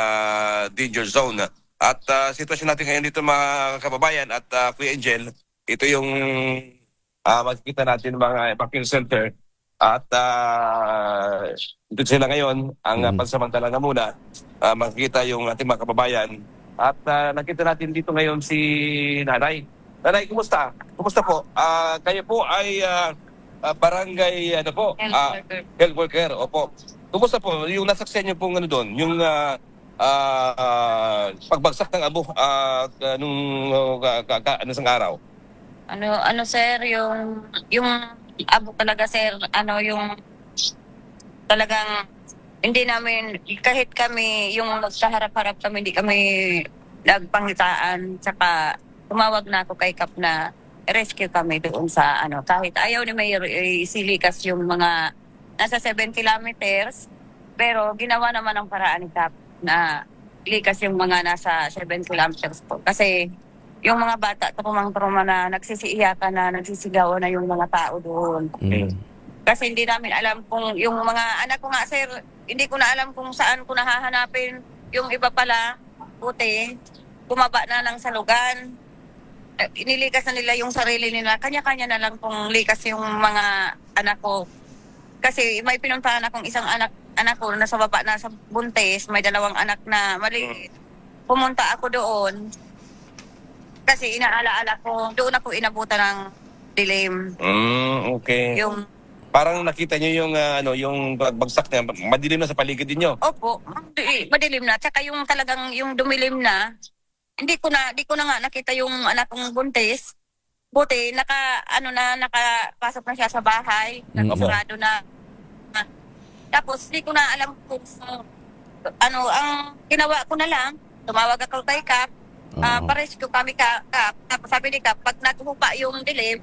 danger zone. At sitwasyon natin ngayon dito mga kababayan at Kuya Angel, ito yung makikita natin mga evacuation center. At dito sila ngayon, ang pansamantala na muna, makikita yung ating mga kababayan. At nakita natin dito ngayon si Nanay. Nanay, kumusta? Kumusta po? Kayo po ay barangay, health worker. Opo. Kumusta po? Yung nasaksihan niyo pong doon, yung pagbagsak ng abo nung isang araw. Ano sir, yung abo talaga sir, yung talagang hindi namin, kahit kami yung magkaharap-harap kami, hindi kami nagpangitaan, saka tumawag na ako kay Kap na rescue kami doon sa kahit ayaw ni Mayor isilikas yung mga nasa 7 kilometers, pero ginawa naman ang paraan ni Kap na likas yung mga nasa 7 kilometers po. Kasi yung mga bata, trumang-truma na nagsisiiyakan na, nagsisigawan na yung mga tao doon. Kasi hindi namin alam kung yung mga anak ko nga sir, hindi ko na alam kung saan ko nahahanapin. Yung iba pala, buti, kumaba na ng salugan. Inilikas na nila yung sarili nila. Kanya-kanya na lang kung likas yung mga anak ko. Kasi may pinuntahan akong isang anak ko na sa baba na sa buntis, may 2 anak na mali. Pumunta ako doon. Kasi inaalaala ko, doon ako inabutan ng dilim. Okay. Yung parang nakita niyo yung yung pagbagsak niya, madilim na sa paligid niyo. Opo, madilim na. Tsaka yung talagang yung dumilim na, hindi ko na nga nakita yung anak kong buntis. Buti nakapasok na siya sa bahay, nagsarado na. Tapos hindi ko na alam kung ang ginawa ko na lang, tumawag ako kay Kap. Pa-rescue kami tapos sabi ni Kap, pag naghupa yung dilim,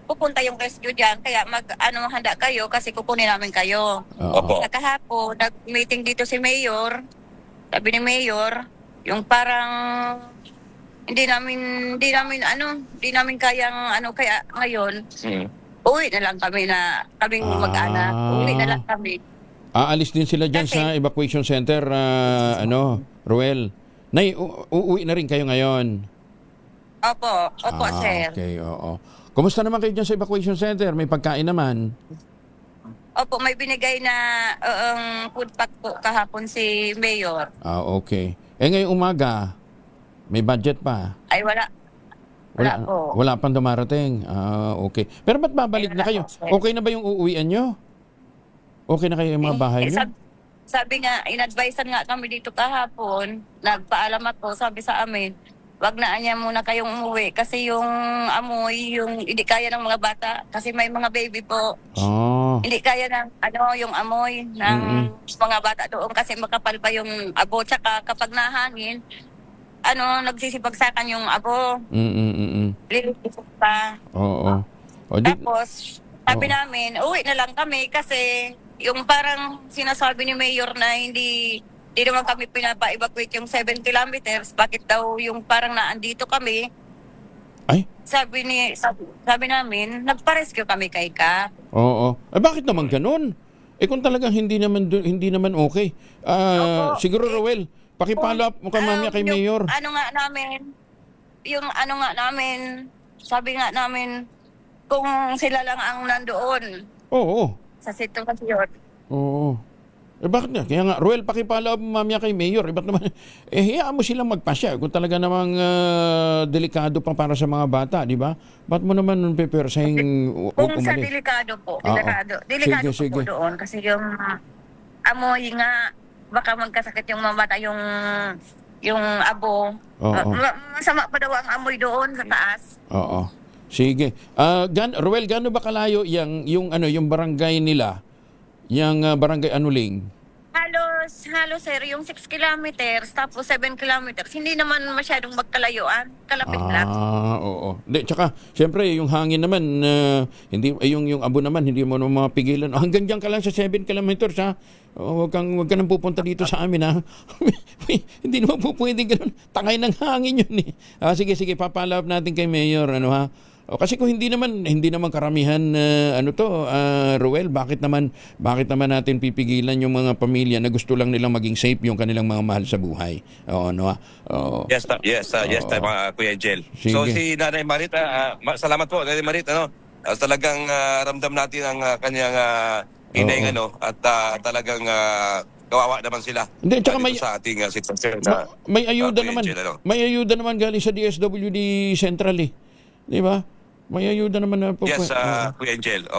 pupunta yung rescue dyan, kaya handa kayo kasi kukunin namin kayo. Opo. Kahapon, nag-meeting dito si Mayor, sabi ni Mayor, yung parang hindi namin kayang kaya ngayon, uwi na lang kami kaming mag-anak, uwi na lang kami. Aalis din sila dyan sa evacuation center, Ruel. Nay, uuwi na rin kayo ngayon? Opo, sir. Okay, oo. Kumusta naman kayo dyan sa evacuation center? May pagkain naman? Opo, may binigay na food pack po kahapon si Mayor. Okay. Ngayong umaga, may budget pa? Ay, wala po. Wala pang dumarating? Okay. Pero ba't babalik na kayo? Okay na ba yung uuwian nyo? Okay na kayo yung mga bahay nyo? Sabi nga, in-advisean nga kami dito kahapon, nagpaalam ako, sabi sa amin, wag na anya muna kayong umuwi kasi yung amoy, yung hindi kaya ng mga bata, kasi may mga baby po. Hindi kaya ng yung amoy ng mga bata doon kasi makapal pa yung abo, tsaka kapag nahangin, nagsisibagsakan yung abo. Lilis pa. Oo. Tapos, sabi namin, uwi na lang kami kasi yung parang sinasabi ni Mayor na hindi naman kami pinapa-evacuate yung 7 kilometers, bakit daw yung parang naandito kami? Ay? Sabi namin, nagpa-rescue kami kay Kap. Oo. Bakit naman ganun? Kung talagang hindi naman okay. Siguro Roel, paki-follow up mo mamaya kay Mayor. Sabi nga namin, kung sila lang ang nandoon. Oo. Sa sitwasyon. Oo. Bakit nga? Kaya nga, Roel, pakipala mamaya kay Mayor. Ba't naman, hayaan mo silang magpasya. Kung talaga namang delikado pa para sa mga bata, di ba? Ba't mo naman pepersahing kung sa delikado po, delikado po doon. Kasi yung amoy nga, baka magkasakit yung mamata, yung abo. Masama pa daw ang amoy doon sa taas. Oo. Sige. Roel, gaano ba kalayo yung barangay nila? Yung barangay Anuling? Halos sir, yung 6 kilometers, tapos 7 kilometers, hindi naman masyadong magkalayuan. Kalapit lang. Oo. Tsaka, siyempre, yung hangin naman, yung abo naman, hindi mo naman mapigilan. Hanggang dyan ka lang sa 7 kilometers, ha? Huwag ka nang pupunta dito sa amin, ha? Hindi naman po pwede ganun. Tangay ng hangin yun, eh. Sige, papalap natin kay Mayor, ha? Kasi kung hindi naman karamihan Roel, bakit naman natin pipigilan yung mga pamilya na gusto lang nilang maging safe yung kanilang mga mahal sa buhay? Yes, Kuya Jel. Sige. So si Nanay Marit, salamat po Nanay Marit, talagang ramdam natin ang kanyang hinaing at talagang kawawa naman sila. Hindi, tsaka dito sa ating sitwasyon. May ayuda Kuya naman. Angel, ano? May ayuda naman galing sa DSWD Central eh. Di ba? May ayuda naman na po. Yes, Kuya Angel.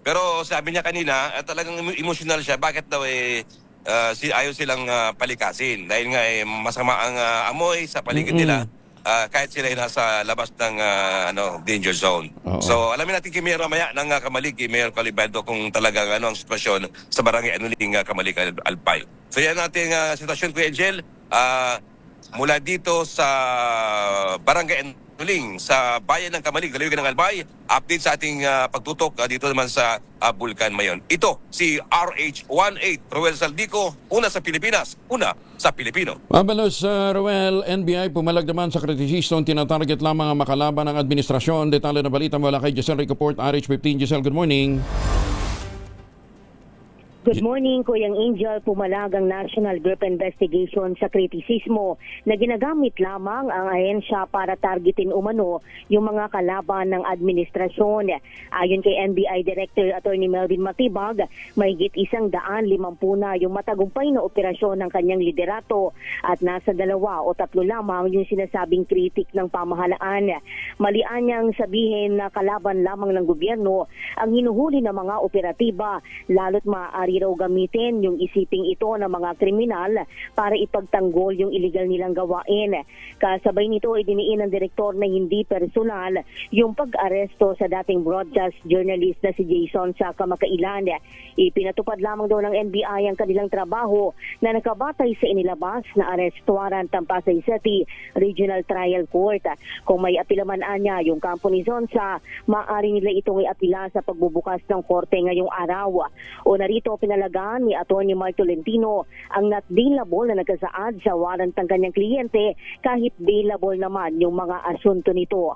Pero sabi niya kanina, talagang emotional siya. Bakit daw ayaw silang palikasin? Dahil nga masama ang amoy sa paligid nila. Kahit sila ay nasa labas ng danger zone. So alamin natin kay Mayor mamaya ng Kamalig, kay Mayor Calibado kung talagang ang sitwasyon sa barangay Anuling, Kamalig, Albay. So yan natin sitwasyon, Kuya Angel. Mula dito sa barangay Anuling, sa bayan ng Kamalig, Dalawigan ng Albay, update sa ating pagtutok dito naman sa Bulkan Mayon. Ito si RH18 Roel Saldico, una sa Pilipinas, una sa Pilipino. Mabalos, Roel, NBI pumalag naman sa kritisistong tinatarget lamang ang makalaban ng administrasyon. Detalye na balita mula kay Giselle Ricoport, RH15. Giselle, good morning. Good morning, Kuyang Angel. Pumalag ang National Group Investigation sa kritisismo na ginagamit lamang ang ahensya para targetin umano yung mga kalaban ng administrasyon. Ayon kay NBI Director Attorney Melvin Matibag, mahigit 150 na yung matagumpay na operasyon ng kanyang liderato at nasa 2 o 3 lamang yung sinasabing kritik ng pamahalaan. Malian niyang sabihin na kalaban lamang ng gobyerno ang hinuhuli ng mga operatiba, lalo't maaari raw gamitin yung isiping ito ng mga kriminal para ipagtanggol yung illegal nilang gawain. Kasabay nito, idiniin ng direktor na hindi personal yung pag-aresto sa dating broadcast journalist na si Jason sa kamakailan. Ipinatupad lamang daw ng NBI ang kanilang trabaho na nakabatay sa inilabas na arrest warrant ng Pasay City Regional Trial Court. Kung may apilaman niya yung kampo ni Zonsa, maaari nila itong iapila sa pagbubukas ng korte ngayong araw. O narito pinalagaan ni Atty. Mark Tolentino ang not bailable na nagkasaad sa warrant ng kanyang kliyente kahit bailable naman yung mga asunto nito.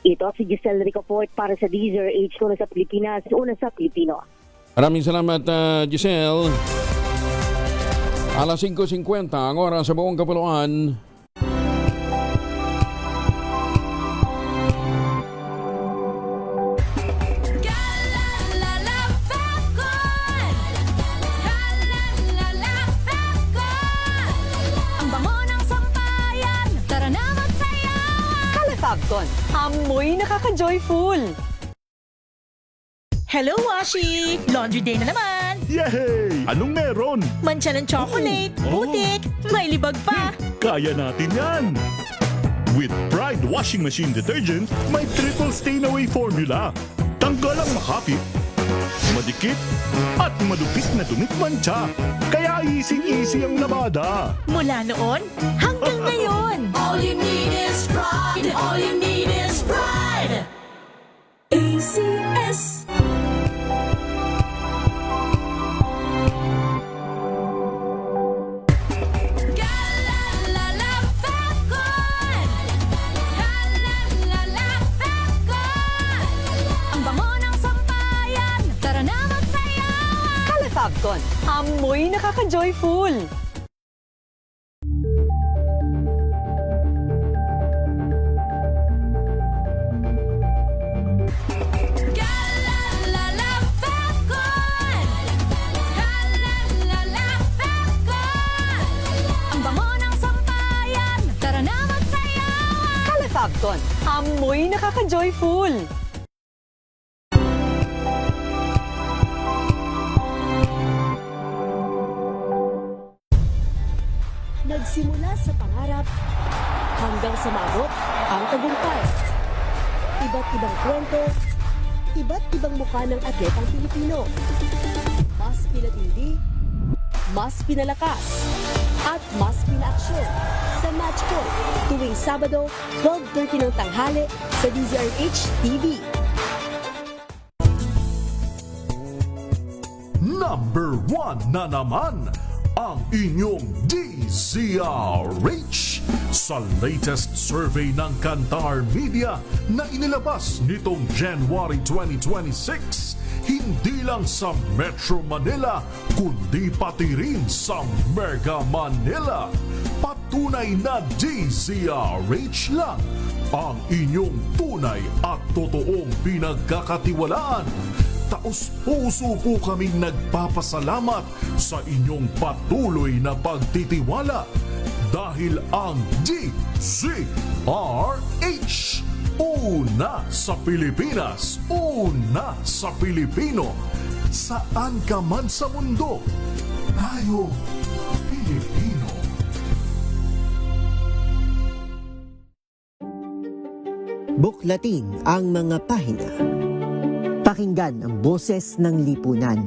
Ito si Giselle Ricoport para sa DZRH, una sa Pilipinas, una sa Pilipino. Maraming salamat, Giselle. Alas 5:50 ang oras sa buong kapuluan. Fabcon, amoy nakaka-joyful. Hello, Washi! Laundry day na naman! Yay! Anong meron? Mancha ng chocolate, putik, may libag pa! Kaya natin yan! With Pride Washing Machine Detergent, may triple stain-away formula. Tanggal ang makapit, madikit, at madupit na dumit mancha. Kaya easy-easy ang labada. Mula noon hanggang ngayon! All you need is pride. All you need is pride. ACS. Ang bango ng sampayan, tara na magsayaw! Kala Fabcon, amoy nakaka-joyful. Fabcon, amoy nakaka-joyful. Nagsimula sa pangarap hanggang sa maabot ang tagumpay. Iba't ibang kwento, iba't ibang mukha ng atletang Pilipino. Mas pinatindi, mas pinalakas, at mas pinaaksyon sa Match Point tuwing Sabado, 12:30 ng tanghali sa DZRH TV. Number 1 na naman ang inyong DZRH sa latest survey ng Kantar Media na inilabas nitong January 2026. Hindi lang sa Metro Manila, kundi pati rin sa Mega Manila. patunay na DZRH lang ang inyong tunay at totoong pinagkakatiwalaan. Taos-puso po kaming nagpapasalamat sa inyong patuloy na pagtitiwala dahil ang DZRH, una sa Pilipinas, una sa Pilipino. Saan ka man sa mundo, tayo Pilipino. Buklatin ang mga pahina. Pakinggan ang boses ng lipunan.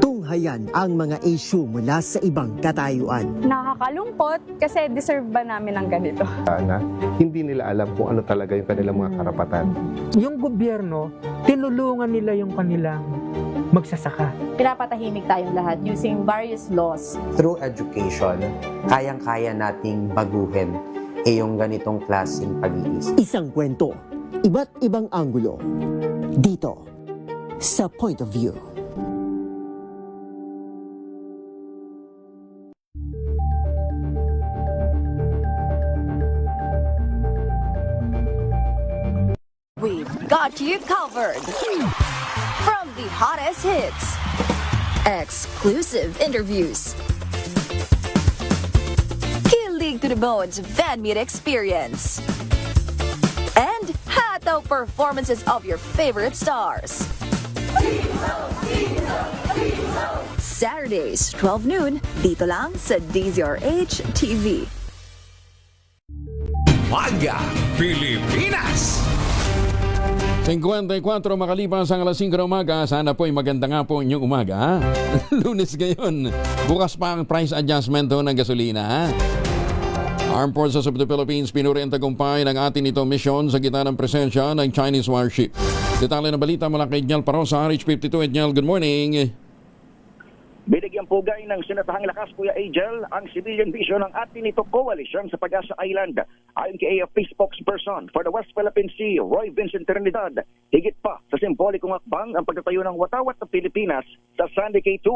Tunghayan ang mga issue mula sa ibang katayuan. Nakakalungkot kasi deserve ba namin ng ganito? Na hindi nila alam kung ano talaga yung kanilang mga karapatan. Yung gobyerno, tinulungan nila yung kanilang magsasaka. Pinapatahimik tayong lahat using various laws. Through education, kayang-kaya nating baguhin yung ganitong klaseng pag-iisip. Isang kwento, iba't ibang anggulo. Dito, sa Point of View. We've got you covered. From the hottest hits, exclusive interviews, kilig to the bones fan meet experience, and hataw performances of your favorite stars. Saturdays, 12 noon, dito lang sa DZRH TV. Maga Pilipinas! 54 makalipas ang alas 5 ng umaga. Sana po'y maganda nga po inyong umaga. Lunes ngayon. Bukas pa ang price adjustment ng gasolina. Armed Forces of the Philippines pinuri ang tagumpay ng atin ito mission sa gitna ng presensya ng Chinese warship. Detalye ng balita mula kay Edniel Parosa, RH52. Edniel, good morning. Binigyan pugay ng sinatahang lakas, Kuya Angel, ang civilian vision ng Atinito Coalition sa Pag-asa Island. Ayon kay AFP spokesperson for the West Philippine Sea, Roy Vincent Trinidad, higit pa sa simbolikong akbang ang pagtatayo ng watawat ng Pilipinas sa Sandy K2.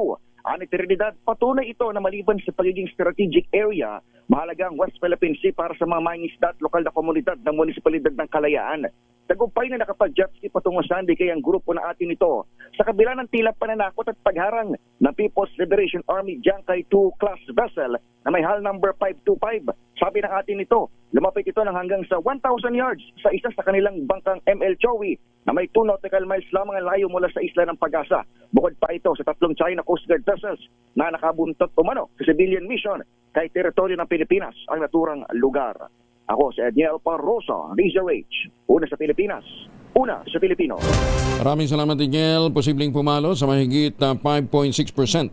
Ani Trinidad, patunay ito na maliban sa pagiging strategic area, mahalaga ang West Philippine Sea para sa mga mangingisda at lokal na komunidad ng munisipalidad ng Kalayaan. Tagumpay na nakapag-jet ski patungo Sandy kay ang grupo na atin ito sa kabila ng tila pananakot at pagharang ng People's Liberation Army Jiangkai 2 class vessel na may hull number 525. Sabi ng atin ito, lumapit ito ng hanggang sa 1,000 yards sa isa sa kanilang bangkang ML Chowi na may 2 nautical miles lamang ang layo mula sa isla ng Pag-asa. Bukod pa ito sa 3 China Coast Guard vessels na nakabuntot umano sa civilian mission kay teritoryo ng Pilipinas ang naturang lugar. Ako si Edniel Parosa, DZRH. Una sa Pilipinas, una sa Pilipino. Maraming salamat, Edniel. Posibleng pumalo sa mahigit 5.6%.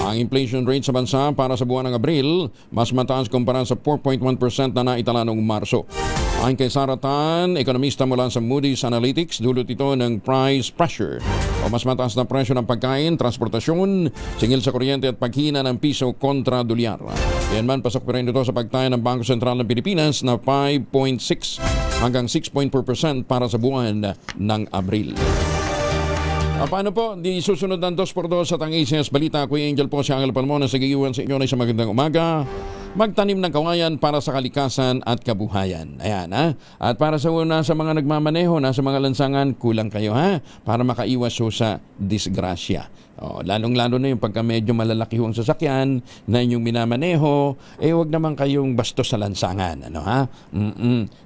Ang inflation rate sa bansa para sa buwan ng Abril, mas mataas kumpara sa 4.1% na naitala noong Marso. Ayon kay Sara Tan, ekonomista mula sa Moody's Analytics, dulot ito ng price pressure o mas mataas na presyo ng pagkain, transportasyon, singil sa kuryente at paghina ng piso kontra dolyar. Yan man, pasok pa rin ito sa pagtayo ng Bangko Sentral ng Pilipinas na 5.6 hanggang 6.4% para sa buwan ng Abril. Paano po? Di susunod ng 2x2 sa Tang-ACS Balita. Kuya Angel po, si Angel Palmona, sa gigiwan sa inyo na isang magandang umaga. Magtanim ng kawayan para sa kalikasan at kabuhayan. Ayan, ha? At para sa una sa mga nagmamaneho, nasa mga lansangan, kulang kayo, ha? Para makaiwas ho sa disgrasya. Lalong-lalo na yung pagka medyo malalaki ho ang sasakyan na inyong minamaneho, huwag naman kayong bastos sa lansangan. Ano, ha?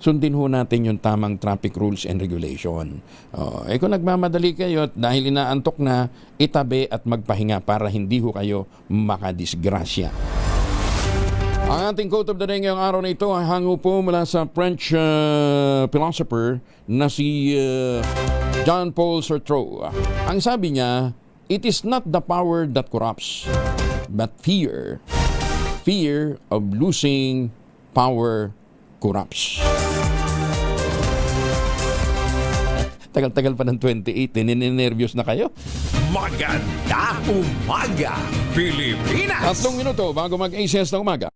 Sundin ho natin yung tamang traffic rules and regulation. Kung nagmamadali kayo at dahil inaantok na, itabi at magpahinga para hindi ho kayo makadisgrasya. Ang ating quote of the day ngayong araw na ito ay hango po mula sa French philosopher na si Jean-Paul Sartre. Ang sabi niya, it is not the power that corrupts, but fear. Fear of losing power corrupts. Tagal-tagal pa ng 28, ninenervyos na kayo. Maganda umaga, Pilipinas! 3 minuto bago mag-ACS na umaga.